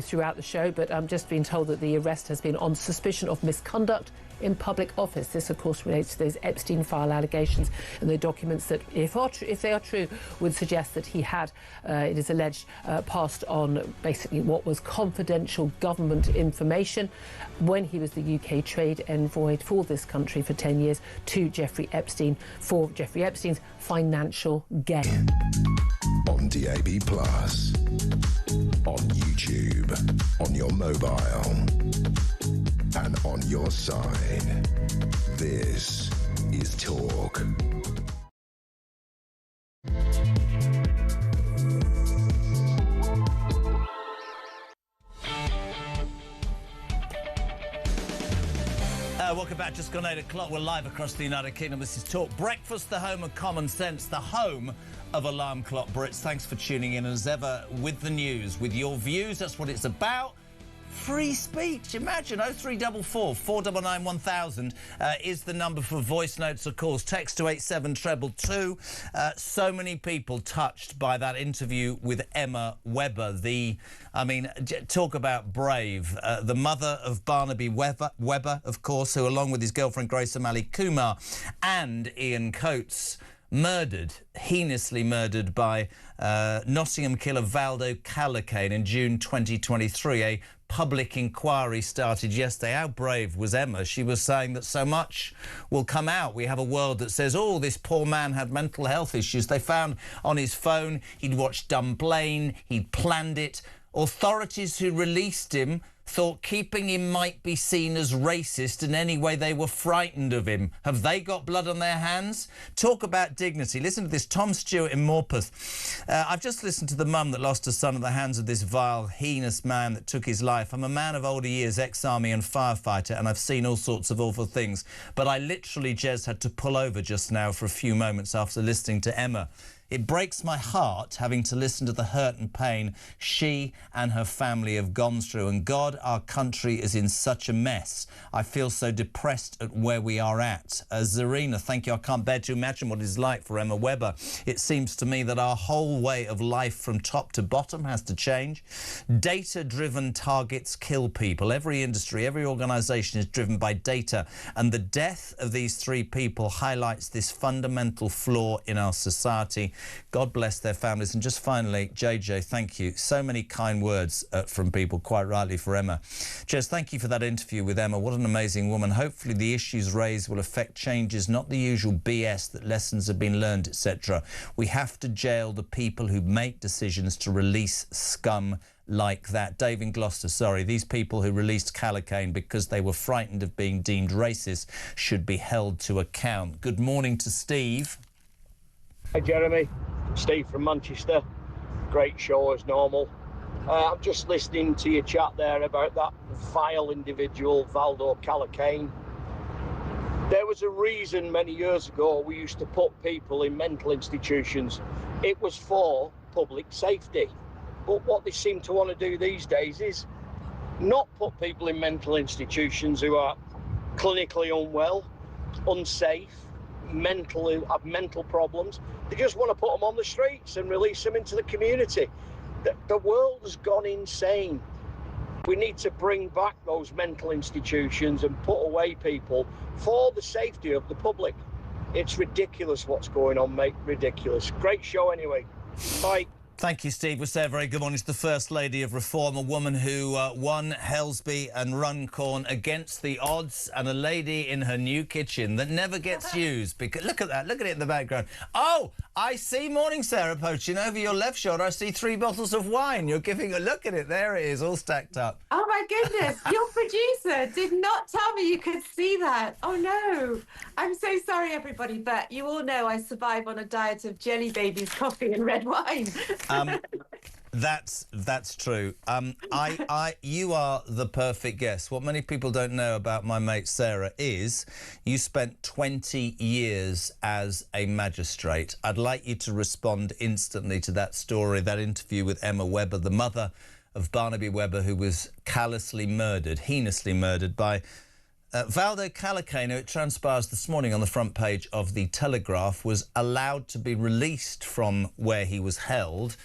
throughout the show, but I'm just being told that the arrest has been on suspicion of misconduct in public office. This, of course, relates to those Epstein file allegations and the documents that, if they are true, would suggest that he had, it is alleged, passed on basically what was confidential government information when he was the UK trade envoy for this country for 10 years to Jeffrey Epstein for Jeffrey Epstein's financial gain. On DAB+, on YouTube, on your mobile, and on your side. This is Talk. Welcome back. Just gone 8 o'clock. We're live across the United Kingdom. This is Talk Breakfast, the home of common sense, the home of alarm clock Brits. Thanks for tuning in, as ever, with the news, with your views. That's what it's about. Free speech. Imagine 0344 499 1000 is the number for voice notes, of course. Text to 87222. So many people touched by that interview with Emma Webber. Talk about brave. The mother of Barnaby Webber, of course, who, along with his girlfriend Grace O'Malley Kumar and Ian Coates, heinously murdered by Nottingham killer Valdo Calacane in June 2023. A public inquiry started yesterday. How brave was Emma? She was saying that so much will come out. We have a world that says, oh, this poor man had mental health issues. They found on his phone he'd watched Dunblane, he'd planned it. Authorities who released him thought keeping him might be seen as racist, and anyway they were frightened of him. Have they got blood on their hands? Talk about dignity. Listen to this. Tom Stewart in Morpeth. I've just listened to the mum that lost her son at the hands of this vile, heinous man that took his life. I'm a man of older years, ex-army and firefighter, and I've seen all sorts of awful things. But I literally, Jez, had to pull over just now for a few moments after listening to Emma. It breaks my heart having to listen to the hurt and pain she and her family have gone through. And God, our country is in such a mess. I feel so depressed at where we are at. Zarina, thank you. I can't bear to imagine what it's like for Emma Webber. It seems to me that our whole way of life from top to bottom has to change. Data-driven targets kill people. Every industry, every organisation is driven by data. And the death of these three people highlights this fundamental flaw in our society. God bless their families. And just finally, JJ, thank you. So many kind words from people, quite rightly, for Emma. Jez, thank you for that interview with Emma. What an amazing woman. Hopefully the issues raised will affect changes, not the usual BS that lessons have been learned, etc. We have to jail the people who make decisions to release scum like that. Dave in Gloucester, sorry. These people who released Calacane because they were frightened of being deemed racist should be held to account. Good morning to Steve. Hi Jeremy, Steve from Manchester. Great show as normal. I'm just listening to your chat there about that vile individual, Valdo Calacane. There was a reason many years ago we used to put people in mental institutions. It was for public safety. But what they seem to want to do these days is not put people in mental institutions who are clinically unwell, unsafe, have mental problems. They just want to put them on the streets and release them into the community. The world has gone insane. We need to bring back those mental institutions and put away people for the safety of the public. It's ridiculous what's going on, mate. Ridiculous. Great show anyway. Bye. Thank you, Steve. We say a very good morning to the First Lady of Reform, a woman who won Helsby and Runcorn against the odds, and a lady in her new kitchen that never gets used. Because look at that. Look at it in the background. Oh, I see, morning, Sarah, poaching over your left shoulder. I see 3 bottles of wine. You're giving a look at it. There it is, all stacked up. Oh, my goodness. Your producer did not tell me you could see that. Oh, no. I'm so sorry, everybody, but you all know I survive on a diet of Jelly Babies, coffee and red wine. That's true. You are the perfect guest. What many people don't know about my mate Sarah is you spent 20 years as a magistrate. I'd like you to respond instantly to that story, that interview with Emma Webber, the mother of Barnaby Webber, who was callously murdered, heinously murdered by Valdo Calacano. It transpires this morning on the front page of The Telegraph, was allowed to be released from where he was held,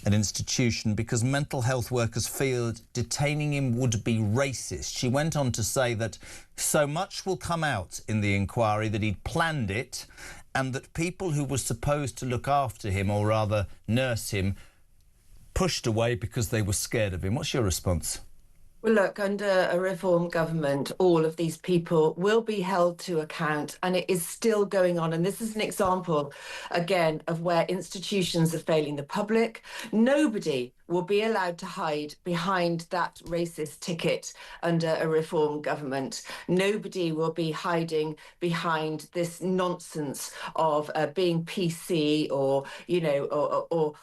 an institution, because mental health workers feared detaining him would be racist. She went on to say that so much will come out in the inquiry that he'd planned it, and that people who were supposed to look after him, or rather nurse him, pushed away because they were scared of him. What's your response? Well, look, under a reform government, all of these people will be held to account, and it is still going on. And this is an example, again, of where institutions are failing the public. Nobody will be allowed to hide behind that racist ticket under a reform government. Nobody will be hiding behind this nonsense of being PC, or, you know,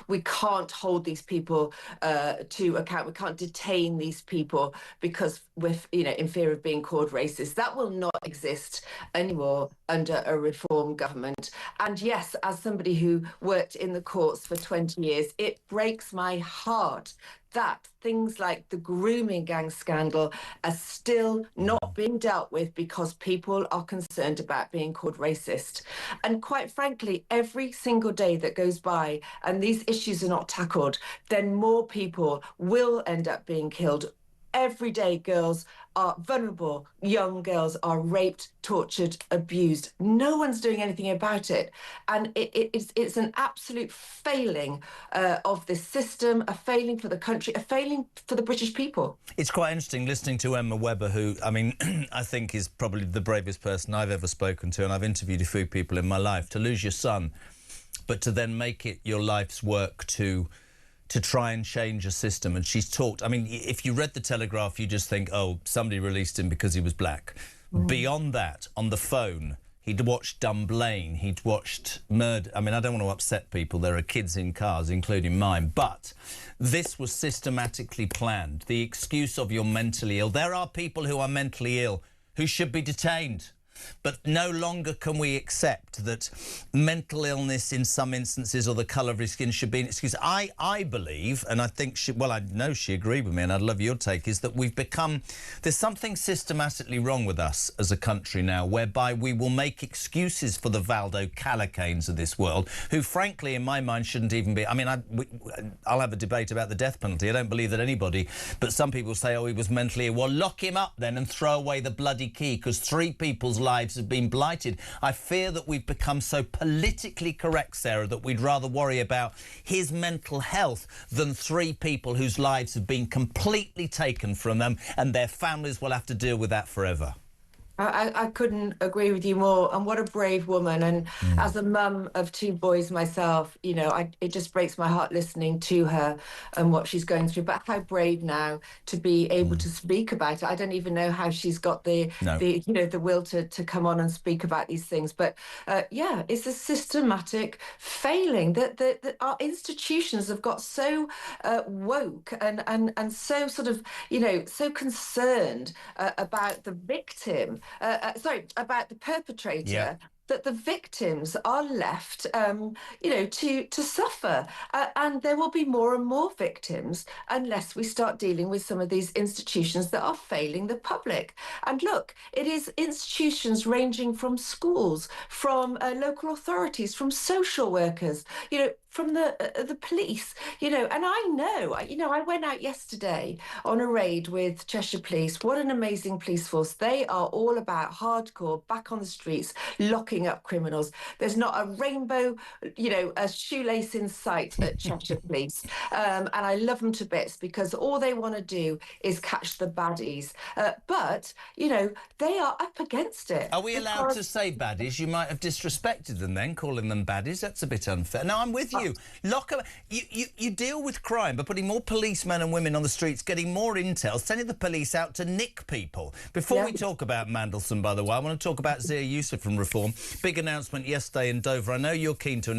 we can't hold these people to account. We can't detain these people because in fear of being called racist. That will not exist anymore under a reform government. And yes, as somebody who worked in the courts for 20 years, it breaks my heart that things like the grooming gang scandal are still not being dealt with because people are concerned about being called racist. And quite frankly, every single day that goes by and these issues are not tackled, then more people will end up being killed. Every day, girls are vulnerable. Young girls are raped, tortured, abused. No one's doing anything about it. And it's an absolute failing of this system, a failing for the country, a failing for the British people. It's quite interesting listening to Emma Webber, who, I mean, I think is probably the bravest person I've ever spoken to, and I've interviewed a few people in my life. To lose your son, but to then make it your life's work to try and change a system. And she's talked, I mean, if you read The Telegraph, you just think, oh, somebody released him because he was black. Beyond that, on the phone, he'd watched Dunblane, he'd watched murder. I mean, I don't want to upset people. There are kids in cars, including mine. But this was systematically planned. The excuse of you're mentally ill. There are people who are mentally ill who should be detained. But no longer can we accept that mental illness in some instances or the colour of his skin should be an excuse. I believe, and I think I know she agreed with me, and I'd love your take, is that there's something systematically wrong with us as a country now, whereby we will make excuses for the Valdo Calacanes of this world, who frankly, in my mind, shouldn't even be. I mean, I'll have a debate about the death penalty. I don't believe that anybody, but some people say, oh, he was mentally ill. Well, lock him up then and throw away the bloody key, because 3 people's lives have been blighted. I fear that we've become so politically correct, Sarah, that we'd rather worry about his mental health than 3 people whose lives have been completely taken from them, and their families will have to deal with that forever. I couldn't agree with you more. And what a brave woman. And as a mum of 2 boys myself, you know, it just breaks my heart listening to her and what she's going through. But how brave now to be able to speak about it. I don't even know how she's got the will to come on and speak about these things. But yeah, it's a systematic failing that our institutions have got so woke and so sort of, you know, so concerned about the victim. About the perpetrator, that the victims are left, to suffer. And there will be more and more victims unless we start dealing with some of these institutions that are failing the public. And look, it is institutions ranging from schools, from local authorities, from social workers, from the police, and I went out yesterday on a raid with Cheshire Police. What an amazing police force. They are all about hardcore, back on the streets, locking up criminals. There's not a rainbow, a shoelace in sight at Cheshire Police. And I love them to bits because all they want to do is catch the baddies. But they are up against it. Are we allowed to say baddies? You might have disrespected them then, calling them baddies. That's a bit unfair. No, I'm with you. Lock up. You deal with crime by putting more policemen and women on the streets, getting more intel, sending the police out to nick people. Before we talk about Mandelson, by the way, I want to talk about Zia Youssef from Reform. Big announcement yesterday in Dover. I know you're keen to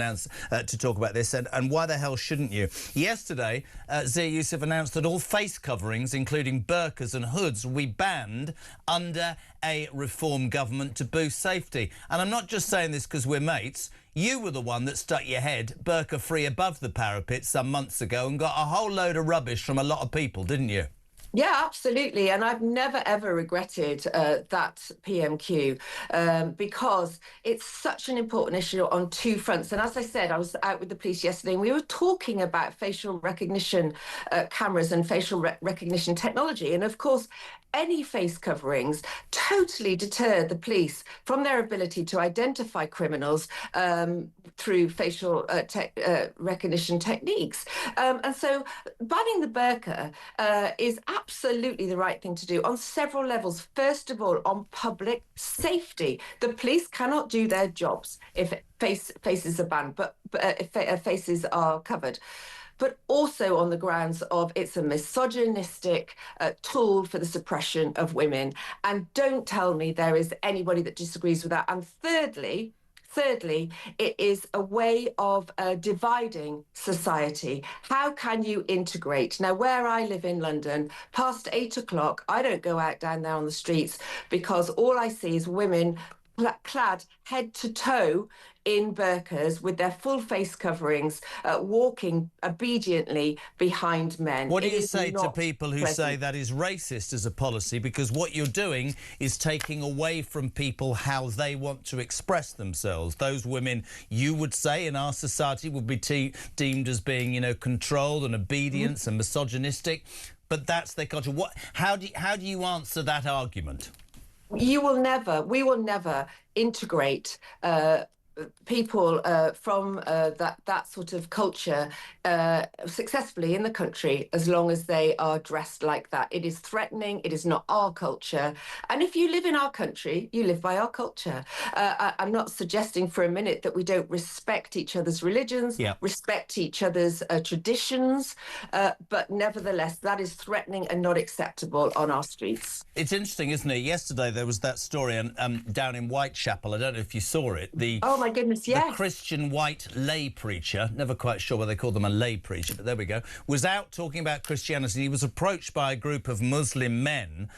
talk about this, and why the hell shouldn't you? Yesterday, Zia Youssef announced that all face coverings, including burqas and hoods, will be banned under a Reform government to boost safety. And I'm not just saying this because we're mates. You were the one that stuck your head burqa-free above the parapet some months ago and got a whole load of rubbish from a lot of people, didn't you? Yeah, absolutely. And I've never, ever regretted that PMQ because it's such an important issue on two fronts. And as I said, I was out with the police yesterday and we were talking about facial recognition cameras and facial recognition technology. And of course, any face coverings totally deter the police from their ability to identify criminals through facial recognition techniques. And so banning the burqa is absolutely the right thing to do on several levels. First of all, on public safety. The police cannot do their jobs if faces are banned, but if faces are covered. But also on the grounds of it's a misogynistic tool for the suppression of women. And don't tell me there is anybody that disagrees with that. And thirdly, it is a way of dividing society. How can you integrate? Now, where I live in London, past 8 o'clock, I don't go out down there on the streets because all I see is women clad head to toe in burqas with their full face coverings, walking obediently behind men. What do you say to people who say that is racist as a policy? Because what you're doing is taking away from people how they want to express themselves. Those women, you would say, in our society would be deemed as being, controlled and obedient and misogynistic. But that's their culture. How do you answer that argument? We will never integrate people from that sort of culture successfully in the country as long as they are dressed like that. It is threatening. It is not our culture. And if you live in our country, you live by our culture. I'm not suggesting for a minute that we don't respect each other's religions, respect each other's traditions, but nevertheless, that is threatening and not acceptable on our streets. It's interesting, isn't it? Yesterday there was that story down in Whitechapel. I don't know if you saw it. Oh my goodness, yes. The Christian white lay preacher, never quite sure why they call them a lay preacher, but there we go, was out talking about Christianity. He was approached by a group of Muslim men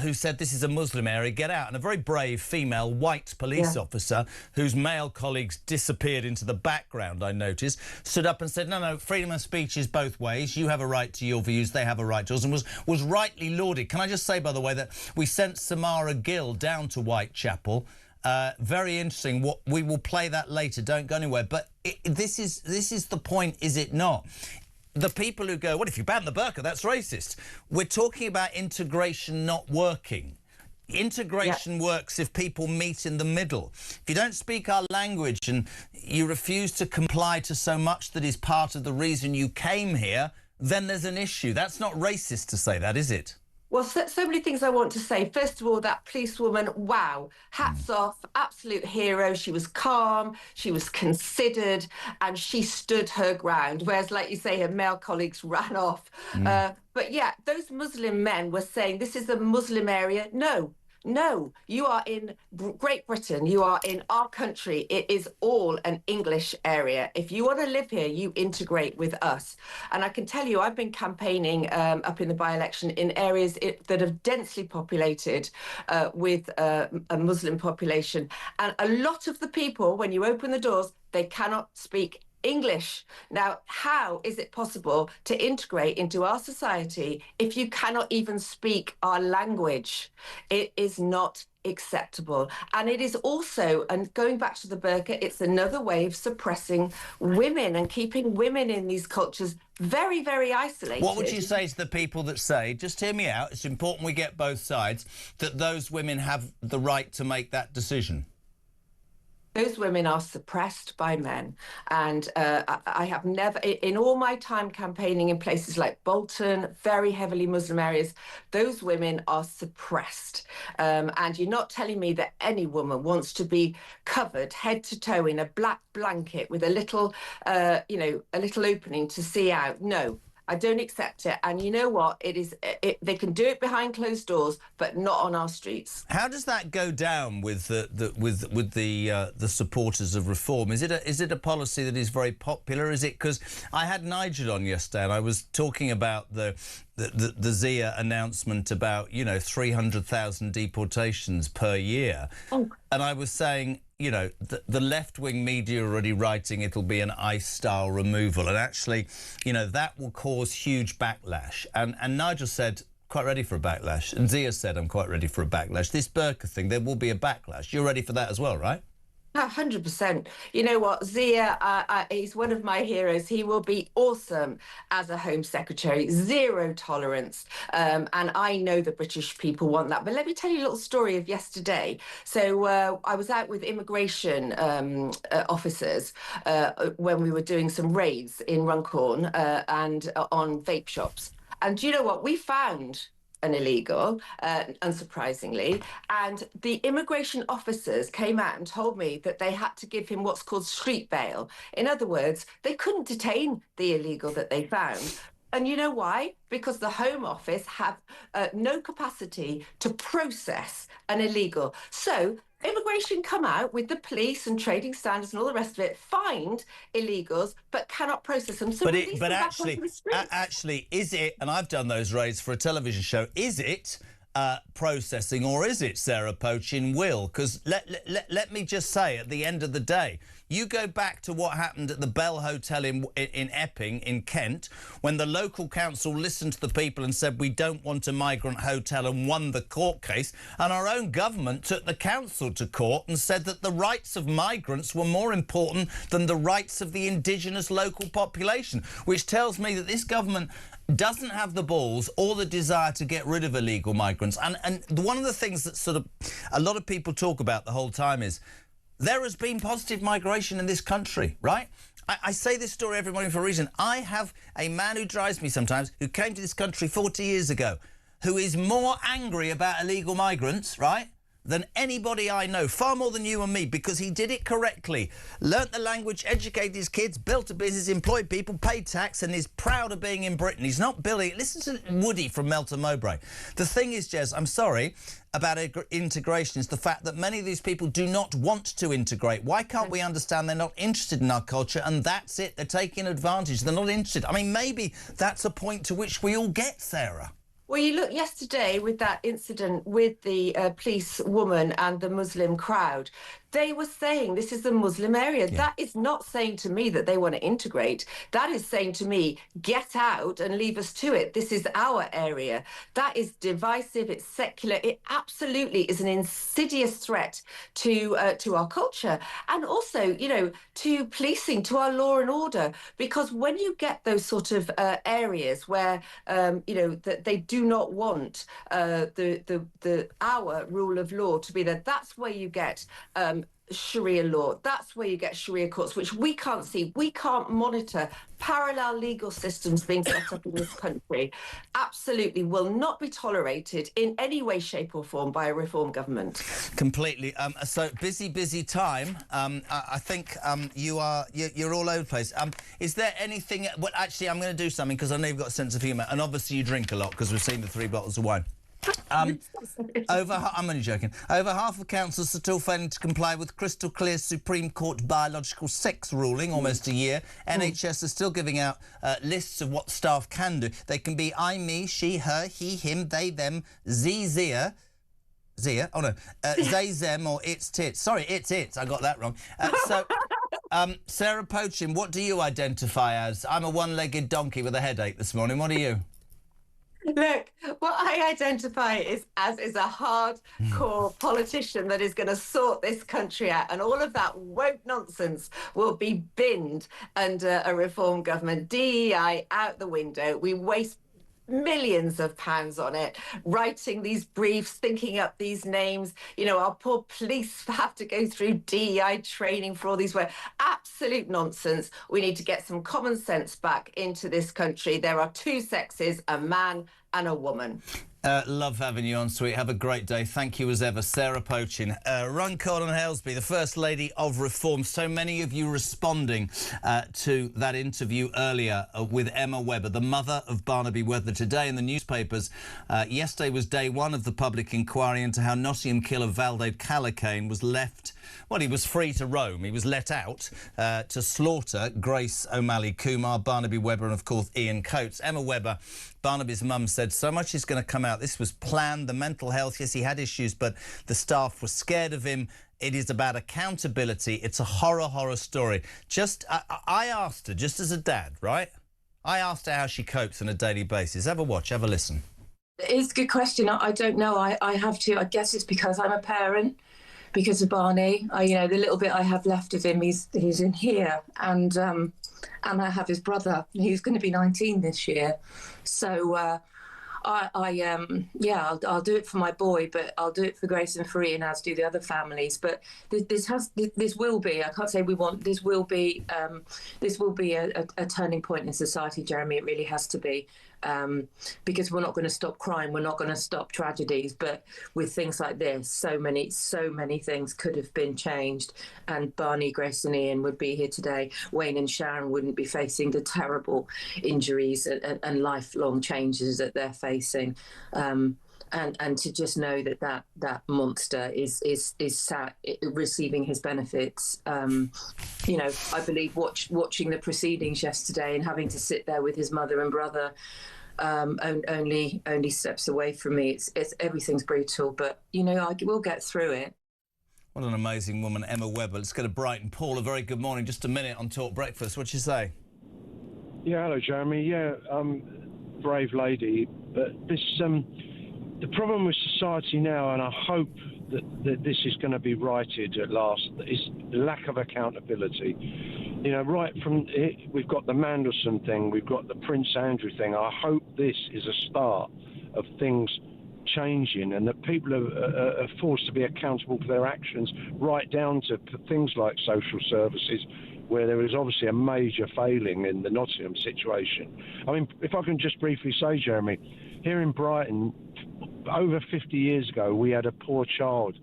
who said, this is a Muslim area, get out. And a very brave female white police officer, whose male colleagues disappeared into the background, I noticed, stood up and said, no, freedom of speech is both ways. You have a right to your views, they have a right to yours, and was rightly lauded. Can I just say, by the way, that we sent Samara Gill down to Whitechapel. Very interesting. We will play that later. Don't go anywhere. But this is the point, is it not? The people who go, well, if you ban the burqa, that's racist. We're talking about integration not working. Integration works if people meet in the middle. If you don't speak our language and you refuse to comply to so much that is part of the reason you came here, then there's an issue. That's not racist to say that, is it? Well, so many things I want to say. First of all, that policewoman, wow, hats off, absolute hero. She was calm, she was considered, and she stood her ground. Whereas, like you say, her male colleagues ran off. But yeah, those Muslim men were saying, this is a Muslim area. No, No, you are in Great Britain. You are in our country. It is all an English area. If you want to live here, you integrate with us. And I can tell you, I've been campaigning up in the by-election in areas that are densely populated with a Muslim population. And a lot of the people, when you open the doors, they cannot speak English. Now, how is it possible to integrate into our society if you cannot even speak our language? It is not acceptable. And it is also, and going back to the burqa, it's another way of suppressing women and keeping women in these cultures very, very isolated. What would you say to the people that say, just hear me out, it's important we get both sides, that those women have the right to make that decision? Those women are suppressed by men. And I have never, in all my time campaigning in places like Bolton, very heavily Muslim areas, those women are suppressed. And you're not telling me that any woman wants to be covered head to toe in a black blanket with a little, a little opening to see out. No. I don't accept it. And you know what? They can do it behind closed doors, but not on our streets. How does that go down with the supporters of reform? Is it a policy that is very popular? Is it because I had Nigel on yesterday and I was talking about the Zia announcement about 300,000 deportations per year, and I was saying, the left-wing media are already writing it'll be an ICE-style removal, and actually, that will cause huge backlash. And Nigel said, quite ready for a backlash. And Zia said, I'm quite ready for a backlash. This burqa thing, there will be a backlash. You're ready for that as well, right? 100%. You know what? Zia, he's one of my heroes. He will be awesome as a Home Secretary. Zero tolerance. And I know the British people want that. But let me tell you a little story of yesterday. So I was out with immigration officers when we were doing some raids in Runcorn and on vape shops. And do you know what? We found an illegal, unsurprisingly, and the immigration officers came out and told me that they had to give him what's called street bail. In other words, they couldn't detain the illegal that they found. And you know why? Because the Home Office have no capacity to process an illegal. So immigration come out with the police and trading standards and all the rest of it, find illegals, but cannot process them. So but actually, is it, and I've done those raids for a television show, is it processing or is it, Sarah, poaching will? Because let me just say, at the end of the day, you go back to what happened at the Bell Hotel in Epping, in Kent, when the local council listened to the people and said, we don't want a migrant hotel, and won the court case, and our own government took the council to court and said that the rights of migrants were more important than the rights of the indigenous local population, which tells me that this government doesn't have the balls or the desire to get rid of illegal migrants. And one of the things that sort of a lot of people talk about the whole time is there has been positive migration in this country, right? I say this story every morning for a reason. I have a man who drives me sometimes who came to this country 40 years ago who is more angry about illegal migrants, right, than anybody I know, far more than you and me, because he did it correctly, learnt the language, educated his kids, built a business, employed people, paid tax, and is proud of being in Britain. He's not Billy. Listen to Woody from Melton Mowbray. The thing is, Jez, I'm sorry, about integration is the fact that many of these people do not want to integrate. Why can't we understand they're not interested in our culture, and that's it? They're taking advantage. They're not interested. I mean, maybe that's a point to which we all get, Sarah. Well, you look yesterday with that incident with the police woman and the Muslim crowd. They were saying this is a Muslim area. Yeah. That is not saying to me that they want to integrate. That is saying to me, get out and leave us to it. This is our area. That is divisive. It's secular. It absolutely is an insidious threat to our culture, and also, to policing, to our law and order. Because when you get those sort of areas where, that they do not want our rule of law to be there, that's where you get Sharia law. That's where you get Sharia courts, which we can't see. We can't monitor parallel legal systems being set up in this country. Absolutely will not be tolerated in any way, shape or form by a reform government. Completely. So busy time. I think you're all over the place. Is there anything... Well, actually, I'm going to do something because I know you've got a sense of humour, and obviously you drink a lot because we've seen the 3 bottles of wine. I'm only joking. Over half of councils are still failing to comply with crystal clear Supreme Court biological sex ruling, almost a year. NHS are still giving out lists of what staff can do. They can be I, me, she, her, he, him, they, them, Zia, they, them, or it's tits. Sorry, it's it. I got that wrong. Sarah Pochin, what do you identify as? I'm a one-legged donkey with a headache this morning. What are you? Look, what I identify as a hardcore politician that is going to sort this country out, and all of that woke nonsense will be binned under a reform government. DEI out the window. We waste millions of pounds on it, writing these briefs, thinking up these names. You know, our poor police have to go through DEI training for all these words. Absolute nonsense. We need to get some common sense back into this country. There are two sexes, a man and a woman. Love having you on, sweet. Have a great day. Thank you as ever. Sarah Pochin. Runcorn and Halesby, the First Lady of Reform. So many of you responding to that interview earlier with Emma Webber, the mother of Barnaby Webber. Today in the newspapers, yesterday was day one of the public inquiry into how Nottingham killer Valde Callacane was left. Well, he was free to roam. He was let out to slaughter Grace O'Malley Kumar, Barnaby Webber and, of course, Ian Coates. Emma Webber, Barnaby's mum, said so much is going to come out. This was planned. The mental health, yes, he had issues, but the staff were scared of him. It is about accountability. It's a horror story. I asked her, just as a dad, right? I asked her how she copes on a daily basis. Have a watch, have a listen. It's a good question. I don't know. I have to. I guess it's because I'm a parent. Because of Barney, the little bit I have left of him, he's in here, and I have his brother, who's going to be 19 this year. So I'll do it for my boy, but I'll do it for Grace and for Ian, as do the other families. But this will be. I can't say we want. This will be a turning point in society, Jeremy. It really has to be. Because we're not going to stop crime, we're not going to stop tragedies, but with things like this, so many things could have been changed, and Barney, Grace and Ian would be here today. Wayne and Sharon wouldn't be facing the terrible injuries and lifelong changes that they're facing. And to just know that monster is sat receiving his benefits. I believe watching the proceedings yesterday and having to sit there with his mother and brother, only steps away from me. It's everything's brutal, but we'll get through it. What an amazing woman, Emma Webber. Let's go to Brighton. Paul, a very good morning. Just a minute on Talk Breakfast. What'd you say? Yeah, hello, Jeremy. Yeah, brave lady, but this. The problem with society now, and I hope that this is going to be righted at last, is the lack of accountability. Right from it, we've got the Mandelson thing, we've got the Prince Andrew thing. I hope this is a start of things changing, and that people are forced to be accountable for their actions, right down to things like social services, where there is obviously a major failing in the Nottingham situation. I mean, if I can just briefly say, Jeremy, here in Brighton, over 50 years ago, we had a poor child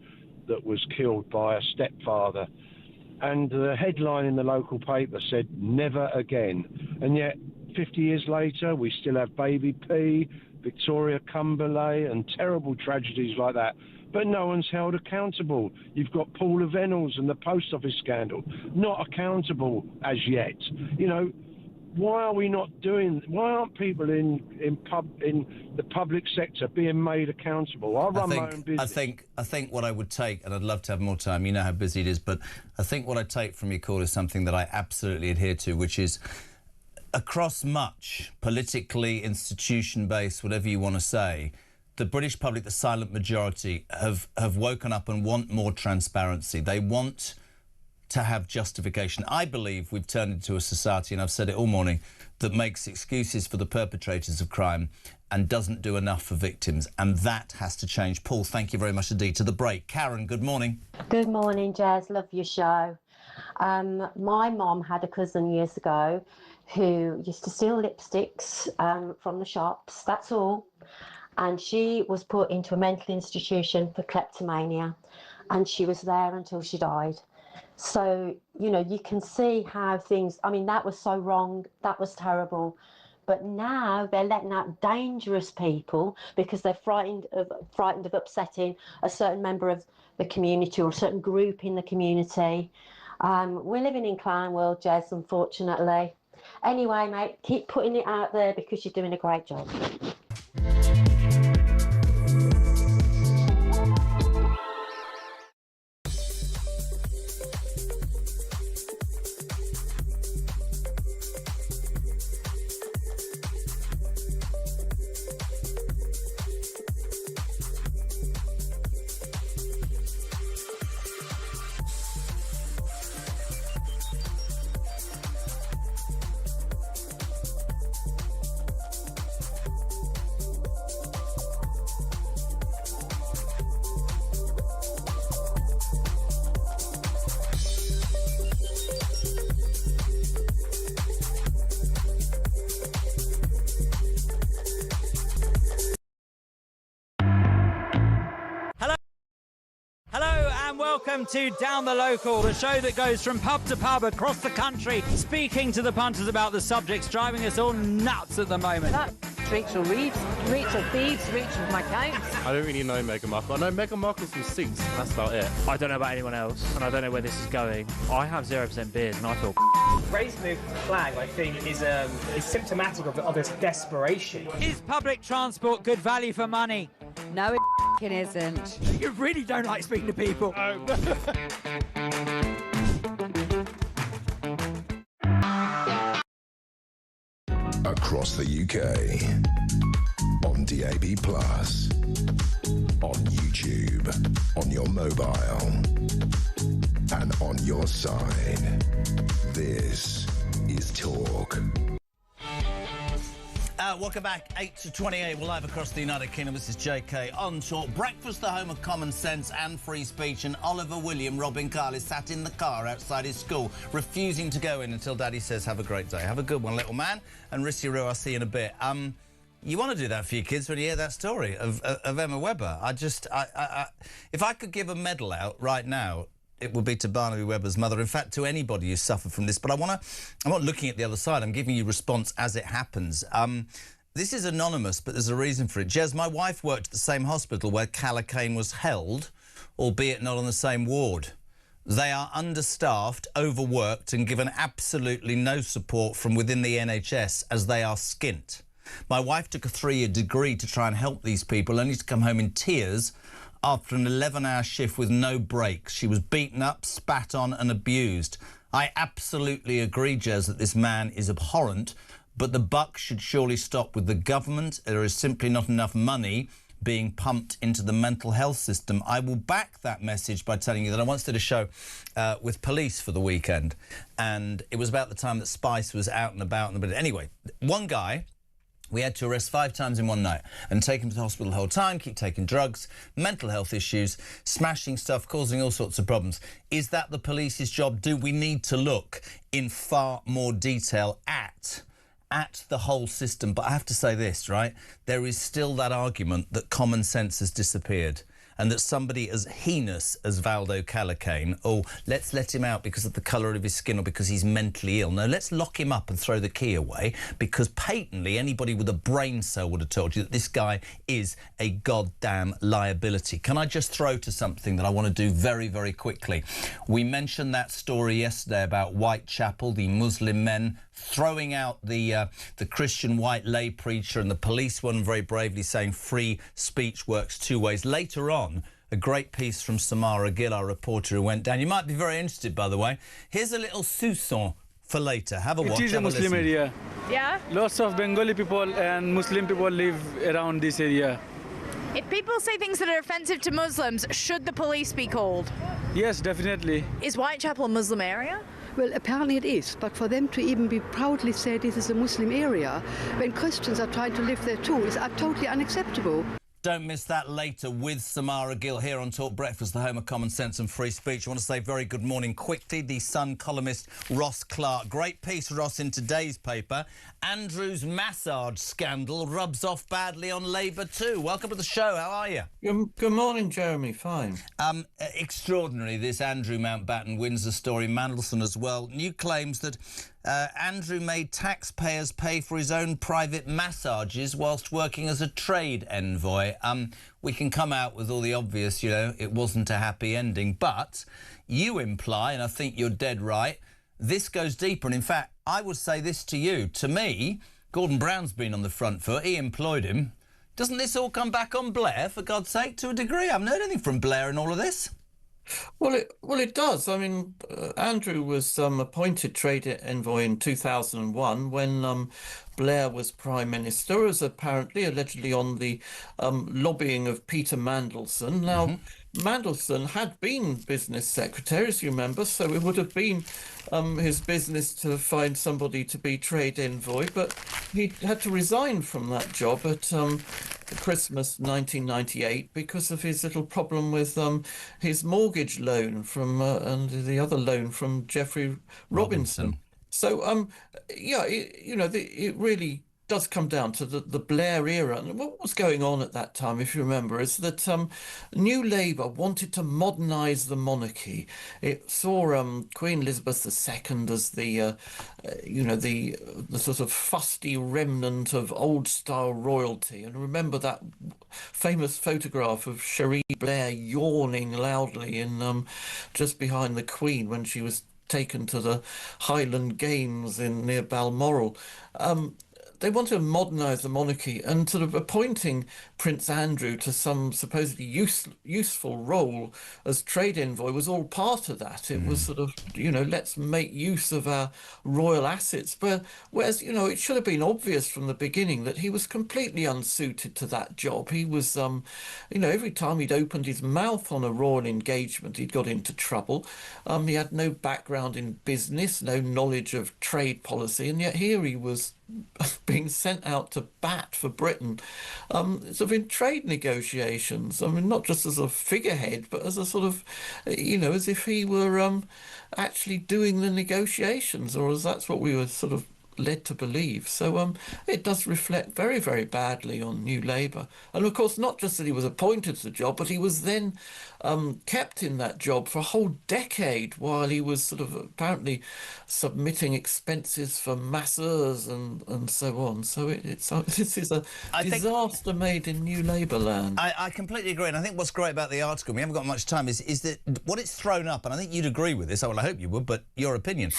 that was killed by a stepfather. And the headline in the local paper said, "Never again." And yet, 50 years later, we still have Baby P, Victoria Cumberley, and terrible tragedies like that. But no one's held accountable. You've got Paula Venables and the post office scandal, not accountable as yet. Why aren't people in the public sector being made accountable? I run my own business. I think what I would take, and I'd love to have more time, you know how busy it is, but I think what I take from your call is something that I absolutely adhere to, which is across much, politically, institution-based, whatever you want to say, the British public, the silent majority, have woken up and want more transparency. They want to have justification. I believe we've turned into a society, and I've said it all morning, that makes excuses for the perpetrators of crime and doesn't do enough for victims, and that has to change. Paul, thank you very much indeed. To the break. Karen, good morning. Good morning, Jazz. Love your show. My mom had a cousin years ago who used to steal lipsticks from the shops, that's all. And she was put into a mental institution for kleptomania, and she was there until she died. So, you can see how things, I mean, that was so wrong, that was terrible. But now they're letting out dangerous people because they're frightened of upsetting a certain member of the community or a certain group in the community. We're living in clown world, Jez, unfortunately. Anyway, mate, keep putting it out there because you're doing a great job. Welcome to Down the Local, the show that goes from pub to pub across the country, speaking to the punters about the subjects driving us all nuts at the moment. That's Rachel Reeves, Rachel Thieves, Rachel McCown. I don't really know Meghan Markle. I know Meghan Markle's from Suits, and that's about it. I don't know about anyone else, and I don't know where this is going. I have 0% beers, and I feel raising the flag, I think, is symptomatic of this desperation. Is public transport good value for money? No, it isn't. You really don't like speaking to people. Across the UK, on DAB+, on YouTube, on your mobile, and on your side. This is Talk. Welcome back, 8 to 28. We're live across the United Kingdom. This is JK on Talk. Breakfast, the home of common sense and free speech. And Oliver William Robin Carl is sat in the car outside his school, refusing to go in until Daddy says, have a great day. Have a good one, little man. And Rissi Roo, I'll see you in a bit. You want to do that for your kids when you hear that story of Emma Webber. If I could give a medal out right now, it would be to Barnaby Webber's mother. In fact, to anybody who's suffered from this. But I'm not looking at the other side. I'm giving you response as it happens. This is anonymous, but there's a reason for it. Jez, my wife worked at the same hospital where Calla Kane was held, albeit not on the same ward. They are understaffed, overworked, and given absolutely no support from within the NHS as they are skint. My wife took a 3-year degree to try and help these people, only to come home in tears after an 11-hour shift with no breaks. She was beaten up, spat on and abused. I absolutely agree, Jez, that this man is abhorrent, but the buck should surely stop with the government. There is simply not enough money being pumped into the mental health system. I will back that message by telling you that I once did a show with police for the weekend, and it was about the time that Spice was out and about. But anyway, one guy we had to arrest 5 times in one night and take him to the hospital the whole time, keep taking drugs, mental health issues, smashing stuff, causing all sorts of problems. Is that the police's job? Do we need to look in far more detail at the whole system? But I have to say this, right? There is still that argument that common sense has disappeared, and that somebody as heinous as Valdo Calacane, let's let him out because of the colour of his skin or because he's mentally ill. No, let's lock him up and throw the key away, because patently anybody with a brain cell would have told you that this guy is a goddamn liability. Can I just throw to something that I want to do very, very quickly? We mentioned that story yesterday about Whitechapel, the Muslim men throwing out the Christian white lay preacher, and the police one very bravely saying free speech works 2 ways. Later on, a great piece from Samara Gill, our reporter who went down. You might be very interested, by the way. Here's a little soupçon for later. Have a watch. It is a Muslim area. Yeah? Lots of Bengali people and Muslim people live around this area. If people say things that are offensive to Muslims, should the police be called? Yes, definitely. Is Whitechapel a Muslim area? Well, apparently it is, but for them to even be proudly say this is a Muslim area, when Christians are trying to live there too, is totally unacceptable. Don't miss that later with Samara Gill here on Talk Breakfast, the home of common sense and free speech. I want to say very good morning quickly. The Sun columnist Ross Clark. Great piece, Ross, in today's paper. Andrew's massage scandal rubs off badly on Labour too. Welcome to the show. How are you? Good morning, Jeremy. Fine. Extraordinary, this Andrew Mountbatten Windsor story. Mandelson as well. New claims that Andrew made taxpayers pay for his own private massages whilst working as a trade envoy. We can come out with all the obvious, you know, it wasn't a happy ending, but you imply, and I think you're dead right, this goes deeper. And in fact, I would say this to you. To me, Gordon Brown's been on the front foot. He employed him. Doesn't this all come back on Blair, for God's sake, to a degree? I haven't heard anything from Blair in all of this. Well, it does. I mean, Andrew was appointed trade envoy in 2001 when Blair was Prime Minister, as allegedly on the lobbying of Peter Mandelson. Now, Mandelson had been business secretary, as you remember, so it would have been his business to find somebody to be trade envoy, but he had to resign from that job at Christmas 1998 because of his little problem with his mortgage loan from and the other loan from Jeffrey Robinson. So, it really does come down to the Blair era. And what was going on at that time, if you remember, is that New Labour wanted to modernise the monarchy. It saw Queen Elizabeth II as the sort of fusty remnant of old-style royalty. And remember that famous photograph of Cherie Blair yawning loudly in just behind the Queen when she was taken to the Highland Games near Balmoral. They want to modernise the monarchy, and sort of appointing Prince Andrew to some supposedly useful role as trade envoy was all part of that. It was sort of, let's make use of our royal assets. But whereas, it should have been obvious from the beginning that he was completely unsuited to that job. He was, every time he'd opened his mouth on a royal engagement, he'd got into trouble. He had no background in business, no knowledge of trade policy, and yet here he was being sent out to bat for Britain, sort of in trade negotiations. I mean, not just as a figurehead, but as a sort of, as if he were actually doing the negotiations, or as that's what we were sort of led to believe. So it does reflect very, very badly on New Labour. And of course, not just that he was appointed to the job, but he was then kept in that job for a whole decade while he was sort of apparently submitting expenses for masseurs and so on. So this is a disaster made in New Labour land. I completely agree, and I think what's great about the article, we haven't got much time, is that what it's thrown up, and I think you'd agree with this, well, I hope you would, but your opinion,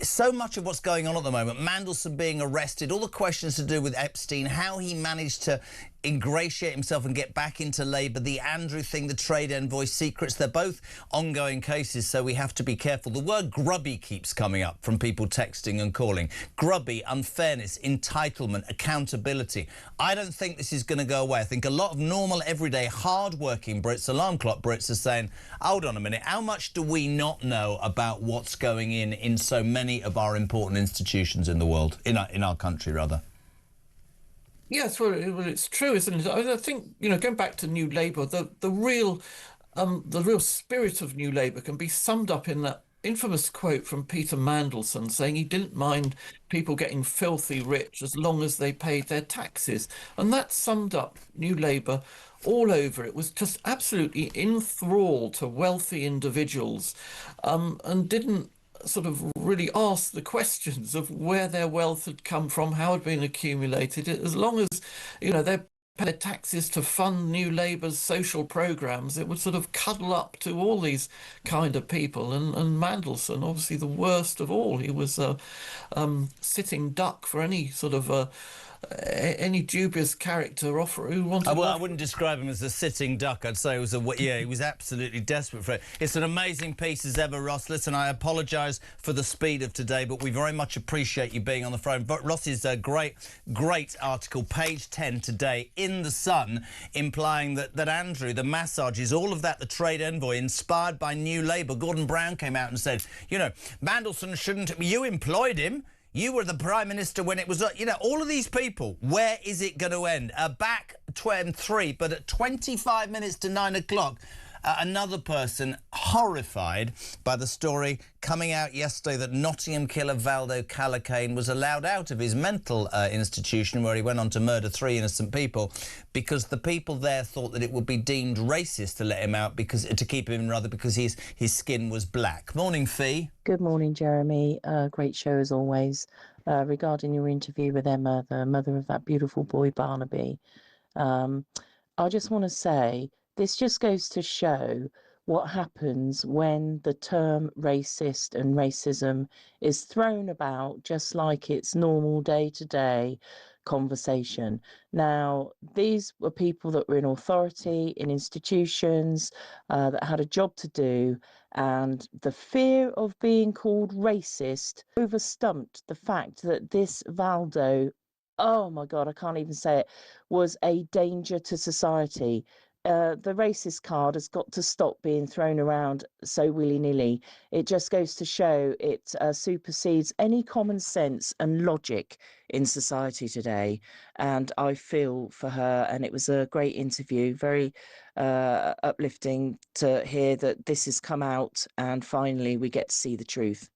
so much of what's going on at the moment, Mandelson being arrested, all the questions to do with Epstein, how he managed to ingratiate himself and get back into Labour, the Andrew thing, the trade envoy secrets, they're both ongoing cases, so we have to be careful. The word grubby keeps coming up from people texting and calling. Grubby, unfairness, entitlement, accountability. I don't think this is going to go away. I think a lot of normal, everyday, hard-working Brits, alarm clock Brits, are saying, hold on a minute, how much do we not know about what's going in so many of our important institutions in the world, in our country, rather? Yes, well, it's true, isn't it? I think, going back to New Labour, the real spirit of New Labour can be summed up in that infamous quote from Peter Mandelson saying he didn't mind people getting filthy rich as long as they paid their taxes. And that summed up New Labour all over. It was just absolutely enthralled to wealthy individuals and didn't sort of really ask the questions of where their wealth had come from, how it had been accumulated. As long as, they paid taxes to fund New Labour's social programmes, it would sort of cuddle up to all these kind of people. And Mandelson, obviously the worst of all, he was a sitting duck for any sort of any dubious character offer who wanted. I wouldn't describe him as a sitting duck. I'd say he was absolutely desperate for it. It's an amazing piece as ever, Ross. Listen, I apologise for the speed of today, but we very much appreciate you being on the phone. But Ross's great article, page 10 today in The Sun, implying that Andrew, the massages, all of that, the trade envoy, inspired by New Labour. Gordon Brown came out and said, Mandelson shouldn't. You employed him. You were the Prime Minister when it was, all of these people. Where is it going to end? Back 3, but at 25 minutes to 9 o'clock, Another person horrified by the story coming out yesterday that Nottingham killer Valdo Calacane was allowed out of his mental institution where he went on to murder 3 innocent people because the people there thought that it would be deemed racist to let him out, to keep him rather, because his skin was black. Morning, Fee. Good morning, Jeremy. Great show as always. Regarding your interview with Emma, the mother of that beautiful boy Barnaby, I just want to say this just goes to show what happens when the term racist and racism is thrown about just like it's normal day-to-day conversation. Now, these were people that were in authority, in institutions, that had a job to do, and the fear of being called racist overstumped the fact that this Valdo, oh my God, I can't even say it, was a danger to society. The racist card has got to stop being thrown around so willy-nilly. It just goes to show it supersedes any common sense and logic in society today. And I feel for her, and it was a great interview, very uplifting to hear that this has come out and finally we get to see the truth.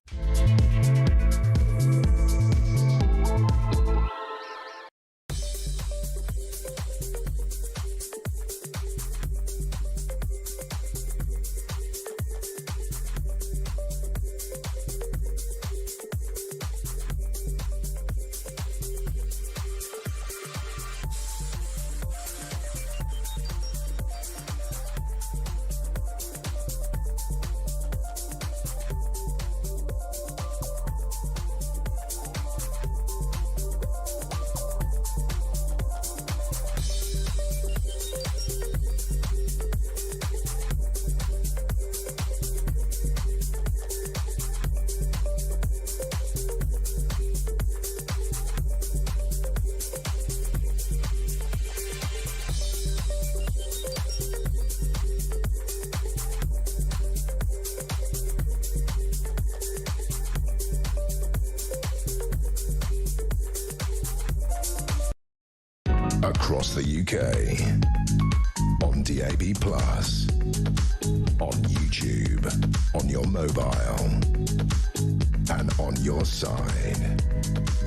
Across the UK, on DAB+, on YouTube, on your mobile, and on your side.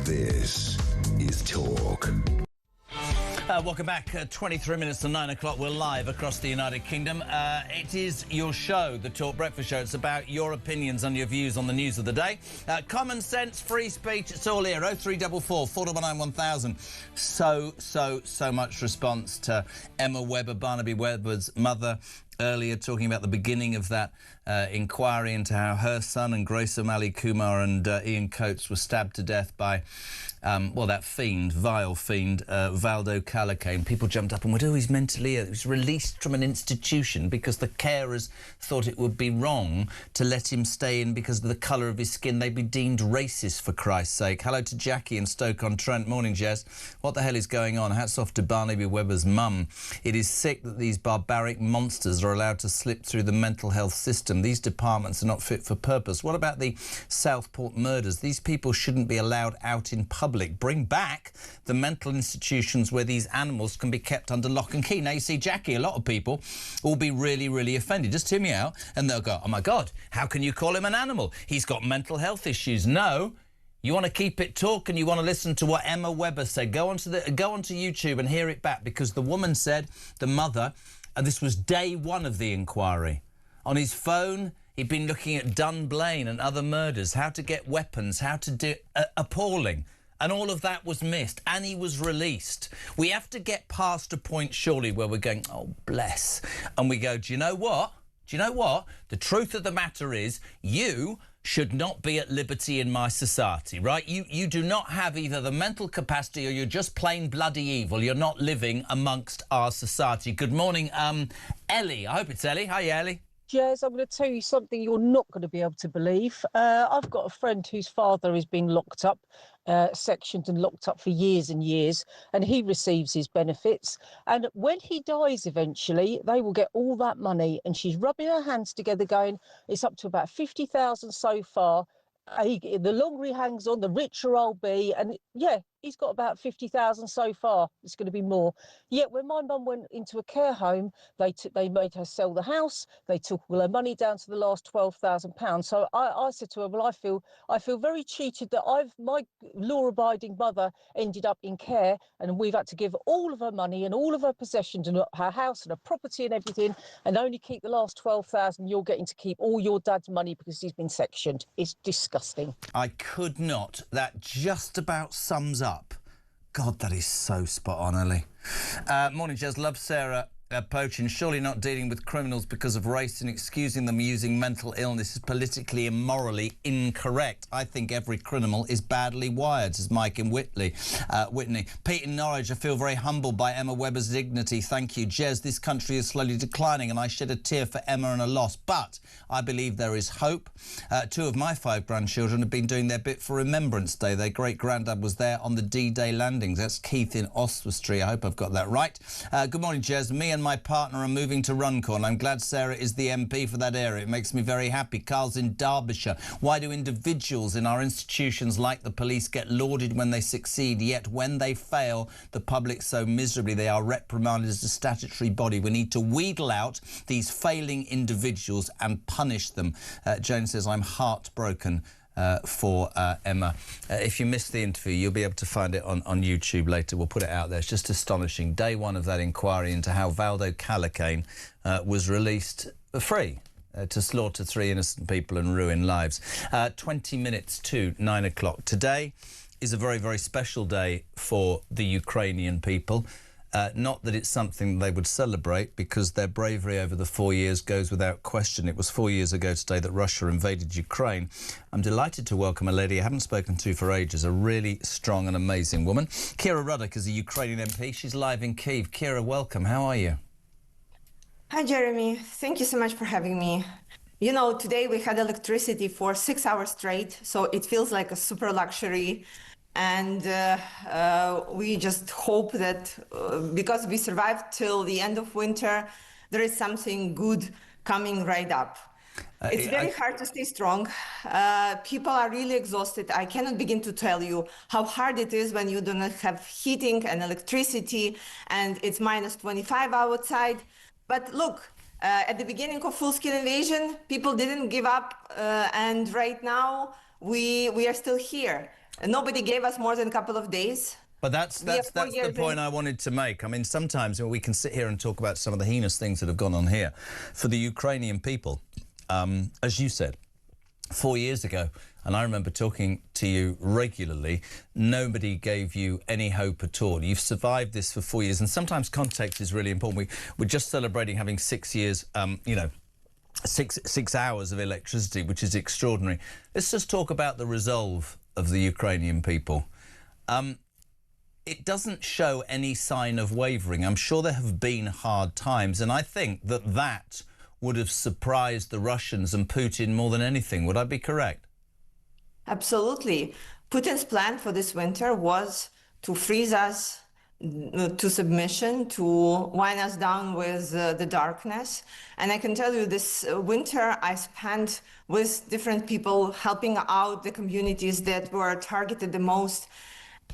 This is Talk. Welcome back. 23 minutes to 9 o'clock. We're live across the United Kingdom. It is your show, the Talk Breakfast Show. It's about your opinions and your views on the news of the day. Common sense, free speech, it's all here. 0344 499 1000. So much response to Emma Webber, Barnaby Webber's mother, earlier, talking about the beginning of that inquiry into how her son and Grace O'Malley Kumar and Ian Coates were stabbed to death by, that fiend, vile fiend, Valdo Calacane. People jumped up and went, oh, he's mentally ill. He was released from an institution because the carers thought it would be wrong to let him stay in because of the colour of his skin. They'd be deemed racist, for Christ's sake. Hello to Jackie in Stoke-on-Trent. Morning, Jess. What the hell is going on? Hats off to Barnaby Webber's mum. It is sick that these barbaric monsters are allowed to slip through the mental health system. These departments are not fit for purpose. What about the Southport murders? These people shouldn't be allowed out in public. Bring back the mental institutions where these animals can be kept under lock and key. Now, you see, Jackie, a lot of people will be really, really offended. Just hear me out, and they'll go, oh, my God, how can you call him an animal? He's got mental health issues. No. You want to keep it talk and you want to listen to what Emma Webber said. Go onto YouTube and hear it back, because the woman said, the mother, and this was day one of the inquiry, on his phone, he'd been looking at Dunblane and other murders, how to get weapons, how to do... appalling. And all of that was missed, and he was released. We have to get past a point, surely, where we're going, oh, bless. And we go, do you know what? Do you know what? The truth of the matter is, you should not be at liberty in my society, right? You do not have either the mental capacity or you're just plain bloody evil. You're not living amongst our society. Good morning, Ellie. I hope it's Ellie. Hi, Ellie. Jez, I'm going to tell you something you're not going to be able to believe. I've got a friend whose father has been locked up, sectioned and locked up for years and years, and he receives his benefits. And when he dies eventually, they will get all that money. And she's rubbing her hands together going, it's up to about 50,000 so far. The longer he hangs on, the richer I'll be. And yeah, he's got about 50,000 so far. It's going to be more. Yet when my mum went into a care home, they made her sell the house. They took all her money down to the last £12,000. So I said to her, well, I feel very cheated that my law-abiding mother ended up in care, and we've had to give all of her money and all of her possessions and her house and her property and everything, and only keep the last 12,000. You're getting to keep all your dad's money because he's been sectioned. It's disgusting. I could not. That just about sums up. God, that is so spot on, Ellie. Morning, Jez. Love Sarah poaching. Surely not dealing with criminals because of race and excusing them using mental illness is politically and morally incorrect. I think every criminal is badly wired, says Mike in Whitney. Pete in Norwich, I feel very humbled by Emma Webber's dignity. Thank you. Jez, this country is slowly declining and I shed a tear for Emma and a loss, but I believe there is hope. 2 of my 5 grandchildren have been doing their bit for Remembrance Day. Their great-granddad was there on the D-Day landings. That's Keith in Oswestry. I hope I've got that right. Good morning, Jez. Me and my partner are moving to Runcorn. I'm glad Sarah is the MP for that area. It makes me very happy. Carl's in Derbyshire. Why do individuals in our institutions like the police get lauded when they succeed, yet when they fail, the public so miserably they are reprimanded as a statutory body? We need to wheedle out these failing individuals and punish them. Joan says, I'm heartbroken for Emma. If you missed the interview, you'll be able to find it on YouTube later. We'll put it out there. It's just astonishing. Day 1 of that inquiry into how Valdo Calacane was released for free to slaughter 3 innocent people and ruin lives. 20 minutes to 9 o'clock. Today is a very, very special day for the Ukrainian people. Not that it's something they would celebrate, because their bravery over the 4 years goes without question. It was 4 years ago today that Russia invaded Ukraine. I'm delighted to welcome a lady I haven't spoken to for ages, a really strong and amazing woman. Kira Ruddock is a Ukrainian MP. She's live in Kyiv. Kira, welcome. How are you? Hi, Jeremy. Thank you so much for having me. You know, today we had electricity for 6 hours straight, so it feels like a super luxury. And we just hope that because we survived till the end of winter, there is something good coming right up. It's very hard to stay strong. People are really exhausted. I cannot begin to tell you how hard it is when you do not have heating and electricity and it's minus 25 outside. But look, at the beginning of full-scale invasion, people didn't give up. And right now, we are still here. Nobody gave us more than a couple of days. But that's the point I wanted to make. I mean, sometimes we can sit here and talk about some of the heinous things that have gone on here. For the Ukrainian people, as you said, 4 years ago, and I remember talking to you regularly, nobody gave you any hope at all. You've survived this for 4 years, and sometimes context is really important. We're just celebrating having 6 years, you know, six hours of electricity, which is extraordinary. Let's just talk about the resolve of the Ukrainian people. It doesn't show any sign of wavering. I'm sure there have been hard times, and I think that would have surprised the Russians and Putin more than anything. Would I be correct? Absolutely. Putin's plan for this winter was to freeze us to submission, to wind us down with the darkness. And I can tell you, this winter I spent with different people helping out the communities that were targeted the most.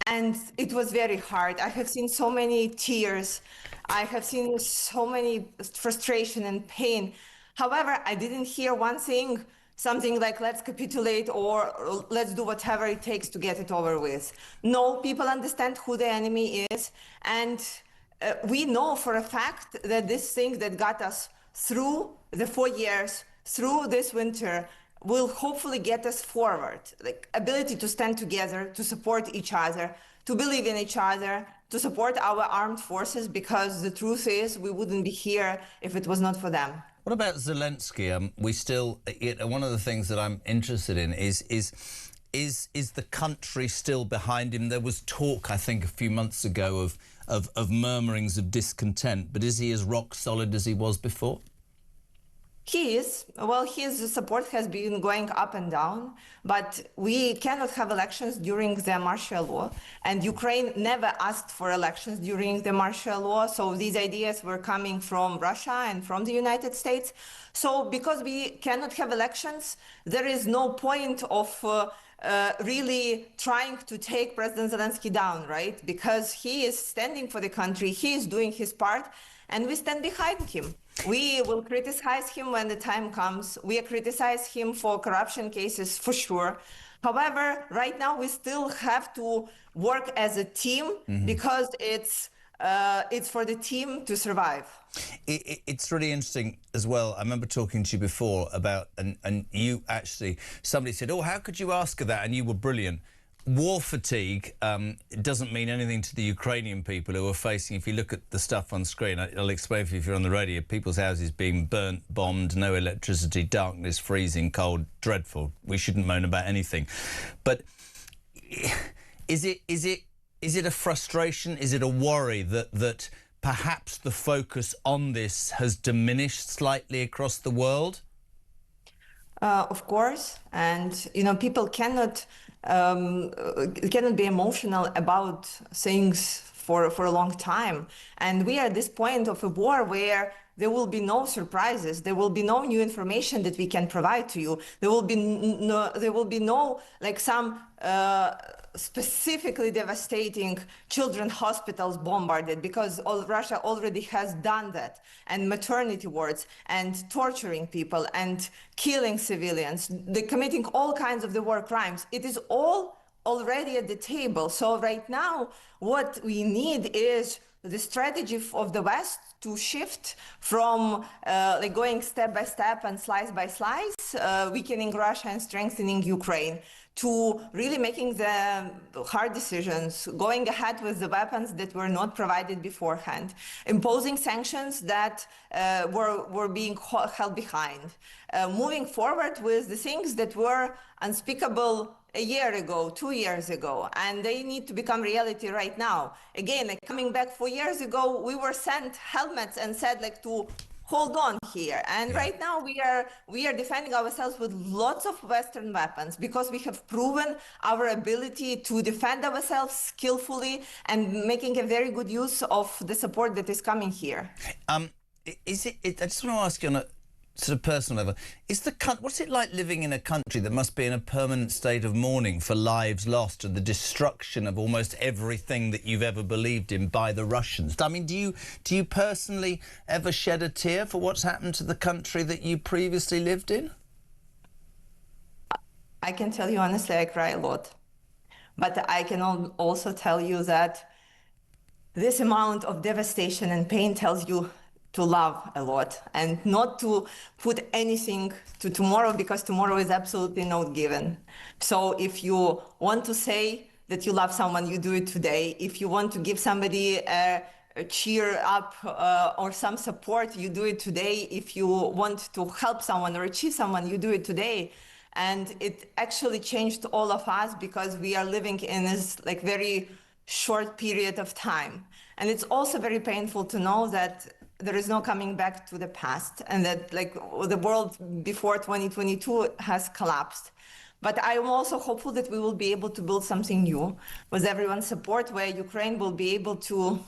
And it was very hard. I have seen so many tears. I have seen so many frustration and pain. However, I didn't hear one thing, something like, let's capitulate or let's do whatever it takes to get it over with. No, people understand who the enemy is. And we know for a fact that this thing that got us through the 4 years, through this winter, will hopefully get us forward. Like ability to stand together, to support each other, to believe in each other, to support our armed forces, because the truth is we wouldn't be here if it was not for them. What about Zelensky? One of the things that I'm interested in is the country still behind him? There was talk, I think, a few months ago of murmurings of discontent, but is he as rock solid as he was before? His support has been going up and down, but we cannot have elections during the martial law, and Ukraine never asked for elections during the martial law, so these ideas were coming from Russia and from the United States. So because we cannot have elections, there is no point of really trying to take President Zelensky down, right? Because he is standing for the country, he is doing his part, and we stand behind him. We will criticize him when the time comes. We criticize him for corruption cases, for sure. However, right now we still have to work as a team because it's for the team to survive. It's really interesting as well. I remember talking to you before about, and you actually, somebody said, oh, how could you ask her that? And you were brilliant. War fatigue doesn't mean anything to the Ukrainian people who are facing, if you look at the stuff on screen, I'll explain for you if you're on the radio, people's houses being burnt, bombed, no electricity, darkness, freezing, cold, dreadful. We shouldn't moan about anything. But is it a frustration? Is it a worry that perhaps the focus on this has diminished slightly across the world? Of course, and people cannot be emotional about things for a long time, and we are at this point of a war where there will be no surprises, there will be no new information that we can provide to you, there will be no like some specifically devastating children hospitals bombarded, because Russia already has done that, and maternity wards, and torturing people, and killing civilians, they're committing all kinds of the war crimes. It is all already at the table. So right now, what we need is the strategy of the West to shift from like going step by step and slice by slice, weakening Russia and strengthening Ukraine, to really making the hard decisions, going ahead with the weapons that were not provided beforehand, imposing sanctions that were being held behind, moving forward with the things that were unspeakable a year ago, 2 years ago, and they need to become reality right now. Again, like coming back 4 years ago, we were sent helmets and said like to hold on here. And right now we are defending ourselves with lots of Western weapons because we have proven our ability to defend ourselves skillfully and making a very good use of the support that is coming here. I just want to ask you on a sort of personal level, what's it like living in a country that must be in a permanent state of mourning for lives lost and the destruction of almost everything that you've ever believed in by the Russians? I mean, do you personally ever shed a tear for what's happened to the country that you previously lived in? I can tell you honestly, I cry a lot. But I can also tell you that this amount of devastation and pain tells you to love a lot and not to put anything to tomorrow, because tomorrow is absolutely not given. So if you want to say that you love someone, you do it today. If you want to give somebody a cheer up or some support, you do it today. If you want to help someone or achieve someone, you do it today. And it actually changed all of us because we are living in this like very short period of time. And it's also very painful to know that there is no coming back to the past, and that like the world before 2022 has collapsed. But I am also hopeful that we will be able to build something new with everyone's support, where Ukraine will be able to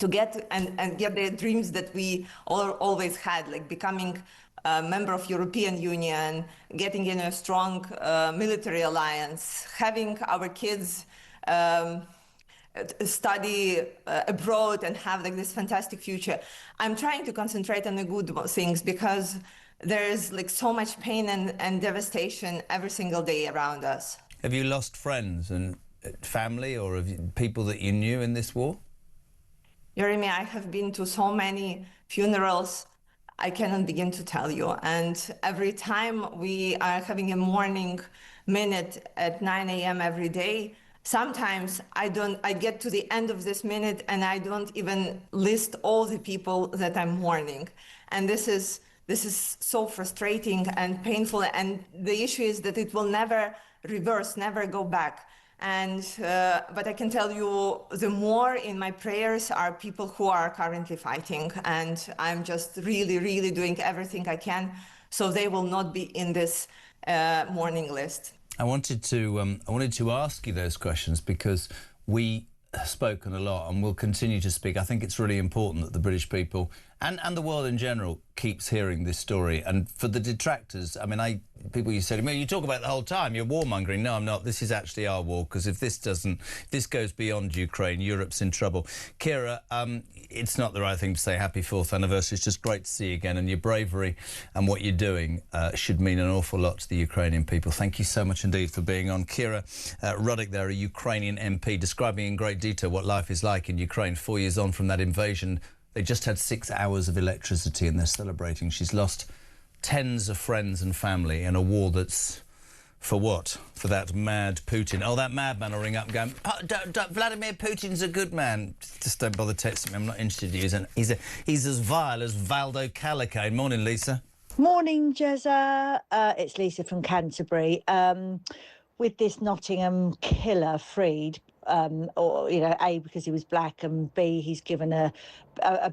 get and get the dreams that we always had, like becoming a member of European Union, getting in a strong military alliance, having our kids study abroad and have like this fantastic future. I'm trying to concentrate on the good things because there's like so much pain and devastation every single day around us. Have you lost friends and family, or have people that you knew in this war? Jeremy, I have been to so many funerals, I cannot begin to tell you. And every time we are having a mourning minute at 9 a.m. every day, sometimes I get to the end of this minute and I don't even list all the people that I'm mourning. And this is so frustrating and painful. And the issue is that it will never reverse, never go back. And but I can tell you, the more in my prayers are people who are currently fighting, and I'm just really, really doing everything I can so they will not be in this mourning list. I wanted to ask you those questions because we have spoken a lot and will continue to speak. I think it's really important that the British people and the world in general keeps hearing this story. And for the detractors, I mean, people you said, you talk about it the whole time, you're warmongering. No, I'm not. This is actually our war, because if this goes beyond Ukraine, Europe's in trouble. Kira, it's not the right thing to say happy 4th anniversary. It's just great to see you again, and your bravery and what you're doing should mean an awful lot to the Ukrainian people. Thank you so much indeed for being on. Kira Ruddock there, a Ukrainian MP, describing in great detail what life is like in Ukraine 4 years on from that invasion. They just had 6 hours of electricity and they're celebrating. She's lost tens of friends and family in a war that's... For what? For that mad Putin. Oh, that madman will ring up and go, Vladimir Putin's a good man. Just don't bother texting me. I'm not interested in you. He's as vile as Valdo Calicane. Morning, Lisa. Morning, Jezza. It's Lisa from Canterbury. With this Nottingham killer freed, or, you know, A, because he was black, and B, he's given a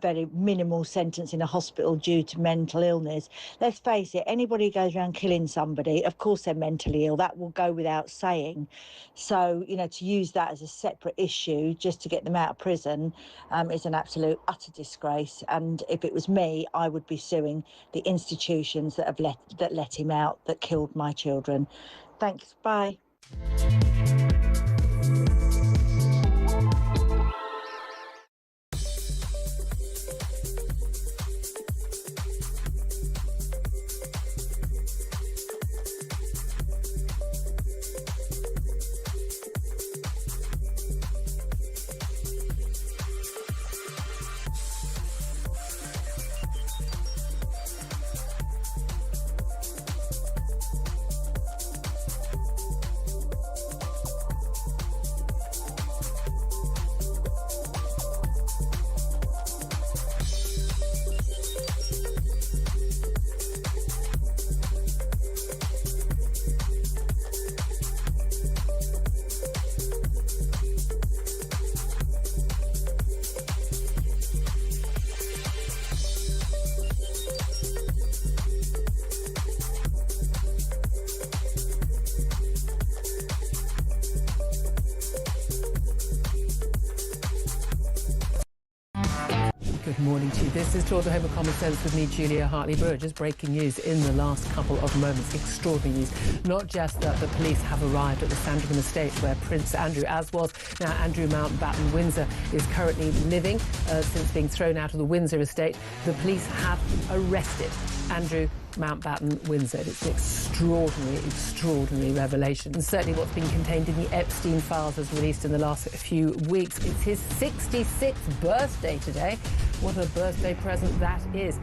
very minimal sentence in a hospital due to mental illness. Let's face it, anybody who goes around killing somebody, of course they're mentally ill. That will go without saying. So, you know, to use that as a separate issue just to get them out of prison is an absolute utter disgrace. And if it was me, I would be suing the institutions that let him out, that killed my children. Thanks. Bye. Good morning to you. This is Tour the Home of Common Sense with me, Julia Hartley-Brewer. Just breaking news in the last couple of moments. Extraordinary news. Not just that the police have arrived at the Sandringham estate where Prince Andrew, as was now Andrew Mountbatten Windsor, is currently living since being thrown out of the Windsor estate. The police have arrested Andrew Mountbatten Windsor. It's an extraordinary revelation. And certainly what's been contained in the Epstein files was released in the last few weeks. It's his 66th birthday today. What a birthday present that is.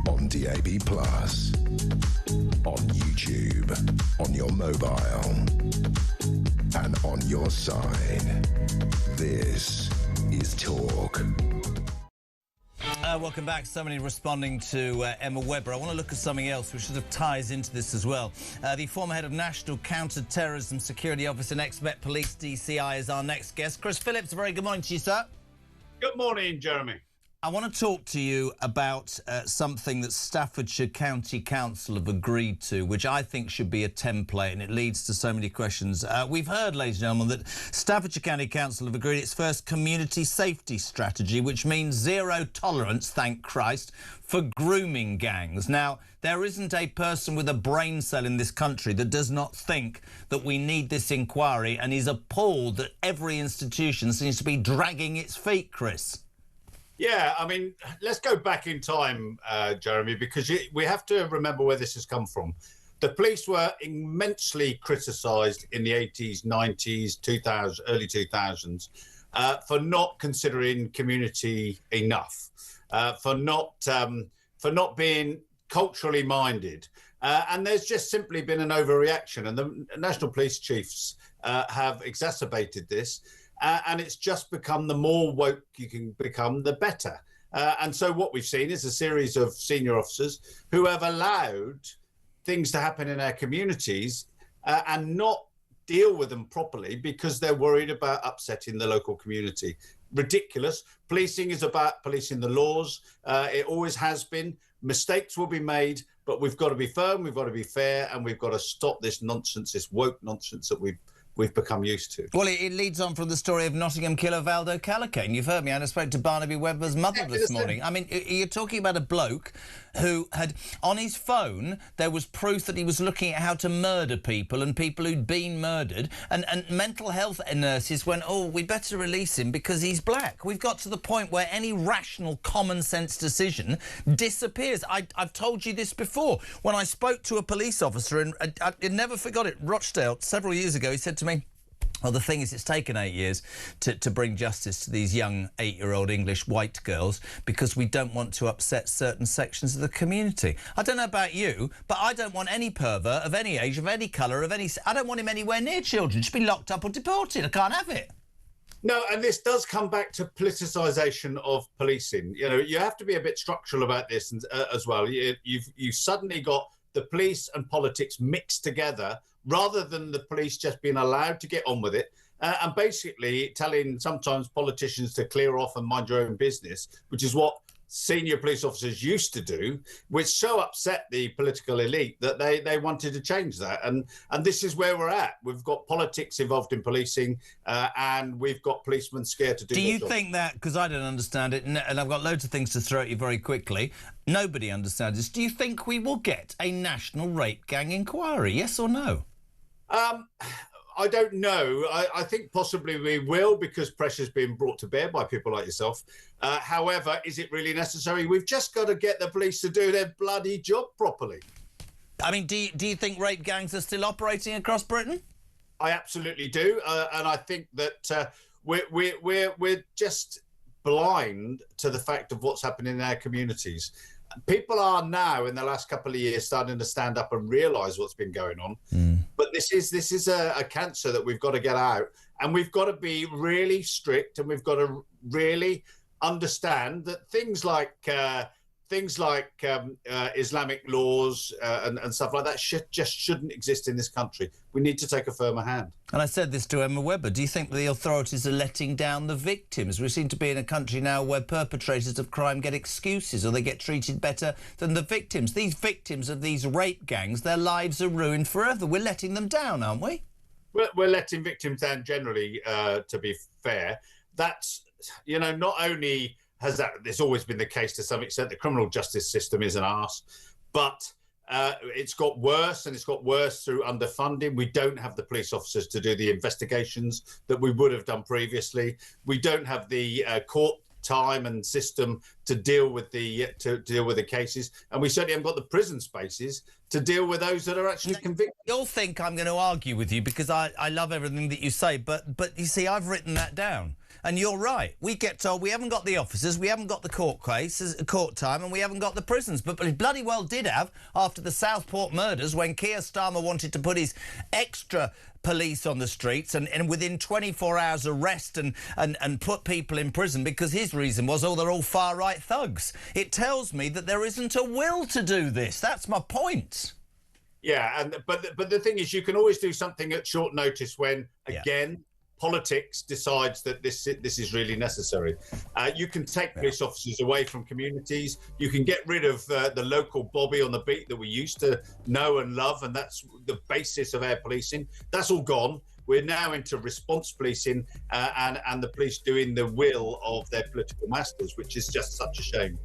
On DAB+, on YouTube, on your mobile, and on your side. This is Talk. Welcome back. So many responding to Emma Webber. I want to look at something else which sort of ties into this as well. The former head of National Counter-Terrorism Security Office and ex-Met Police DCI is our next guest. Chris Phillips, a very good morning to you, sir. Good morning, Jeremy. I want to talk to you about something that Staffordshire County Council have agreed to, which I think should be a template, and it leads to so many questions. We've heard, ladies and gentlemen, that Staffordshire County Council have agreed its first community safety strategy, which means zero tolerance, thank Christ, for grooming gangs. Now, there isn't a person with a brain cell in this country that does not think that we need this inquiry and is appalled that every institution seems to be dragging its feet, Chris. Yeah, I mean, let's go back in time, Jeremy, because we have to remember where this has come from. The police were immensely criticised in the 80s, 90s, 2000s, early 2000s for not considering community enough, for not being culturally minded. And there's just simply been an overreaction. And the National Police Chiefs have exacerbated this. And it's just become the more woke you can become, the better. And so what we've seen is a series of senior officers who have allowed things to happen in our communities and not deal with them properly because they're worried about upsetting the local community. Ridiculous. Policing is about policing the laws. It always has been. Mistakes will be made, but we've got to be firm, we've got to be fair, and we've got to stop this nonsense, this woke nonsense that we've become used to. Well, it leads on from the story of Nottingham killer Valdo Callacane. You've heard me, and I spoke to Barnaby Webber's mother this morning. I mean, you're talking about a bloke who had, on his phone, there was proof that he was looking at how to murder people and people who'd been murdered, and mental health nurses went, oh, we better release him because he's black. We've got to the point where any rational, common-sense decision disappears. I've told you this before. When I spoke to a police officer, and I never forgot it, Rochdale, several years ago, he said to me, well, the thing is, it's taken 8 years to bring justice to these young 8-year-old English white girls because we don't want to upset certain sections of the community. I don't know about you, but I don't want any pervert of any age, of any colour, of any... I don't want him anywhere near children. Just be locked up or deported. I can't have it. No, and this does come back to politicisation of policing. You know, you have to be a bit structural about this as well. You've suddenly got the police and politics mixed together rather than the police just being allowed to get on with it and basically telling sometimes politicians to clear off and mind your own business, which is what senior police officers used to do, which so upset the political elite that they wanted to change that. And this is where we're at. We've got politics involved in policing and we've got policemen scared to do Do you job. think that, because I don't understand it, and I've got loads of things to throw at you very quickly, nobody understands this, do you think we will get a national rape gang inquiry, yes or no? I don't know. I think possibly we will because pressure's being brought to bear by people like yourself. However, is it really necessary? We've just got to get the police to do their bloody job properly. I mean, do you think rape gangs are still operating across Britain? I absolutely do, and I think that we're just blind to the fact of what's happening in our communities. People are now, in the last couple of years, starting to stand up and realise what's been going on. But this is a cancer that we've got to get out, and we've got to be really strict, and we've got to really understand that things like Islamic laws and stuff like that just shouldn't exist in this country. We need to take a firmer hand. And I said this to Emma Webber. Do you think the authorities are letting down the victims? We seem to be in a country now where perpetrators of crime get excuses or they get treated better than the victims. These victims of these rape gangs, their lives are ruined forever. We're letting them down, aren't we? We're letting victims down generally, to be fair. That's, you know, not only... there's always been the case to some extent. The criminal justice system is an arse, but it's got worse, and it's got worse through underfunding. We don't have the police officers to do the investigations that we would have done previously. We don't have the court time and system to deal with the cases, and we certainly haven't got the prison spaces to deal with those that are actually convicted. You'll think I'm going to argue with you because I love everything that you say, but you see, I've written that down. And you're right. We get told we haven't got the officers, we haven't got the court cases, court time, and we haven't got the prisons. But we bloody well did have after the Southport murders when Keir Starmer wanted to put his extra police on the streets and within 24 hours arrest and put people in prison because his reason was, oh, they're all far-right thugs. It tells me that there isn't a will to do this. That's my point. Yeah, but the thing is, you can always do something at short notice when, again... politics decides that this is really necessary. You can take police officers away from communities. You can get rid of the local Bobby on the beat that we used to know and love, and that's the basis of our policing. That's all gone. We're now into response policing and the police doing the will of their political masters, which is just such a shame.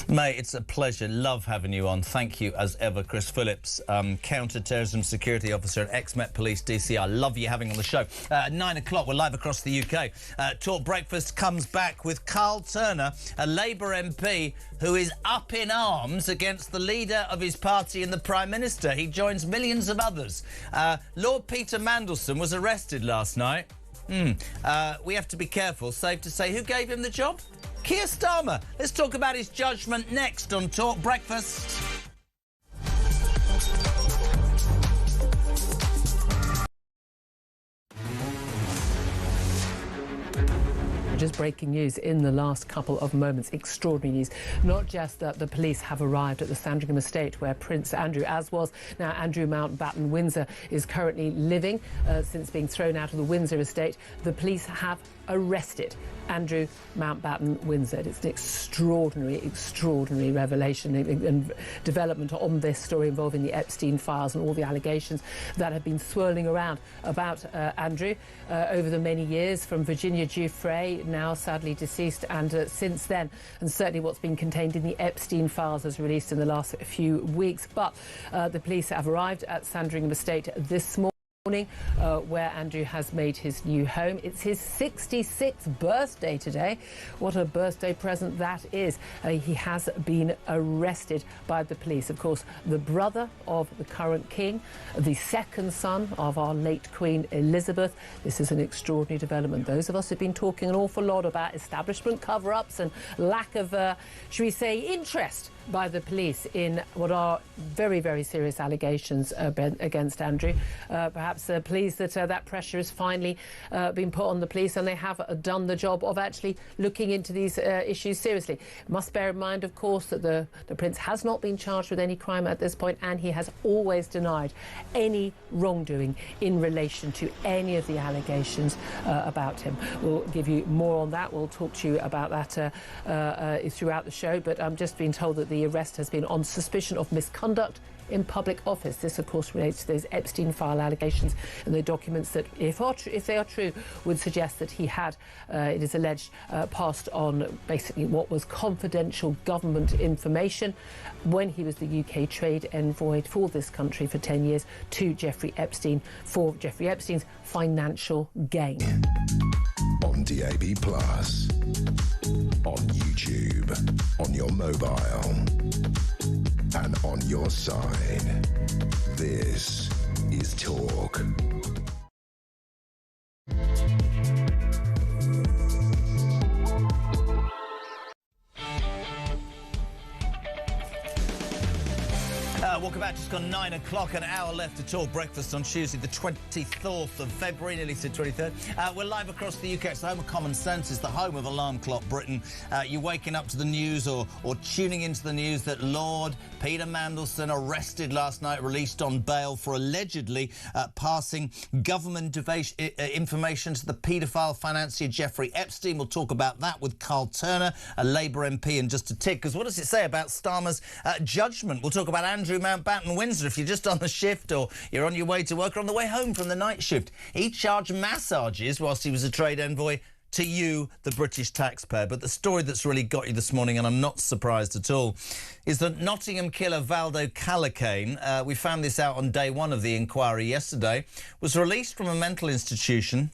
Mate, it's a pleasure. Love having you on. Thank you as ever, Chris Phillips, counter-terrorism security officer at ex-Met Police DC. I love you having on the show. At 9 o'clock, we're live across the UK. Talk Breakfast comes back with Carl Turner, a Labour MP who is up in arms against the leader of his party and the Prime Minister. He joins millions of others. Lord Peter Mandelson was arrested last night. We have to be careful. Safe to say, who gave him the job? Keir Starmer. Let's talk about his judgment next on Talk Breakfast. Just breaking news in the last couple of moments. Extraordinary news. Not just that the police have arrived at the Sandringham estate where Prince Andrew, as was now Andrew Mountbatten Windsor, is currently living since being thrown out of the Windsor estate. The police have arrested Andrew Mountbatten Windsor. It's an extraordinary revelation and development on this story involving the Epstein files and all the allegations that have been swirling around about Andrew over the many years, from Virginia Giuffre, now sadly deceased, and since then, and certainly what's been contained in the Epstein files as released in the last few weeks. But the police have arrived at Sandringham estate this morning, where Andrew has made his new home. It's his 66th birthday today. What a birthday present that is. He has been arrested by the police. Of course, the brother of the current king, the second son of our late Queen Elizabeth. This is an extraordinary development. Those of us who've been talking an awful lot about establishment cover-ups and lack of, should we say, interest by the police in what are very, very serious allegations against Andrew. Perhaps pleased that that pressure has finally been put on the police, and they have done the job of actually looking into these issues seriously. Must bear in mind, of course, that the Prince has not been charged with any crime at this point, and he has always denied any wrongdoing in relation to any of the allegations about him. We'll give you more on that. We'll talk to you about that throughout the show, but I'm just being told that the arrest has been on suspicion of misconduct in public office. This, of course, relates to those Epstein file allegations and the documents that, if they are true, would suggest that he had, it is alleged, passed on basically what was confidential government information when he was the UK trade envoy for this country for 10 years to Jeffrey Epstein for Jeffrey Epstein's financial gain. On DAB+, on YouTube, on your mobile, and on your side. This is Talk. Welcome back. Just gone 9 o'clock, an hour left to Talk Breakfast on Tuesday, the 24th of February, nearly said 23rd. We're live across the UK. It's the home of Common Sense. It's the home of Alarm Clock Britain. You're waking up to the news or tuning into the news that Lord Peter Mandelson, arrested last night, released on bail for allegedly passing government information to the paedophile financier Jeffrey Epstein. We'll talk about that with Carl Turner, a Labour MP, in just a tick, because what does it say about Starmer's judgment? We'll talk about Andrew Mountbatten Windsor. If you're just on the shift or you're on your way to work or on the way home from the night shift, he charged massages whilst he was a trade envoy to you, the British taxpayer. But the story that's really got you this morning, and I'm not surprised at all, is that Nottingham killer Valdo Calacane, we found this out on day one of the inquiry yesterday, was released from a mental institution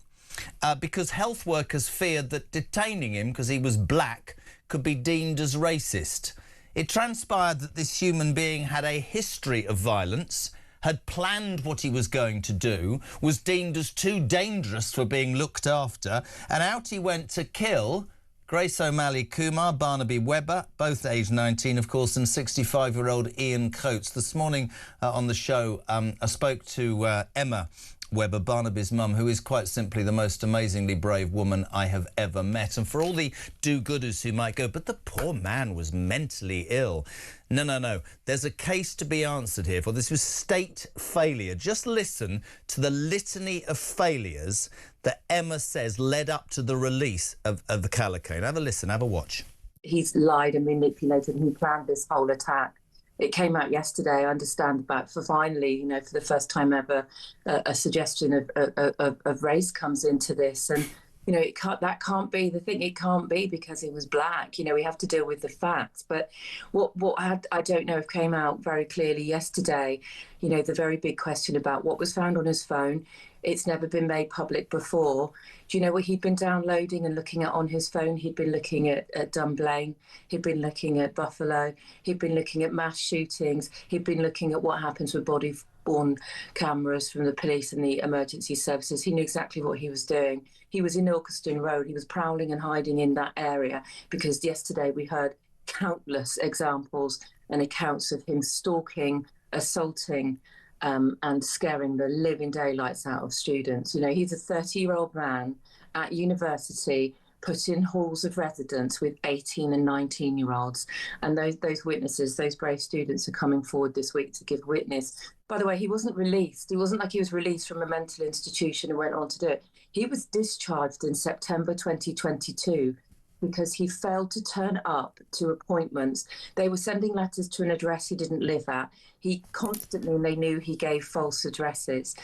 because health workers feared that detaining him because he was black could be deemed as racist. It transpired that this human being had a history of violence, had planned what he was going to do, was deemed as too dangerous for being looked after, and out he went to kill Grace O'Malley Kumar, Barnaby Webber, both aged 19, of course, and 65-year-old Ian Coates. This morning on the show, I spoke to Emma Webber, Barnaby's mum, who is quite simply the most amazingly brave woman I have ever met. And for all the do-gooders who might go, but the poor man was mentally ill. No. There's a case to be answered here, for this was state failure. Just listen to the litany of failures that Emma says led up to the release of the Calacane. Have a listen, have a watch. He's lied and manipulated, and he planned this whole attack. It came out yesterday, I understand, about for finally, for the first time ever, a suggestion of race comes into this. And, that can't be the thing. It can't be because he was black. We have to deal with the facts. But what I don't know if came out very clearly yesterday, the very big question about what was found on his phone. It's never been made public before. Do you know what he'd been downloading and looking at on his phone? He'd been looking at Dunblane. He'd been looking at Buffalo. He'd been looking at mass shootings. He'd been looking at what happens with body-worn cameras from the police and the emergency services. He knew exactly what he was doing. He was in Ilkeston Road. He was prowling and hiding in that area because yesterday we heard countless examples and accounts of him stalking, assaulting, and scaring the living daylights out of students. He's a 30-year-old man at university put in halls of residence with 18 and 19-year-olds. And those witnesses, those brave students, are coming forward this week to give witness. By the way, he wasn't released. It wasn't like he was released from a mental institution and went on to do it. He was discharged in September 2022 because he failed to turn up to appointments. They were sending letters to an address he didn't live at. He constantly, and they knew he gave false addresses.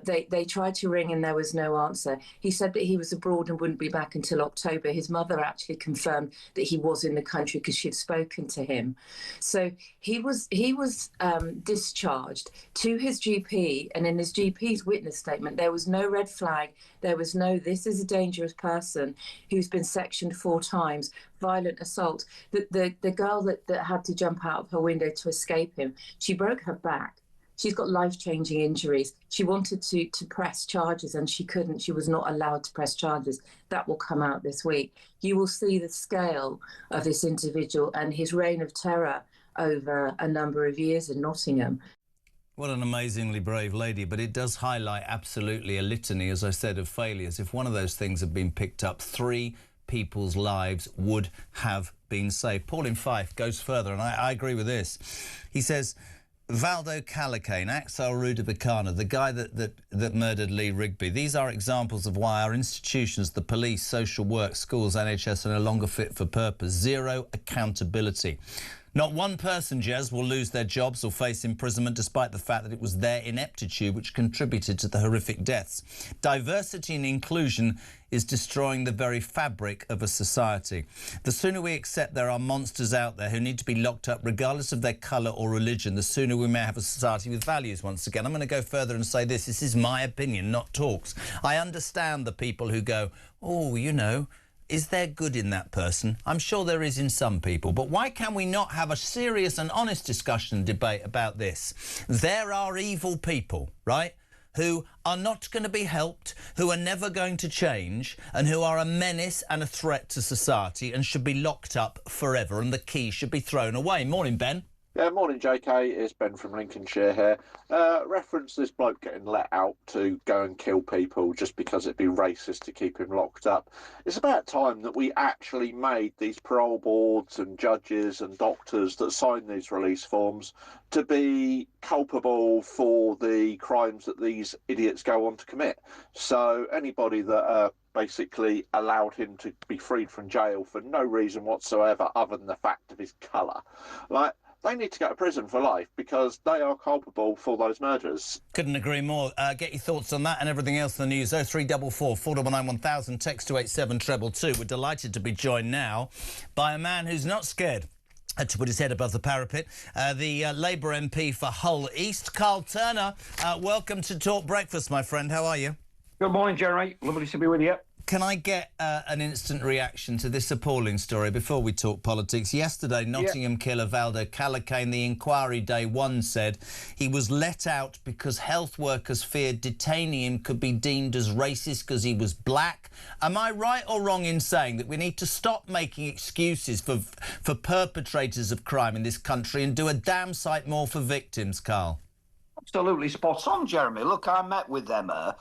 They tried to ring and there was no answer. He said that he was abroad and wouldn't be back until October. His mother actually confirmed that he was in the country because she'd spoken to him. So he was discharged to his GP, and in his GP's witness statement, there was no red flag. There was no, this is a dangerous person who's been sectioned 4 times, violent assault. The girl that had to jump out of her window to escape him, she broke her back. She's got life-changing injuries. She wanted to press charges and she couldn't. She was not allowed to press charges. That will come out this week. You will see the scale of this individual and his reign of terror over a number of years in Nottingham. What an amazingly brave lady, but it does highlight absolutely a litany, as I said, of failures. If one of those things had been picked up, 3 people's lives would have been saved. Paul in Fife goes further, and I agree with this. He says, Valdo Calacane, Axel Rudabicana, the guy that murdered Lee Rigby. These are examples of why our institutions, the police, social work, schools, NHS, are no longer fit for purpose. Zero accountability. Not one person, Jez, will lose their jobs or face imprisonment despite the fact that it was their ineptitude which contributed to the horrific deaths. Diversity and inclusion is destroying the very fabric of a society. The sooner we accept there are monsters out there who need to be locked up regardless of their colour or religion, the sooner we may have a society with values once again. I'm going to go further and say this. This is my opinion, not talks. I understand the people who go, oh, you know, is there good in that person? I'm sure there is in some people. But why can we not have a serious and honest discussion and debate about this? There are evil people, right, who are not going to be helped, who are never going to change, and who are a menace and a threat to society and should be locked up forever, and the key should be thrown away. Morning, Ben. Yeah, morning, JK. It's Ben from Lincolnshire here. Reference this bloke getting let out to go and kill people just because it'd be racist to keep him locked up. It's about time that we actually made these parole boards and judges and doctors that sign these release forms to be culpable for the crimes that these idiots go on to commit. So anybody that basically allowed him to be freed from jail for no reason whatsoever other than the fact of his colour, like, they need to go to prison for life because they are culpable for those murders. Couldn't agree more. Get your thoughts on that and everything else in the news. 0344 499 1000, text to 87222. We're delighted to be joined now by a man who's not scared to put his head above the parapet. The Labour MP for Hull East, Carl Turner. Welcome to Talk Breakfast, my friend. How are you? Good morning, Jeremy. Lovely to be with you. Can I get an instant reaction to this appalling story before we talk politics? Yesterday, Nottingham killer Valdo Calacane, the inquiry day 1 said he was let out because health workers feared detaining him could be deemed as racist because he was black. Am I right or wrong in saying that we need to stop making excuses for perpetrators of crime in this country and do a damn sight more for victims, Carl? Absolutely spot on, Jeremy. Look, I met with Emma.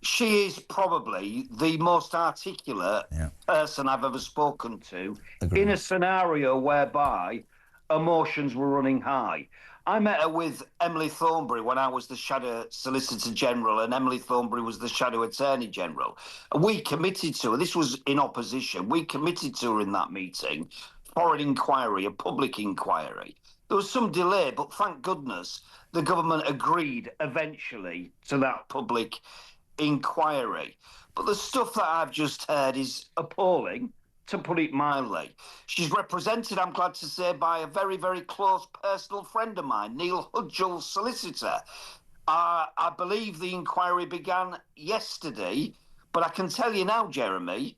She is probably the most articulate person I've ever spoken to in a scenario whereby emotions were running high. I met her with Emily Thornberry when I was the Shadow Solicitor General and Emily Thornberry was the Shadow Attorney General. We committed to her, this was in opposition, we committed to her in that meeting for an inquiry, a public inquiry. There was some delay, but thank goodness the government agreed eventually to that public inquiry. But the stuff that I've just heard is appalling, to put it mildly. She's represented, I'm glad to say, by a very, very close personal friend of mine, Neil Hudgell, solicitor. I believe the inquiry began yesterday, but I can tell you now, Jeremy,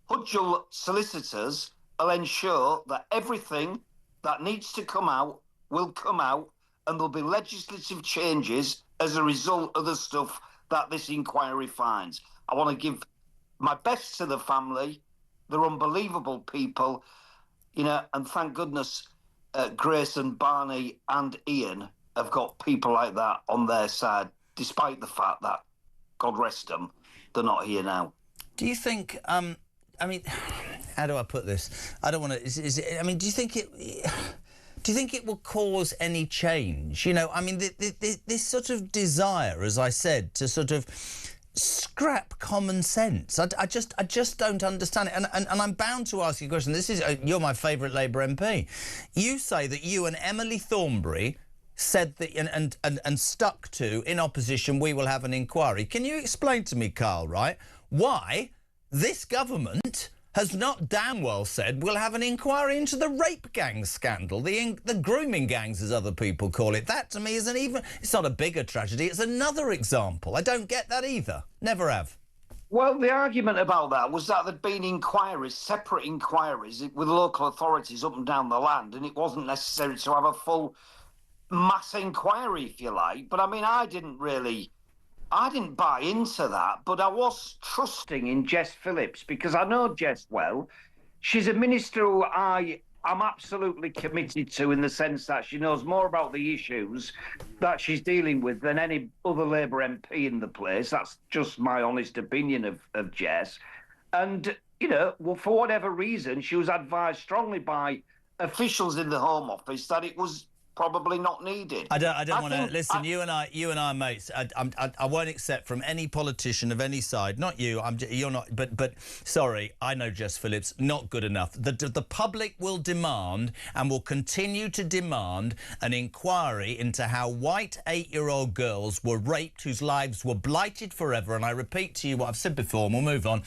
Hudgell solicitors will ensure that everything that needs to come out will come out, and there'll be legislative changes as a result of the stuff that this inquiry finds. I want to give my best to the family. They're unbelievable people, you know, and thank goodness Grace and Barney and Ian have got people like that on their side, despite the fact that, God rest them, they're not here now. Do you think I mean, how do I put this? I don't want to. I mean, do you think it? Do you think it will cause any change? You know, I mean, this sort of desire, as I said, to sort of scrap common sense. I just don't understand it. And I'm bound to ask you a question. This is you're my favourite Labour MP. You say that you and Emily Thornberry said that and stuck to, in opposition, we will have an inquiry. Can you explain to me, Carl, right, why this government has not damn well said we'll have an inquiry into the rape gang scandal, the grooming gangs, as other people call it? That, to me, isn't even... It's not a bigger tragedy. It's another example. I don't get that either. Never have. Well, the argument about that was that there'd been inquiries, separate inquiries with local authorities up and down the land, and it wasn't necessary to have a full mass inquiry, if you like. But, I mean, I didn't buy into that, but I was trusting in Jess Phillips because I know Jess well. She's a minister who I'm absolutely committed to, in the sense that she knows more about the issues that she's dealing with than any other Labour MP in the place. That's just my honest opinion of Jess. And, you know, well, for whatever reason, she was advised strongly by officials in the Home Office that it was probably not needed. I don't want to listen. You and I, mates. I won't accept from any politician of any side. Not you. You're not. But sorry, I know Jess Phillips. Not good enough. The public will demand and will continue to demand an inquiry into how white 8-year-old girls were raped, whose lives were blighted forever. And I repeat to you what I've said before, and we'll move on.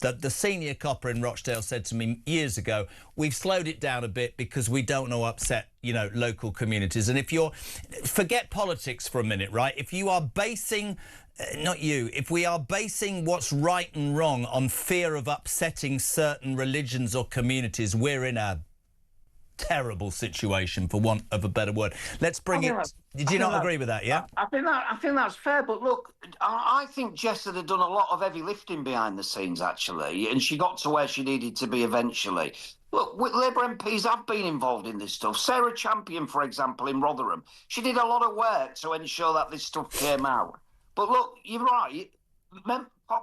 That the senior copper in Rochdale said to me years ago, we've slowed it down a bit because we don't want to upset, you know, local communities. And if you're... Forget politics for a minute, right? If you are basing... not you. If we are basing what's right and wrong on fear of upsetting certain religions or communities, we're in a terrible situation, for want of a better word. Let's bring it... Did you not agree with that, yeah? I think that's fair, but look, I think Jess had done a lot of heavy lifting behind the scenes, actually, and she got to where she needed to be eventually. Look, Labour MPs have been involved in this stuff. Sarah Champion, for example, in Rotherham, she did a lot of work to ensure that this stuff came out. But look, you're right.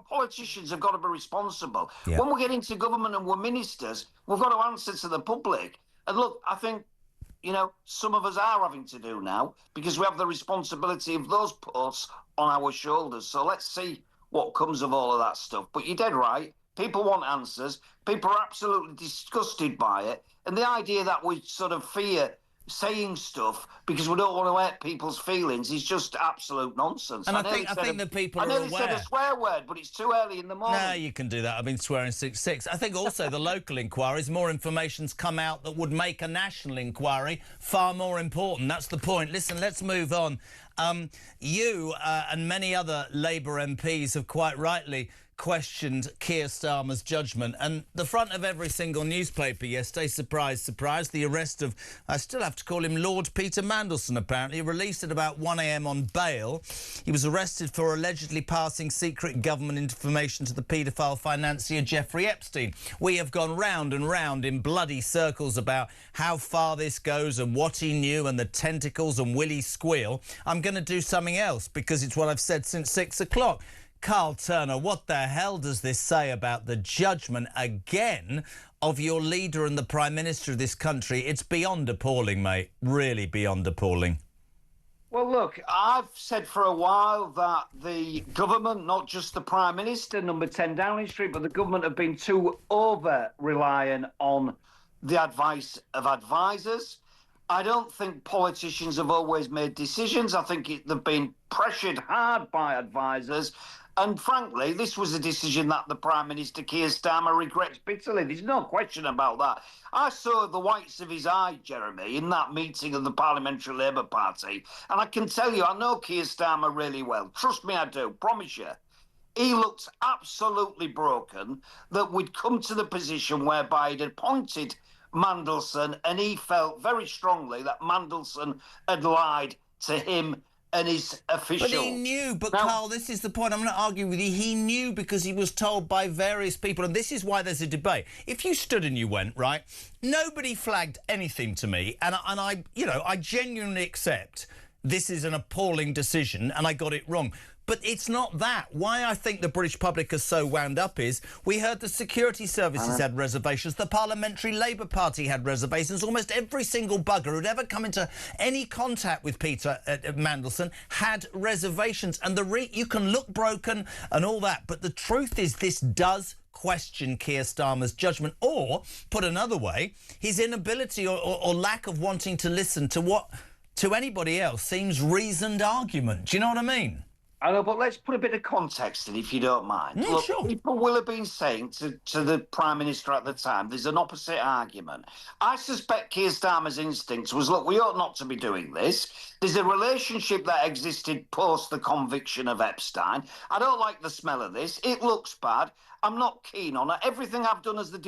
Politicians have got to be responsible. Yeah. When we get into government and we're ministers, we've got to answer to the public. And look, I think, you know, some of us are having to do now because we have the responsibility of those posts on our shoulders. So let's see what comes of all of that stuff. But you're dead right. People want answers. People are absolutely disgusted by it. And the idea that we sort of fear saying stuff because we don't want to hurt people's feelings is just absolute nonsense. And I think that people are aware. I nearly said a swear word, but it's too early in the morning. No, you can do that. I've been swearing 6. I think also the local inquiries, more information's come out that would make a national inquiry far more important. That's the point. Listen, let's move on. You and many other Labour MPs have quite rightly questioned Keir Starmer's judgment, and the front of every single newspaper yesterday, surprise, surprise, the arrest of, I still have to call him Lord Peter Mandelson, apparently, released at about 1 a.m. on bail. He was arrested for allegedly passing secret government information to the paedophile financier Jeffrey Epstein. We have gone round and round in bloody circles about how far this goes and what he knew and the tentacles and will he squeal. I'm going to do something else because it's what I've said since 6 o'clock. Carl Turner, what the hell does this say about the judgment, again, of your leader and the Prime Minister of this country? It's beyond appalling, mate. Really beyond appalling. Well, look, I've said for a while that the government, not just the Prime Minister, number 10 Downing Street, but the government have been too over-reliant on the advice of advisors. I don't think politicians have always made decisions. I think they've been pressured hard by advisors. And frankly, this was a decision that the Prime Minister, Keir Starmer, regrets bitterly. There's no question about that. I saw the whites of his eye, Jeremy, in that meeting of the Parliamentary Labour Party. And I can tell you, I know Keir Starmer really well. Trust me, I do. Promise you. He looked absolutely broken that we'd come to the position whereby he'd appointed Mandelson, and he felt very strongly that Mandelson had lied to him and his officials. But he knew. But now, Carl, this is the point. I'm going to argue with you. He knew because he was told by various people, and this is why there's a debate. If you stood and you went, right, nobody flagged anything to me, and I, you know, I genuinely accept this is an appalling decision and I got it wrong. But it's not that. Why I think the British public is so wound up is we heard the security services had reservations, the Parliamentary Labour Party had reservations, almost every single bugger who'd ever come into any contact with Peter Mandelson had reservations. And you can look broken and all that, but the truth is this does question Keir Starmer's judgment, or, put another way, his inability or lack of wanting to listen to what, to anybody else, seems reasoned argument. Do you know what I mean? I know, but let's put a bit of context in, if you don't mind. Yeah, Look, sure. People will have been saying to the Prime Minister at the time, there's an opposite argument. I suspect Keir Starmer's instincts was, look, we ought not to be doing this. There's a relationship that existed post the conviction of Epstein. I don't like the smell of this. It looks bad. I'm not keen on it. Everything I've done as the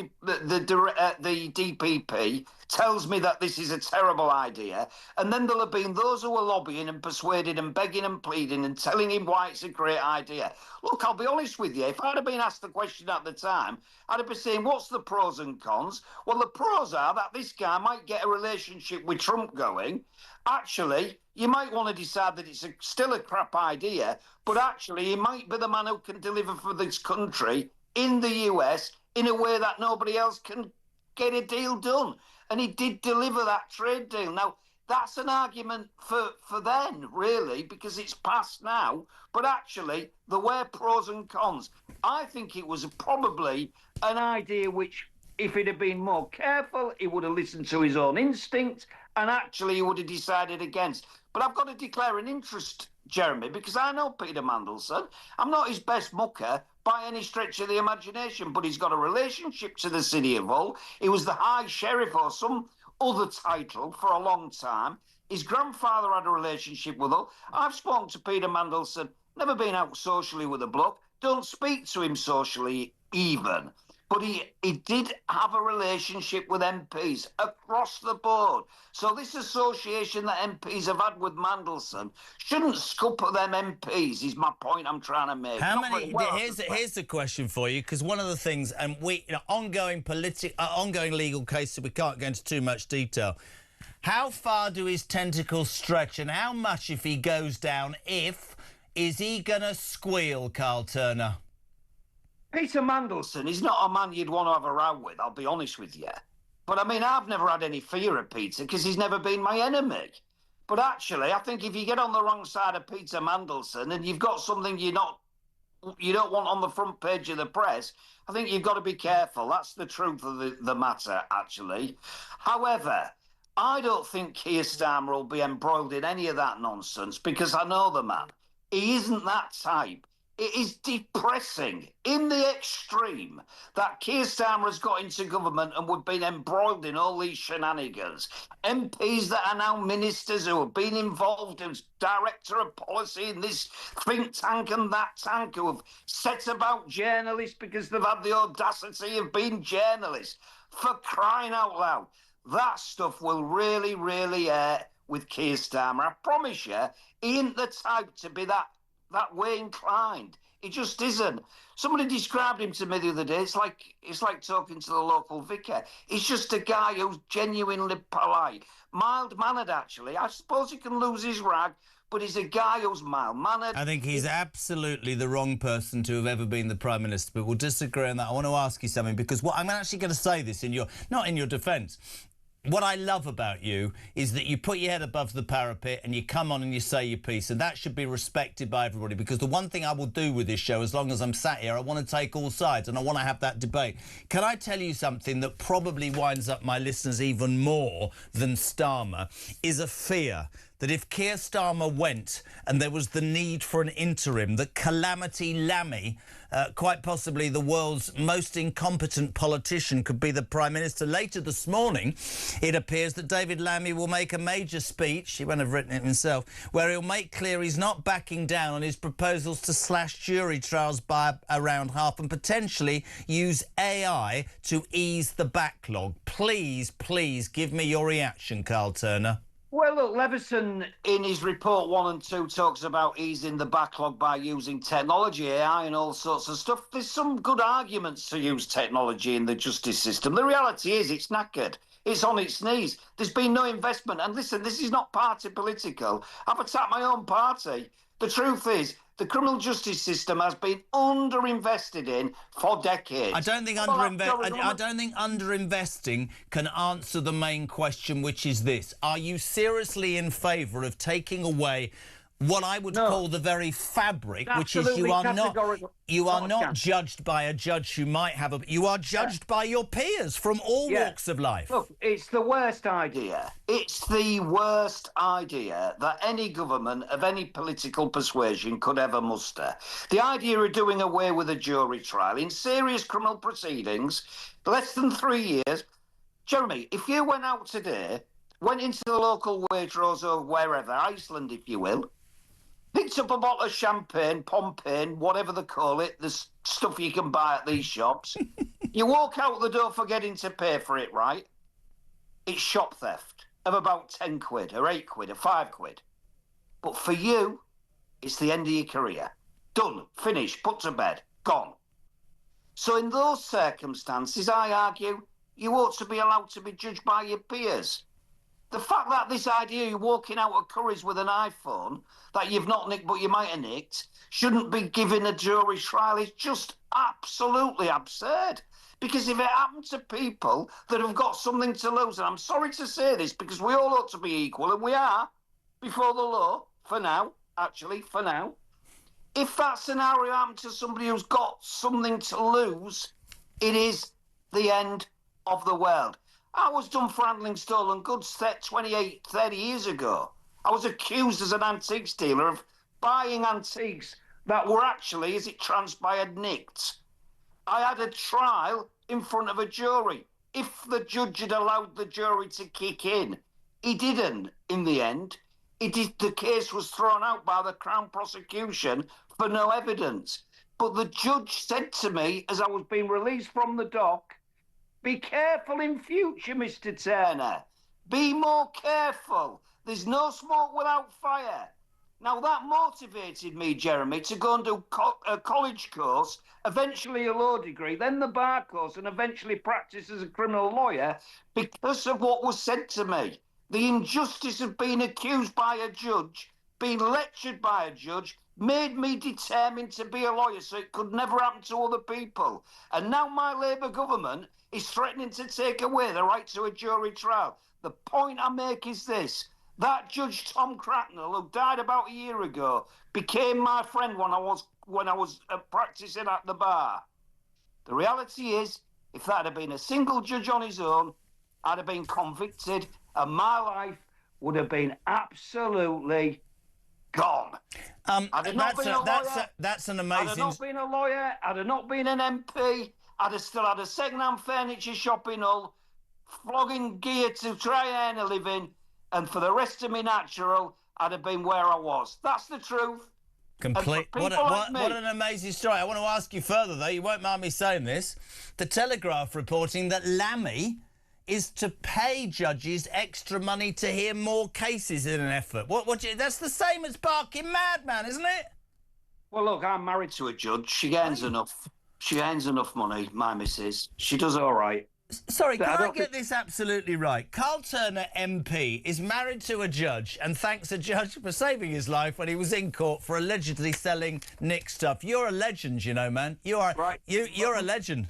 DPP tells me that this is a terrible idea. And then there'll have been those who are lobbying and persuading and begging and pleading and telling him why it's a great idea. Look, I'll be honest with you. If I'd have been asked the question at the time, I'd have been saying, what's the pros and cons? Well, the pros are that this guy might get a relationship with Trump going. Actually, you might want to decide that it's still a crap idea, but actually he might be the man who can deliver for this country in the US in a way that nobody else can get a deal done. And he did deliver that trade deal. Now, that's an argument for then, really, because it's past now. But actually, there were pros and cons. I think it was probably an idea which, if he'd have been more careful, he would have listened to his own instinct, and actually he would have decided against. But I've got to declare an interest, Jeremy, because I know Peter Mandelson. I'm not his best mucker by any stretch of the imagination, but he's got a relationship to the City of Hull. He was the High Sheriff or some other title for a long time. His grandfather had a relationship with Hull. I've spoken to Peter Mandelson, never been out socially with a bloke, don't speak to him socially even. But he did have a relationship with MPs across the board. So this association that MPs have had with Mandelson shouldn't scupper them MPs, is my point I'm trying to make. How many? Here's the question for you, because one of the things, and ongoing legal cases, we can't go into too much detail. How far do his tentacles stretch, and how much, if he goes down, is he going to squeal, Carl Turner? Peter Mandelson is not a man you'd want to have a row with, I'll be honest with you. But, I mean, I've never had any fear of Peter because he's never been my enemy. But actually, I think if you get on the wrong side of Peter Mandelson and you've got something you don't want on the front page of the press, I think you've got to be careful. That's the truth of the matter, actually. However, I don't think Keir Starmer will be embroiled in any of that nonsense because I know the man. He isn't that type. It is depressing in the extreme that Keir Starmer has got into government and we've been embroiled in all these shenanigans. MPs that are now ministers who have been involved as director of policy in this think tank and that tank, who have set about journalists because they've had the audacity of being journalists. For crying out loud, that stuff will really, really air with Keir Starmer. I promise you, he ain't the type to be that way inclined. He just isn't. Somebody described him to me the other day. It's like talking to the local vicar. He's just a guy who's genuinely polite, mild-mannered, actually. I suppose he can lose his rag, but he's a guy who's mild-mannered. I think he's absolutely the wrong person to have ever been the Prime Minister, but we'll disagree on that. I want to ask you something, because I'm actually going to say this not in your defence. What I love about you is that you put your head above the parapet and you come on and you say your piece, and that should be respected by everybody, because the one thing I will do with this show, as long as I'm sat here, I want to take all sides and I want to have that debate. Can I tell you something that probably winds up my listeners even more than Starmer, is a fear that if Keir Starmer went and there was the need for an interim, that Calamity Lammy, quite possibly the world's most incompetent politician, could be the Prime Minister. Later this morning, it appears that David Lammy will make a major speech, he won't have written it himself, where he'll make clear he's not backing down on his proposals to slash jury trials by around half and potentially use AI to ease the backlog. Please, please give me your reaction, Carl Turner. Well, look, Leveson in his report 1 and 2 talks about easing the backlog by using technology, AI and all sorts of stuff. There's some good arguments to use technology in the justice system. The reality is it's knackered. It's on its knees. There's been no investment. And listen, this is not party political. I've attacked my own party The truth is, the criminal justice system has been underinvested in for decades. I don't think underinvesting can answer the main question, which is this: are you seriously in favour of taking away what I would call the very fabric, which is you are not judged by a judge who might have you are judged by your peers from all walks of life. Look, it's the worst idea. It's the worst idea that any government of any political persuasion could ever muster. The idea of doing away with a jury trial in serious criminal proceedings, less than 3 years. Jeremy, if you went out today, went into the local Waitrose or wherever, Iceland if you will, picked up a bottle of champagne, Pompane, whatever they call it, the stuff you can buy at these shops. You walk out the door forgetting to pay for it, right? It's shop theft of about 10 quid or 8 quid or 5 quid. But for you, it's the end of your career. Done, finished, put to bed, gone. So in those circumstances, I argue, you ought to be allowed to be judged by your peers. The fact that this idea you're walking out of Curry's with an iPhone that you've not nicked but you might have nicked shouldn't be given a jury trial is just absolutely absurd. Because if it happened to people that have got something to lose, and I'm sorry to say this because we all ought to be equal, and we are, before the law, for now, if that scenario happened to somebody who's got something to lose, it is the end of the world. I was done for handling stolen goods 30 years ago. I was accused as an antiques dealer of buying antiques that were actually, as it transpired, nicked. I had a trial in front of a jury. If the judge had allowed the jury to kick in, he didn't in the end. The case was thrown out by the Crown prosecution for no evidence. But the judge said to me, as I was being released from the dock, "Be careful in future, Mr. Turner. Be more careful. There's no smoke without fire." Now, that motivated me, Jeremy, to go and do a college course, eventually a law degree, then the bar course, and eventually practice as a criminal lawyer because of what was said to me. The injustice of being accused by a judge, being lectured by a judge, made me determined to be a lawyer so it could never happen to other people. And now my Labour government is threatening to take away the right to a jury trial. The point I make is this. That Judge Tom Cracknell, who died about a year ago, became my friend when I was practising at the bar. The reality is, if that had been a single judge on his own, I'd have been convicted and my life would have been absolutely gone. I'd have not been a lawyer. That's an amazing... I'd have not been a lawyer. I'd have not been an MP. I'd have still had a second-hand furniture shop in Hull, flogging gear to try and earn a living, and for the rest of me natural, I'd have been where I was. That's the truth. What an amazing story. I want to ask you further, though. You won't mind me saying this. The Telegraph reporting that Lammy is to pay judges extra money to hear more cases in an effort. That's the same as barking madman, isn't it? Well, look, I'm married to a judge. She earns enough. She earns enough money, my missus. She does all right. Sorry, can I get this absolutely right? Carl Turner MP is married to a judge and thanks a judge for saving his life when he was in court for allegedly selling nick stuff. You're a legend, you know, man. You're a legend.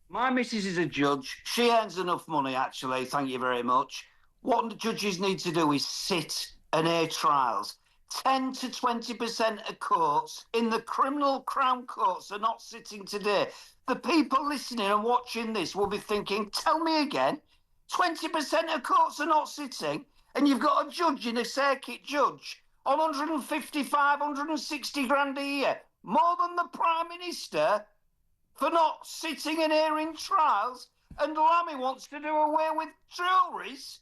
My missus is a judge. She earns enough money, actually. Thank you very much. What the judges need to do is sit and hear trials. 10 to 20% of courts in the criminal Crown courts are not sitting today. The people listening and watching this will be thinking, tell me again, 20% of courts are not sitting, and you've got a judge in a circuit judge on 155, 160 grand a year, more than the Prime Minister, for not sitting and hearing trials, and Lammy wants to do away with juries.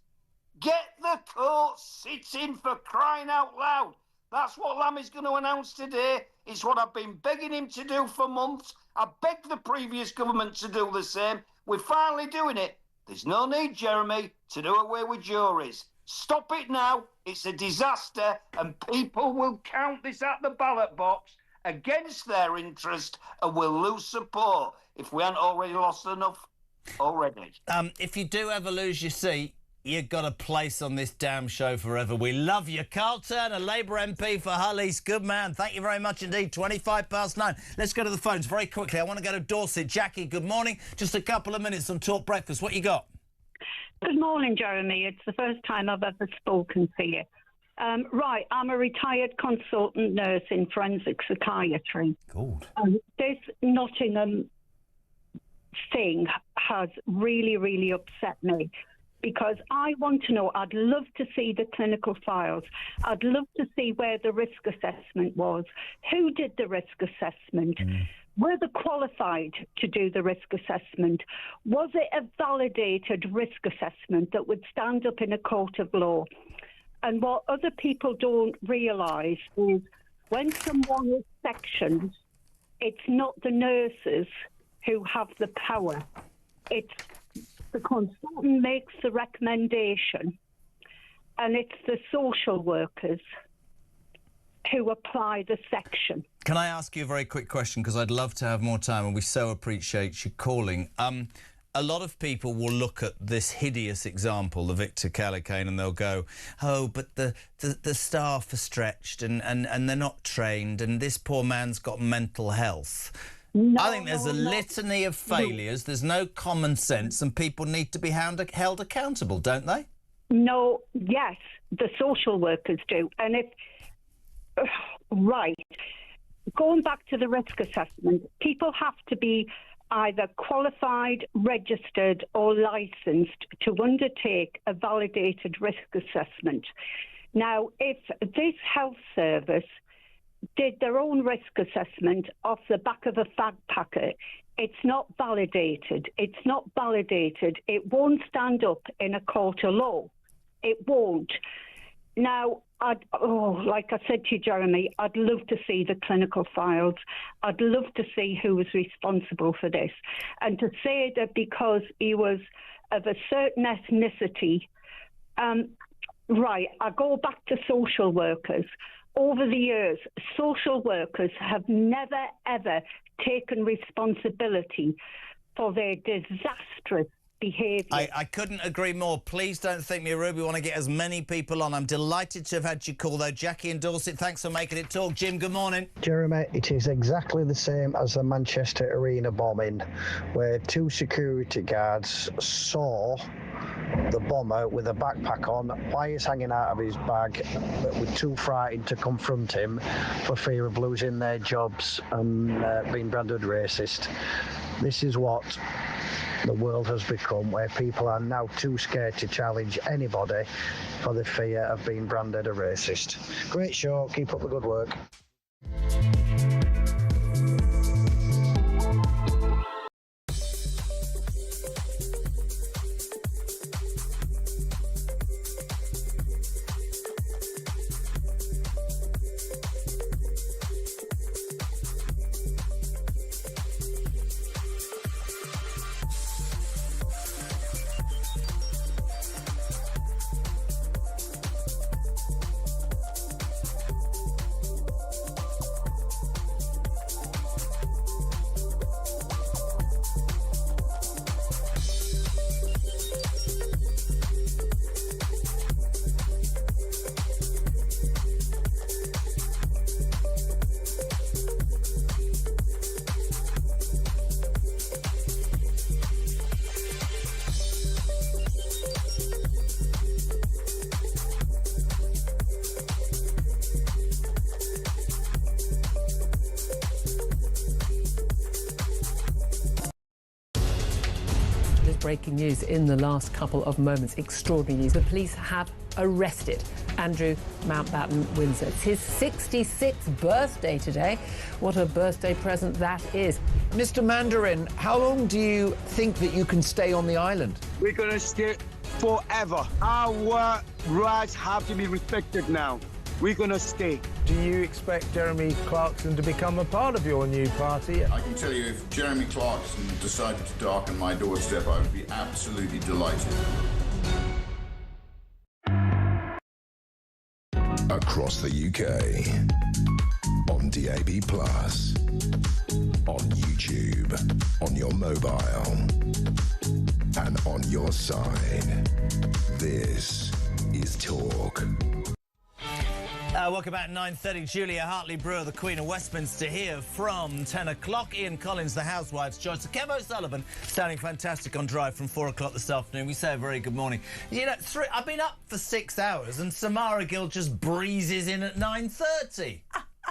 Get the court sitting, for crying out loud. That's what Lammy's going to announce today. It's what I've been begging him to do for months. I begged the previous government to do the same. We're finally doing it. There's no need, Jeremy, to do away with juries. Stop it now. It's a disaster, and people will count this at the ballot box against their interest and will lose support if we haven't already lost enough already. If you do ever lose your seat, you've got a place on this damn show forever. We love you. Carl Turner, Labour MP for Hull East. Good man. Thank you very much indeed. 9:25. Let's go to the phones very quickly. I want to go to Dorset. Jackie, good morning. Just a couple of minutes on Talk Breakfast. What you got? Good morning, Jeremy. It's the first time I've ever spoken to you. Right, I'm a retired consultant nurse in forensic psychiatry. Good. This Nottingham thing has really, really upset me because I want to know, I'd love to see the clinical files. I'd love to see where the risk assessment was. Who did the risk assessment? Were they qualified to do the risk assessment? Was it a validated risk assessment that would stand up in a court of law? And what other people don't realise is when someone is sectioned, it's not the nurses who have the power. It's the consultant makes the recommendation, and it's the social workers who apply the section. Can I ask you a very quick question, because I'd love to have more time and we so appreciate you calling. A lot of people will look at this hideous example, the Victor Callicane, and they'll go, oh, but the staff are stretched and they're not trained and this poor man's got mental health. I think there's a litany of failures, there's no common sense, and people need to be held accountable, don't they? No, yes, the social workers do. And if, right, going back to the risk assessment, people have to be either qualified, registered or licensed to undertake a validated risk assessment. Now, if this health service did their own risk assessment off the back of a fag packet, it's not validated. It's not validated. It won't stand up in a court of law. It won't. Now, like I said to you, Jeremy, I'd love to see the clinical files. I'd love to see who was responsible for this. And to say that because he was of a certain ethnicity, right, I go back to social workers. Over the years, social workers have never, ever taken responsibility for their disastrous behaviour. I couldn't agree more. Please don't think me rude. We want to get as many people on. I'm delighted to have had you call, though. Jackie in Dorset, thanks for making it talk. Jim, good morning. Jeremy, it is exactly the same as the Manchester Arena bombing, where two security guards saw the bomber with a backpack on, wires hanging out of his bag, but were too frightened to confront him for fear of losing their jobs and being branded racist. This is what the world has become, where people are now too scared to challenge anybody for the fear of being branded a racist. Great show, keep up the good work. Breaking news in the last couple of moments. Extraordinary news. The police have arrested Andrew Mountbatten Windsor. It's his 66th birthday today. What a birthday present that is. Mr. Mandarin, how long do you think that you can stay on the island? We're going to stay forever. Our rights have to be respected now. We're going to stay. Do you expect Jeremy Clarkson to become a part of your new party? I can tell you, if Jeremy Clarkson decided to darken my doorstep, I would be absolutely delighted. Across the UK, on DAB+, on YouTube, on your mobile, and on your side. This Welcome back, 9:30. Julia Hartley-Brewer, the Queen of Westminster, here from 10 o'clock. Ian Collins, the Housewives' Choice. Kev O'Sullivan, sounding fantastic on Drive from 4 o'clock this afternoon. We say a very good morning. You know, I've been up for 6 hours and Samara Gill just breezes in at 9:30.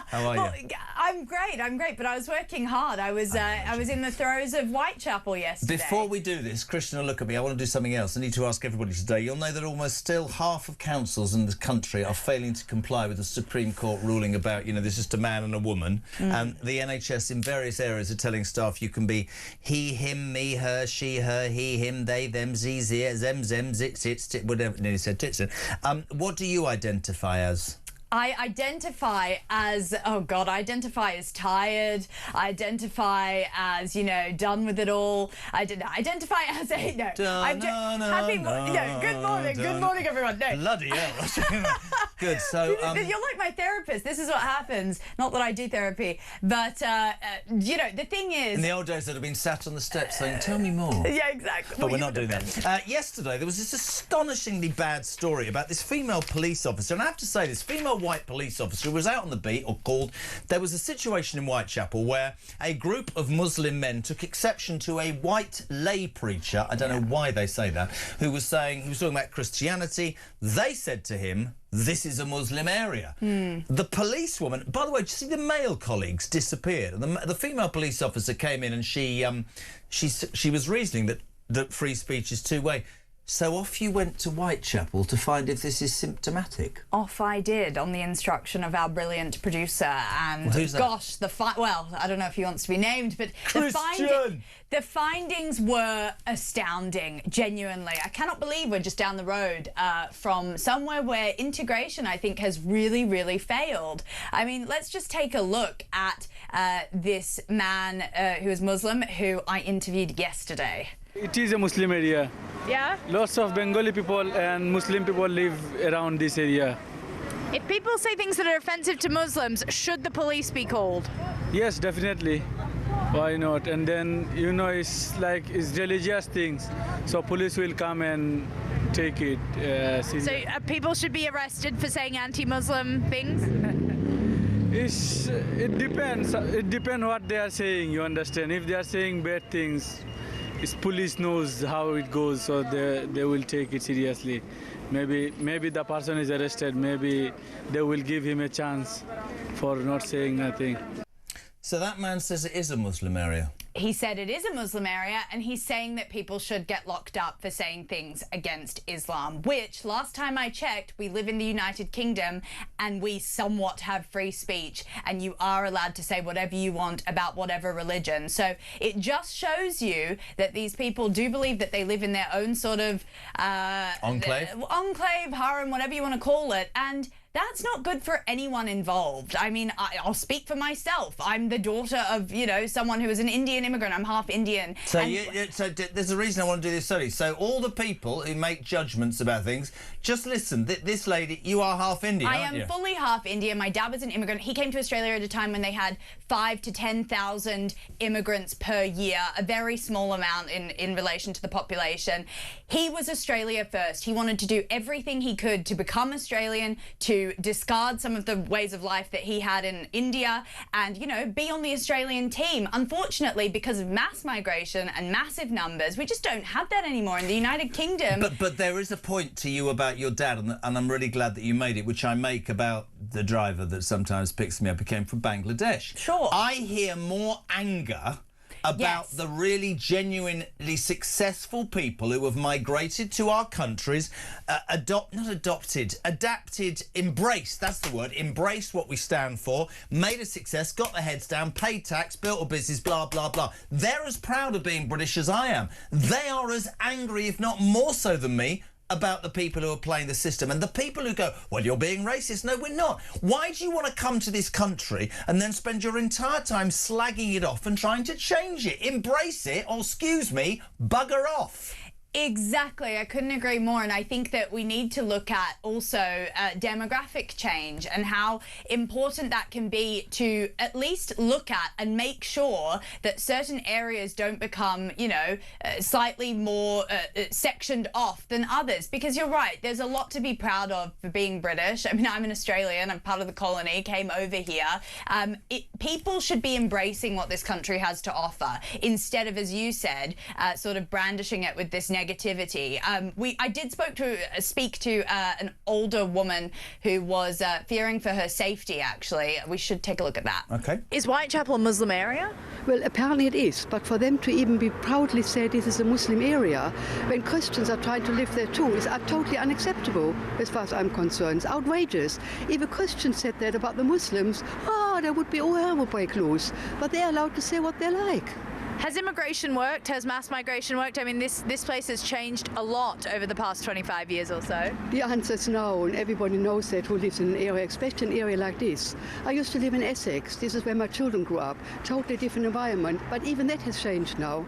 How are you? I'm great, but I was working hard. I was in the throes of Whitechapel yesterday. Before we do this, Christian will look at me. I want to do something else. I need to ask everybody today. You'll know that almost still half of councils in the country are failing to comply with the Supreme Court ruling about, you know, there's just a man and a woman. And the NHS in various areas are telling staff you can be he, him, me, her, she, her, he, him, they, them, z, zem, zit, whatever. Nearly said titsin. What do you identify as? I identify as, I identify as tired. I identify as, you know, done with it all. I identify as a, no. Good morning, everyone. No. Bloody hell. Good, so... You're like my therapist. This is what happens. Not that I do therapy, but, you know, the thing is... In the old days, I'd have been sat on the steps saying, tell me more. Yeah, exactly. But we're not doing that. Yesterday, there was this astonishingly bad story about this female police officer, and I have to say, this female white police officer who was out on the beat, or called. There was a situation in Whitechapel where a group of Muslim men took exception to a white lay preacher, I don't know why they say that, who was talking about Christianity. They said to him, this is a Muslim area. The policewoman, by the way, did you see the male colleagues disappeared? And the female police officer came in and she was reasoning that free speech is two-way. So off you went to Whitechapel to find if this is symptomatic? Off I did, on the instruction of our brilliant producer. And who's that? Gosh, well, I don't know if he wants to be named, but the findings were astounding, genuinely. I cannot believe we're just down the road from somewhere where integration, I think, has really, really failed. I mean, let's just take a look at this man who is Muslim, who I interviewed yesterday. It is a Muslim area. Yeah? Lots of Bengali people and Muslim people live around this area. If people say things that are offensive to Muslims, should the police be called? Yes, definitely. Why not? And then, you know, it's religious things. So police will come and take it. So people should be arrested for saying anti-Muslim things? It depends. It depends what they are saying, you understand. If they are saying bad things, police knows how it goes, so they will take it seriously. Maybe the person is arrested. Maybe they will give him a chance for not saying nothing. So that man says it is a Muslim area. He said it is a Muslim area, and he's saying that people should get locked up for saying things against Islam, which, last time I checked, we live in the United Kingdom and we somewhat have free speech, and you are allowed to say whatever you want about whatever religion. So it just shows you that these people do believe that they live in their own sort of... enclave, harem, whatever you want to call it, and that's not good for anyone involved. I mean, I'll speak for myself. I'm the daughter of, you know, someone who is an Indian immigrant. I'm half Indian. So, so there's a reason I want to do this study. So all the people who make judgments about things, just listen. This lady, you are half Indian, aren't you? I am fully half Indian. My dad was an immigrant. He came to Australia at a time when they had 5,000 to 10,000 immigrants per year, a very small amount in relation to the population. He was Australia first. He wanted to do everything he could to become Australian, to discard some of the ways of life that he had in India and, you know, be on the Australian team. Unfortunately, because of mass migration and massive numbers, we just don't have that anymore in the United Kingdom. But there is a point to you about your dad, and I'm really glad that you made it, which I make about the driver that sometimes picks me up. He came from Bangladesh. Sure. I hear more anger about the really genuinely successful people who have migrated to our countries, adapted, embraced, that's the word, embraced what we stand for, made a success, got their heads down, paid tax, built a business, blah, blah, blah. They're as proud of being British as I am. They are as angry, if not more so than me, about the people who are playing the system. And the people who go, well, you're being racist. No, we're not. Why do you want to come to this country and then spend your entire time slagging it off and trying to change it? Embrace it, or, excuse me, bugger off. Exactly. I couldn't agree more. And I think that we need to look at also demographic change and how important that can be to at least look at and make sure that certain areas don't become, you know, slightly more sectioned off than others. Because you're right, there's a lot to be proud of for being British. I mean, I'm an Australian, I'm part of the colony, came over here. People should be embracing what this country has to offer instead of, as you said, sort of brandishing it with this negativity. I did speak to an older woman who was fearing for her safety, actually. We should take a look at that. Okay. Is Whitechapel a Muslim area? Well, apparently it is, but for them to even be proudly say this is a Muslim area, when Christians are trying to live there too, is totally unacceptable as far as I'm concerned. It's outrageous. If a Christian said that about the Muslims, there would be all hell would break loose. But they're allowed to say what they like. Has immigration worked? Has mass migration worked? I mean, this place has changed a lot over the past 25 years or so. The answer is no, and everybody knows that who lives in an area, especially an area like this. I used to live in Essex. This is where my children grew up. Totally different environment, but even that has changed now.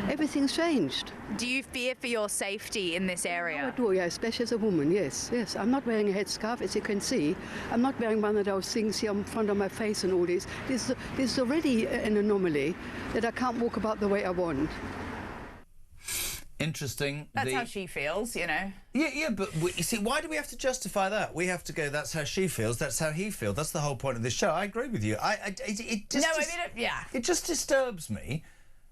Everything's changed. Do you fear for your safety in this area? I do, yeah, especially as a woman, yes. I'm not wearing a headscarf, as you can see. I'm not wearing one of those things here in front of my face and all this. This is already an anomaly that I can't walk about the way I want. Interesting. That's how she feels, you know. Yeah, but you see, why do we have to justify that? We have to go, that's how she feels, that's how he feels. That's the whole point of this show. I agree with you. It just disturbs me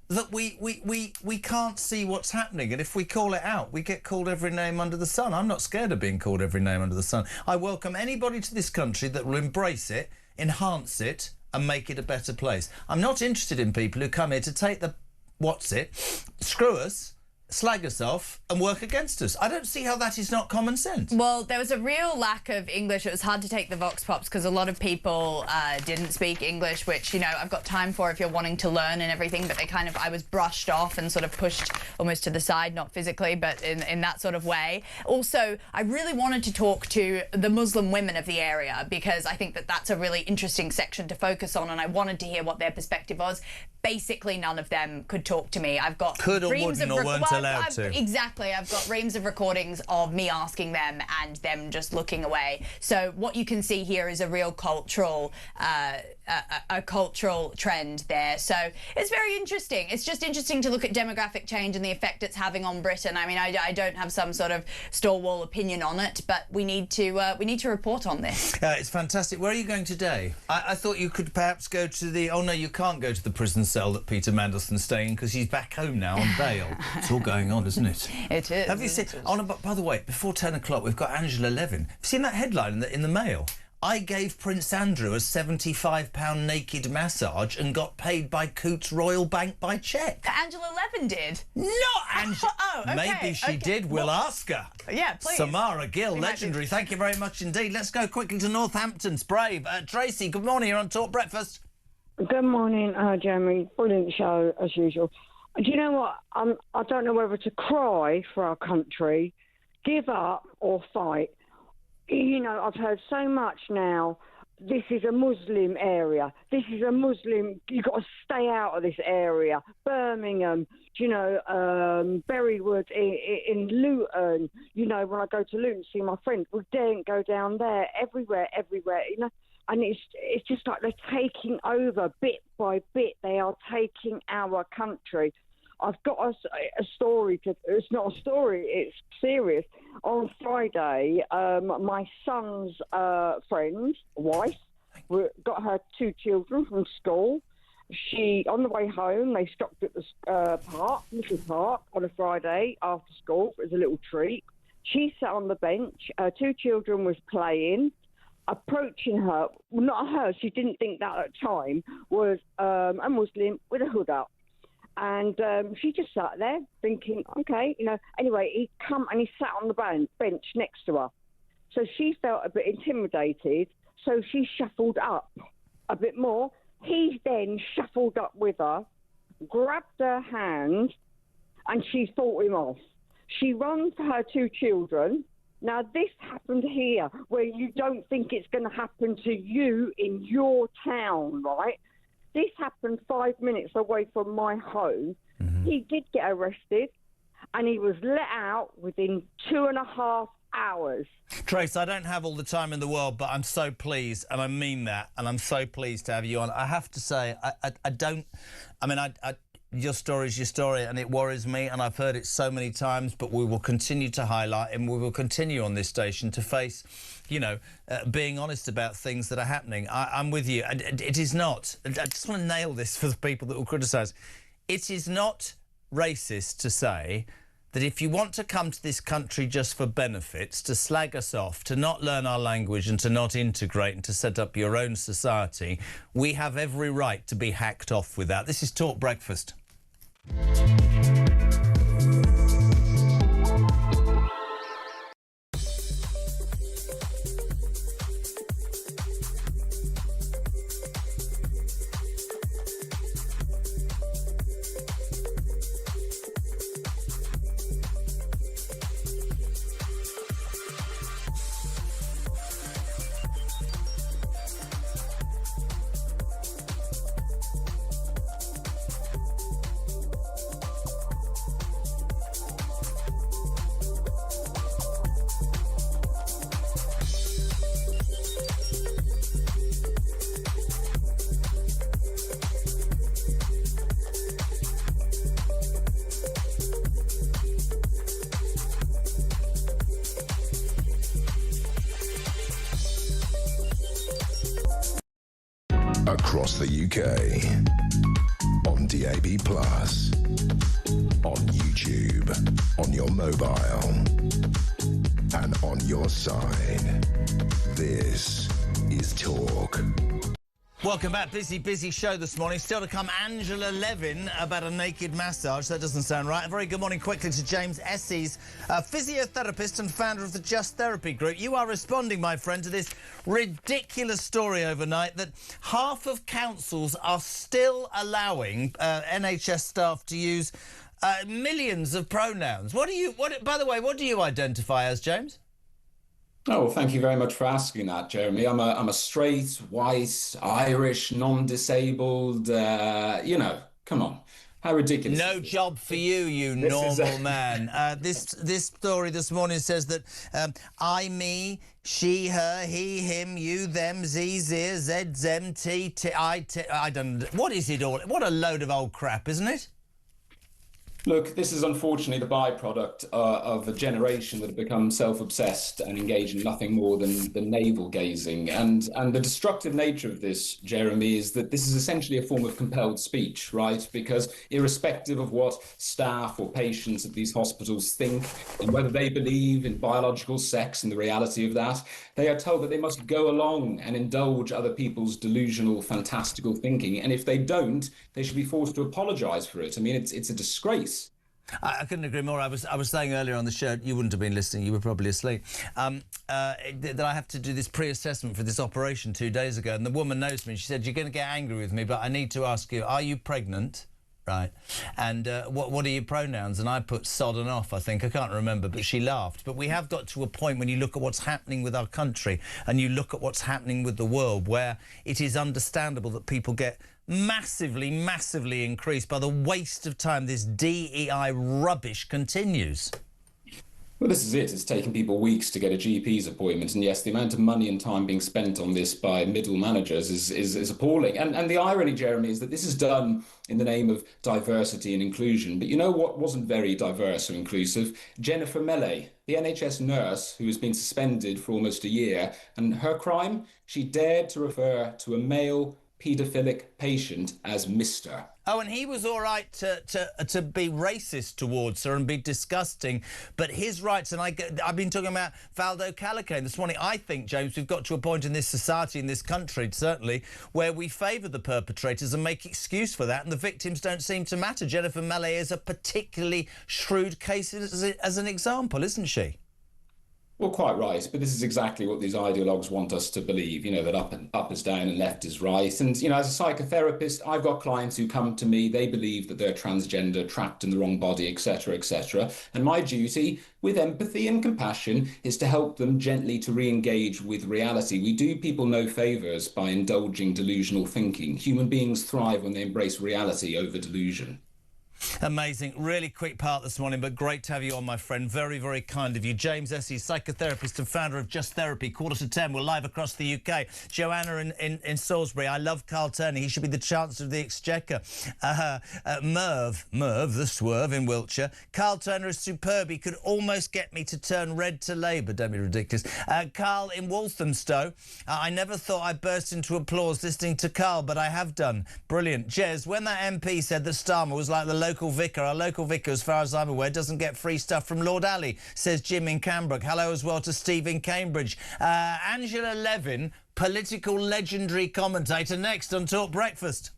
that we can't see what's happening, and if we call it out, we get called every name under the sun. I'm not scared of being called every name under the sun. I welcome anybody to this country that will embrace it, enhance it, and make it a better place. I'm not interested in people who come here to take the screw us, slag us off and work against us. I don't see how that is not common sense. Well, there was a real lack of English. It was hard to take the vox pops because a lot of people didn't speak English, which, you know, I've got time for if you're wanting to learn and everything, but I was brushed off and sort of pushed almost to the side, not physically, but in that sort of way. Also, I really wanted to talk to the Muslim women of the area because I think that that's a really interesting section to focus on, and I wanted to hear what their perspective was. Basically, none of them could talk to me. I've got could or wouldn't or weren't allowed to. Exactly. I've got reams of recordings of me asking them and them just looking away. So what you can see here is a real cultural trend there. So it's very interesting. It's just interesting to look at demographic change and the effect it's having on Britain. I mean, I don't have some sort of stalwart opinion on it, but we need to report on this. It's fantastic. Where are you going today? I thought you could perhaps go to the... Oh, no, you can't go to the prison cell that Peter Mandelson's staying in because he's back home now on bail. It's all going on, isn't it? It is. Have you seen... Oh, no, but by the way, before 10 o'clock, we've got Angela Levin. Have you seen that headline in the Mail? I gave Prince Andrew a £75 naked massage and got paid by Coots Royal Bank by cheque. Angela Levin did? Not Angela. Oh, okay. Maybe she did. We'll ask her. Yeah, please. Samara Gill, legendary. Thank you very much indeed. Let's go quickly to Northampton. Brave. Tracy, good morning. You're on Talk Breakfast. Good morning, Jeremy. Brilliant show, as usual. Do you know what? I don't know whether to cry for our country, give up or fight. You know, I've heard so much now, this is a Muslim area. This is a Muslim, you've got to stay out of this area. Birmingham, you know, Berrywood in Luton. You know, when I go to Luton to see my friends, we daren't go down there. Everywhere, you know. And it's just like they're taking over bit by bit. They are taking our country. I've got a story. It's not a story, it's serious. On Friday, my son's wife, got her 2 children from school. On the way home, they stopped at the little park, on a Friday after school. It was a little treat. She sat on the bench. Her 2 children was playing. Approaching her, well, not her, she didn't think that at the time, was a Muslim with a hood up. And she just sat there thinking, okay, you know. Anyway, he come and he sat on the bench next to her. So she felt a bit intimidated, so she shuffled up a bit more. He then shuffled up with her, grabbed her hand, and she fought him off. She ran for her 2 children. Now, this happened here, where you don't think it's going to happen to you in your town, right? This happened 5 minutes away from my home. Mm-hmm. He did get arrested, and he was let out within 2.5 hours. Trace, I don't have all the time in the world, but I'm so pleased, and I mean that, and I'm so pleased to have you on. I have to say, your story is your story, and it worries me, and I've heard it so many times, but we will continue to highlight, and we will continue on this station to face, being honest about things that are happening. I'm with you. It is not, I just want to nail this for the people that will criticise. It is not racist to say that if you want to come to this country just for benefits, to slag us off, to not learn our language and to not integrate and to set up your own society, we have every right to be hacked off with that. This is Talk Breakfast. Across the UK, on DAB+, on YouTube, on your mobile, and on your side. This is Talk. Welcome back. Busy show this morning. Still to come, Angela Levin about a naked massage. That doesn't sound right. A very good morning quickly to James Esses, physiotherapist and founder of the Just Therapy Group. You are responding, my friend, to this ridiculous story overnight that half of councils are still allowing NHS staff to use millions of pronouns. By the way, what do you identify as, James? Oh, well, thank you very much for asking that, Jeremy. I'm a straight, white, Irish, non-disabled, come on. How ridiculous. No job for you, you normal man. This story this morning says that I, me, she, her, he, him, you, them, z, z, z, zem, t, t, I don't know. What is it all? What a load of old crap, isn't it? Look, this is unfortunately the byproduct of a generation that have become self-obsessed and engage in nothing more than navel-gazing. And the destructive nature of this, Jeremy, is that this is essentially a form of compelled speech, right? Because irrespective of what staff or patients at these hospitals think and whether they believe in biological sex and the reality of that, they are told that they must go along and indulge other people's delusional, fantastical thinking. And if they don't, they should be forced to apologise for it. I mean, it's a disgrace. I couldn't agree more. I was saying earlier on the show, you wouldn't have been listening, you were probably asleep, that I have to do this pre-assessment for this operation 2 days ago, and the woman knows me. She said, you're going to get angry with me, but I need to ask you, are you pregnant? Right. And what are your pronouns? And I put sodden off, I think. I can't remember, but she laughed. But we have got to a point when you look at what's happening with our country and you look at what's happening with the world, where it is understandable that people get massively increased by the waste of time. This DEI rubbish continues. Well, this is it. It's taken people weeks to get a GP's appointment. And yes, the amount of money and time being spent on this by middle managers is appalling. And the irony, Jeremy, is that this is done in the name of diversity and inclusion. But you know what wasn't very diverse or inclusive? Jennifer Melley, the NHS nurse who has been suspended for almost a year. And her crime? She dared to refer to a male paedophilic patient as Mr. Oh, and he was all right to be racist towards her and be disgusting, but his rights, and I've been talking about Valdo Calacane this morning. I think, James, we've got to a point in this society, in this country, certainly, where we favour the perpetrators and make excuse for that, and the victims don't seem to matter. Jennifer Melley is a particularly shrewd case as an example, isn't she? Well, quite right. But this is exactly what these ideologues want us to believe, that up is down and left is right. And, as a psychotherapist, I've got clients who come to me, they believe that they're transgender, trapped in the wrong body, etc., etc. And my duty, with empathy and compassion, is to help them gently to re-engage with reality. We do people no favours by indulging delusional thinking. Human beings thrive when they embrace reality over delusion. Amazing. Really quick part this morning, but great to have you on, my friend. Very, very kind of you. James Essie, psychotherapist and founder of Just Therapy. 9:45. We're live across the UK. Joanna in Salisbury. I love Carl Turner. He should be the Chancellor of the Exchequer. Merv, the Swerve in Wiltshire. Carl Turner is superb. He could almost get me to turn red to Labour. Don't be ridiculous. Carl in Walthamstow. I never thought I'd burst into applause listening to Carl, but I have done. Brilliant. Jez, when that MP said that Starmer was like the local vicar, our local vicar, as far as I'm aware, doesn't get free stuff from Lord Ali, says Jim in Cambrook. Hello as well to Steve in Cambridge. Angela Levin, political legendary commentator, next on Talk Breakfast.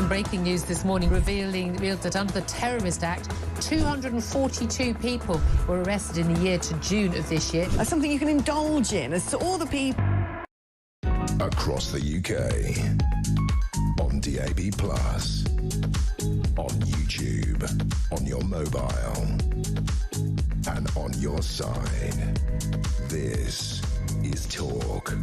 Breaking news this morning revealed that under the Terrorist Act, 242 people were arrested in the year to June of this year. That's something you can indulge in, as to all the people across the UK, on DAB+, on YouTube, on your mobile, and on your side. This is Talk.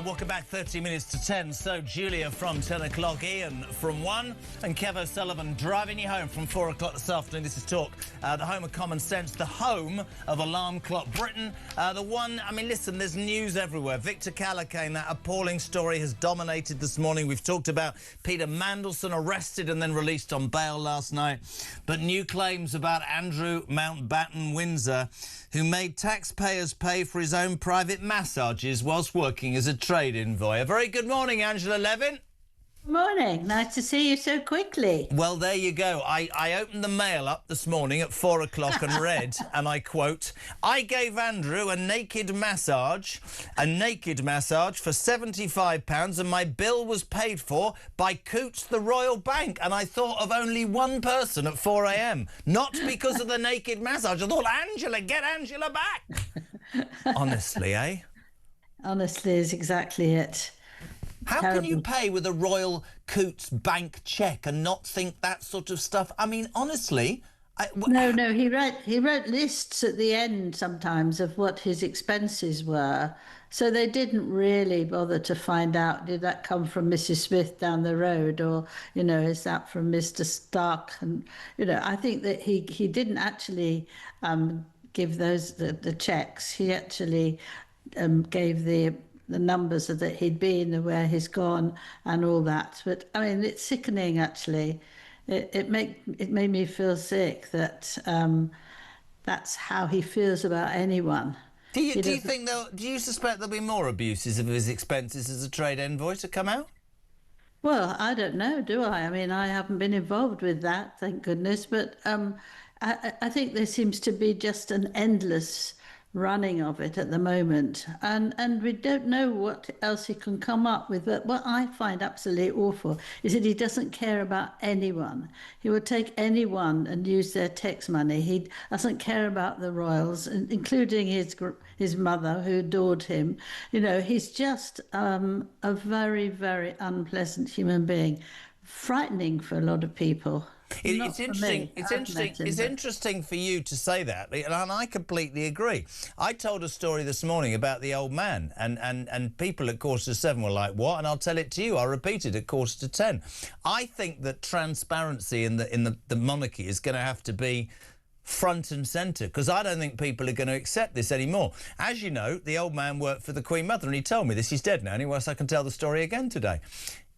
Welcome back, 30 minutes to 10. So, Julia from 10 o'clock, Ian from 1, and Kev O'Sullivan driving you home from 4 o'clock this afternoon. This is Talk, the home of common sense, the home of Alarm Clock Britain. The one, I mean, listen, there's news everywhere. Victor Callaghan, that appalling story has dominated this morning. We've talked about Peter Mandelson arrested and then released on bail last night. But new claims about Andrew Mountbatten Windsor, who made taxpayers pay for his own private massages whilst working as a trade envoy. A very good morning, Angela Levin. Morning. Nice to see you so quickly. Well, there you go. I opened the mail up this morning at 4 o'clock and read, and I quote, I gave Andrew a naked massage for £75, and my bill was paid for by Coots the Royal Bank. And I thought of only one person at 4 a.m. Not because of the naked massage. I thought, Angela, get Angela back. Honestly, eh? Honestly is exactly it. How can you pay with a Royal Coots Bank cheque and not think that sort of stuff? I mean, honestly... No, he wrote lists at the end sometimes of what his expenses were. So they didn't really bother to find out, did that come from Mrs. Smith down the road, or, you know, is that from Mr. Stark? And, you know, I think that he didn't actually give those the cheques. He actually gave the numbers that he'd been, where he's gone, and all that. But I mean, it's sickening. Actually, it made me feel sick that that's how he feels about anyone. Do you suspect there'll be more abuses of his expenses as a trade envoy to come out? Well, I don't know, do I? I mean, I haven't been involved with that, thank goodness. But I think there seems to be just an endless running of it at the moment, and we don't know what else he can come up with. But what I find absolutely awful is that he doesn't care about anyone. He would take anyone and use their tax money. He doesn't care about the royals, including his mother, who adored him. You know, he's just a very, very unpleasant human being, frightening for a lot of people. It's interesting. It's interesting for you to say that, and I completely agree. I told a story this morning about the old man, and people at 7:15 were like, "What?" And I'll tell it to you. I'll repeat it at 10:45. I think that transparency in the monarchy is going to have to be front and centre, because I don't think people are going to accept this anymore. As you know, the old man worked for the Queen Mother, and he told me this. He's dead now anyway, so I can tell the story again today.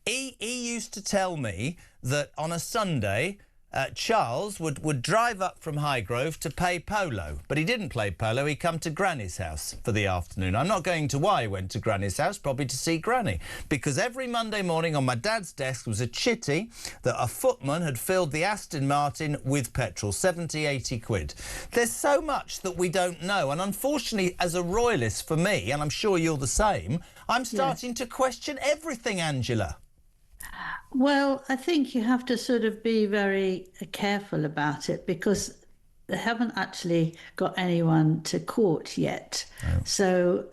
He used to tell me that on a Sunday, Charles would drive up from Highgrove to play polo, but he didn't play polo. He come to Granny's house for the afternoon. I'm not going into why he went to Granny's house, probably to see Granny, because every Monday morning on my dad's desk was a chitty that a footman had filled the Aston Martin with petrol, 70, 80 quid. There's so much that we don't know, and unfortunately, as a royalist for me, and I'm sure you're the same, I'm starting to question everything, Angela. Well, I think you have to sort of be very careful about it because they haven't actually got anyone to court yet. Oh. So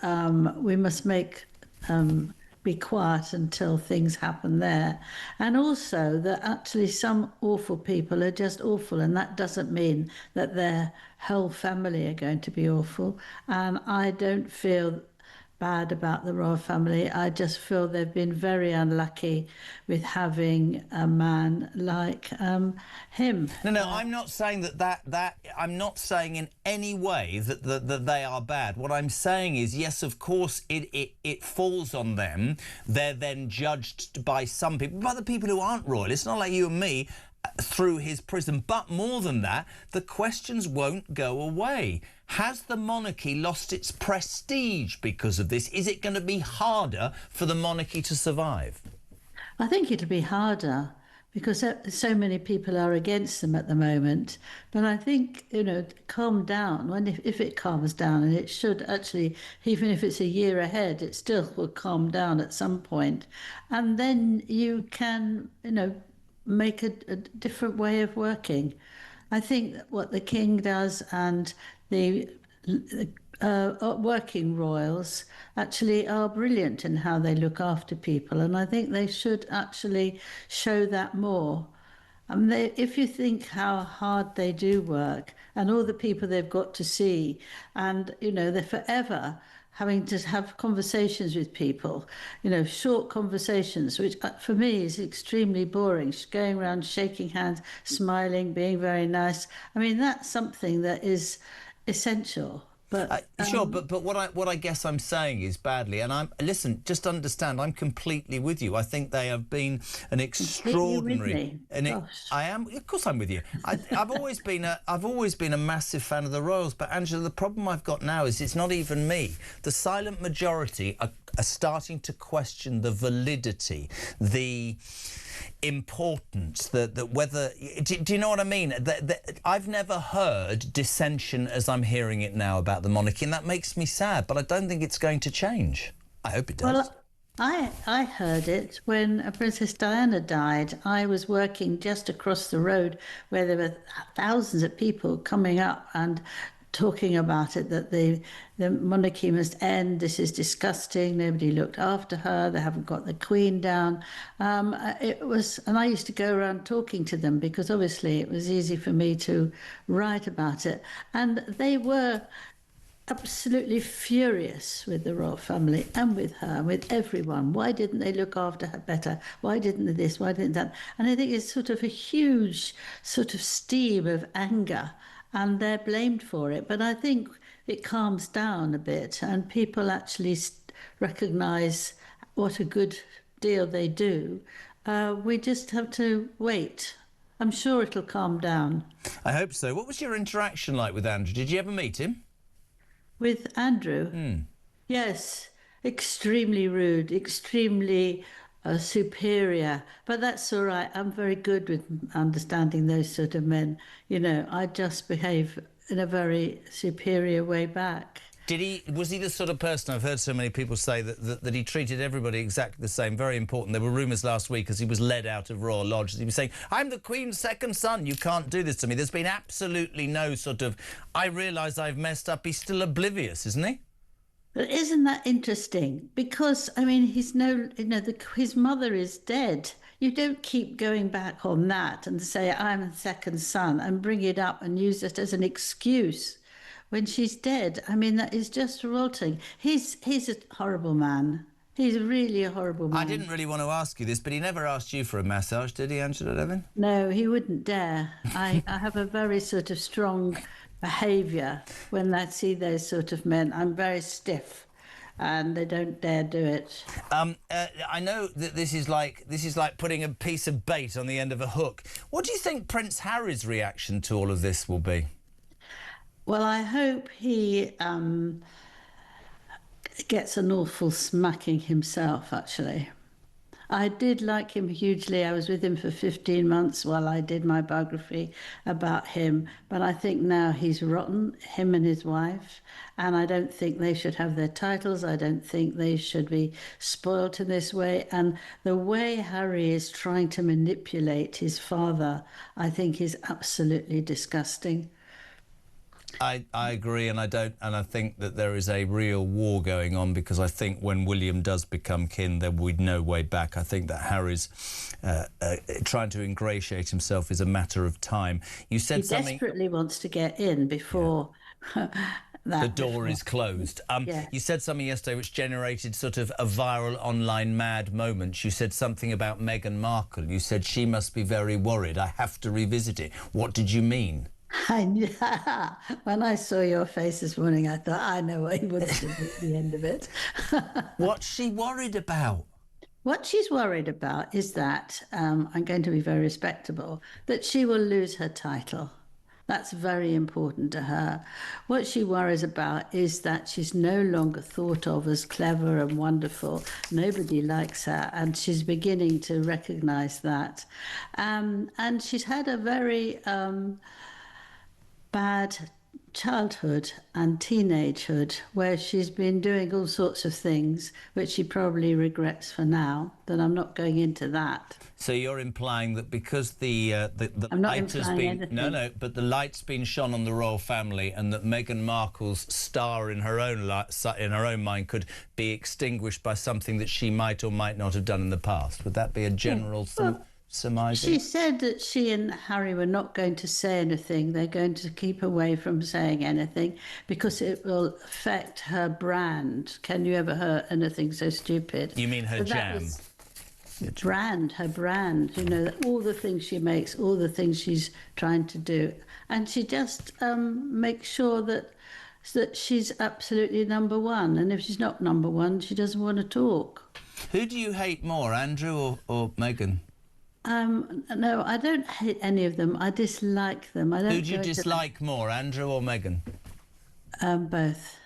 we must be quiet until things happen there. And also that actually some awful people are just awful, and that doesn't mean that their whole family are going to be awful. And I don't feel bad about the royal family. I just feel they've been very unlucky with having a man like him. No, I'm not saying that I'm not saying in any way that they are bad. What I'm saying is, yes, of course, it falls on them. They're then judged by some people, by the people who aren't royal. It's not like you and me through his prison. But more than that, the questions won't go away. Has the monarchy lost its prestige because of this? Is it going to be harder for the monarchy to survive? I think it'll be harder because so many people are against them at the moment. But I think, calm down. If it calms down, and it should actually, even if it's a year ahead, it still will calm down at some point. And then you can, make a different way of working. I think that what the King does and the working royals actually are brilliant in how they look after people, and I think they should actually show that more. If you think how hard they do work and all the people they've got to see, and they're forever having to have conversations with people, short conversations, which for me is extremely boring. Just going around shaking hands, smiling, being very nice. I mean, that's something that is essential. But sure, but what I guess I'm saying is badly, and listen, just understand, I'm completely with you. I think they have been an extraordinary. I am, of course, I'm with you. I've always been a massive fan of the royals, but Angela, the problem I've got now is it's not even me. The silent majority are starting to question the validity, the importance, that whether do you know what I mean? I've never heard dissension as I'm hearing it now about the monarchy, and that makes me sad, but I don't think it's going to change. I hope it does. Well, I heard it when Princess Diana died. I was working just across the road where there were thousands of people coming up and talking about it, that the monarchy must end. This is disgusting. Nobody looked after her. They haven't got the Queen down. And I used to go around talking to them because obviously it was easy for me to write about it. And they were absolutely furious with the royal family and with her, with everyone. Why didn't they look after her better? Why didn't they this? Why didn't that? And I think it's sort of a huge sort of steam of anger, and they're blamed for it. But I think it calms down a bit and people actually recognise what a good deal they do. We just have to wait. I'm sure it'll calm down. I hope so. What was your interaction like with Andrew? Did you ever meet him? With Andrew? Yes, extremely rude, extremely superior, but that's all right. I'm very good with understanding those sort of men. I just behave in a very superior way back. Was he the sort of person, I've heard so many people say that he treated everybody exactly the same? Very important. There were rumours last week as he was led out of Royal Lodge. He was saying, I'm the Queen's second son, you can't do this to me. There's been absolutely no sort of, I realise I've messed up. He's still oblivious, isn't he? But isn't that interesting? Because, I mean, his mother is dead. You don't keep going back on that and say, I'm the second son, and bring it up and use it as an excuse when she's dead. I mean, that is just revolting. He's a horrible man. He's really a horrible man. I didn't really want to ask you this, but he never asked you for a massage, did he, Angela Levin? No, he wouldn't dare. I have a very sort of strong behaviour when I see those sort of men. I'm very stiff. and they don't dare do it. I know that this is like putting a piece of bait on the end of a hook. What do you think Prince Harry's reaction to all of this will be? Well, I hope he gets an awful smacking himself, actually. I did like him hugely. I was with him for 15 months while I did my biography about him. But I think now he's rotten, him and his wife. And I don't think they should have their titles. I don't think they should be spoilt in this way. And the way Harry is trying to manipulate his father, I think is absolutely disgusting. I agree, and I think that there is a real war going on, because I think when William does become king, there will be no way back. I think that Harry's trying to ingratiate himself is a matter of time. You said he desperately wants to get in before the door is closed. You said something yesterday which generated sort of a viral online mad moment. You said something about Meghan Markle. You said she must be very worried. I have to revisit it. What did you mean? When I saw your face this morning, I thought, I know what he wants to do at the end of it. What's she worried about? What she's worried about is that, I'm going to be very respectable, that she will lose her title. That's very important to her. What she worries about is that she's no longer thought of as clever and wonderful. Nobody likes her, and she's beginning to recognise that. And she's had a very bad childhood and teenagehood where she's been doing all sorts of things which she probably regrets for now. Then I'm not going into that. So you're implying that because the I'm not light has implying been anything. but the light's been shone on the royal family, and that Meghan Markle's star in her own mind could be extinguished by something that she might or might not have done in the past. Would that be a general surmising? She said that she and Harry were not going to say anything. They're going to keep away from saying anything because it will affect her brand. Can you ever hear anything so stupid? You mean her jam? Her brand, you know, all the things she makes, all the things she's trying to do. And she just makes sure that she's absolutely number one. And if she's not number one, she doesn't want to talk. Who do you hate more, Andrew or Meghan? No, I don't hate any of them. I dislike them. Who do you dislike more, Andrew or Meghan? Both.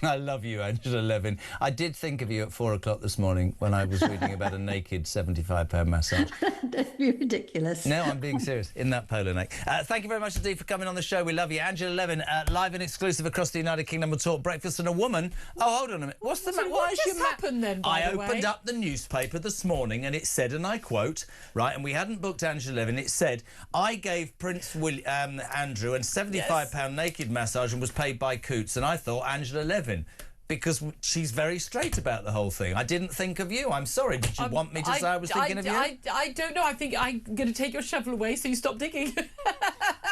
I love you, Angela Levin. I did think of you at 4 o'clock this morning when I was reading about a naked £75 massage. Don't be ridiculous. No, I'm being serious. In that polo neck. Thank you very much indeed for coming on the show. We love you. Angela Levin, live and exclusive across the United Kingdom. We'll talk breakfast and a woman. Oh, hold on a minute. What's the matter? What just happened then, by the way? I opened up the newspaper this morning and it said, and I quote, right, and we hadn't booked Angela Levin, it said, I gave Prince Andrew a £75 naked massage and was paid by Coots, and I thought Angela Levin, because she's very straight about the whole thing. I didn't think of you. I'm sorry. Did you want me to say I was thinking of you? I don't know. I think I'm going to take your shovel away so you stop digging.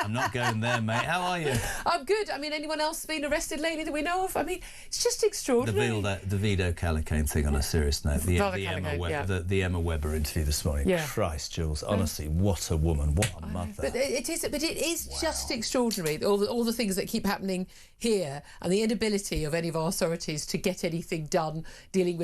I'm not going there, mate. How are you? I'm good. I mean, anyone else been arrested lately that we know of? I mean, it's just extraordinary. The Vito Callicane thing, on a serious note. The Emma Webber interview this morning. Yeah. Christ, Jules. Honestly, what a woman. What a mother. But it is just extraordinary. All the things that keep happening here, and the inability of any of our authorities to get anything done dealing with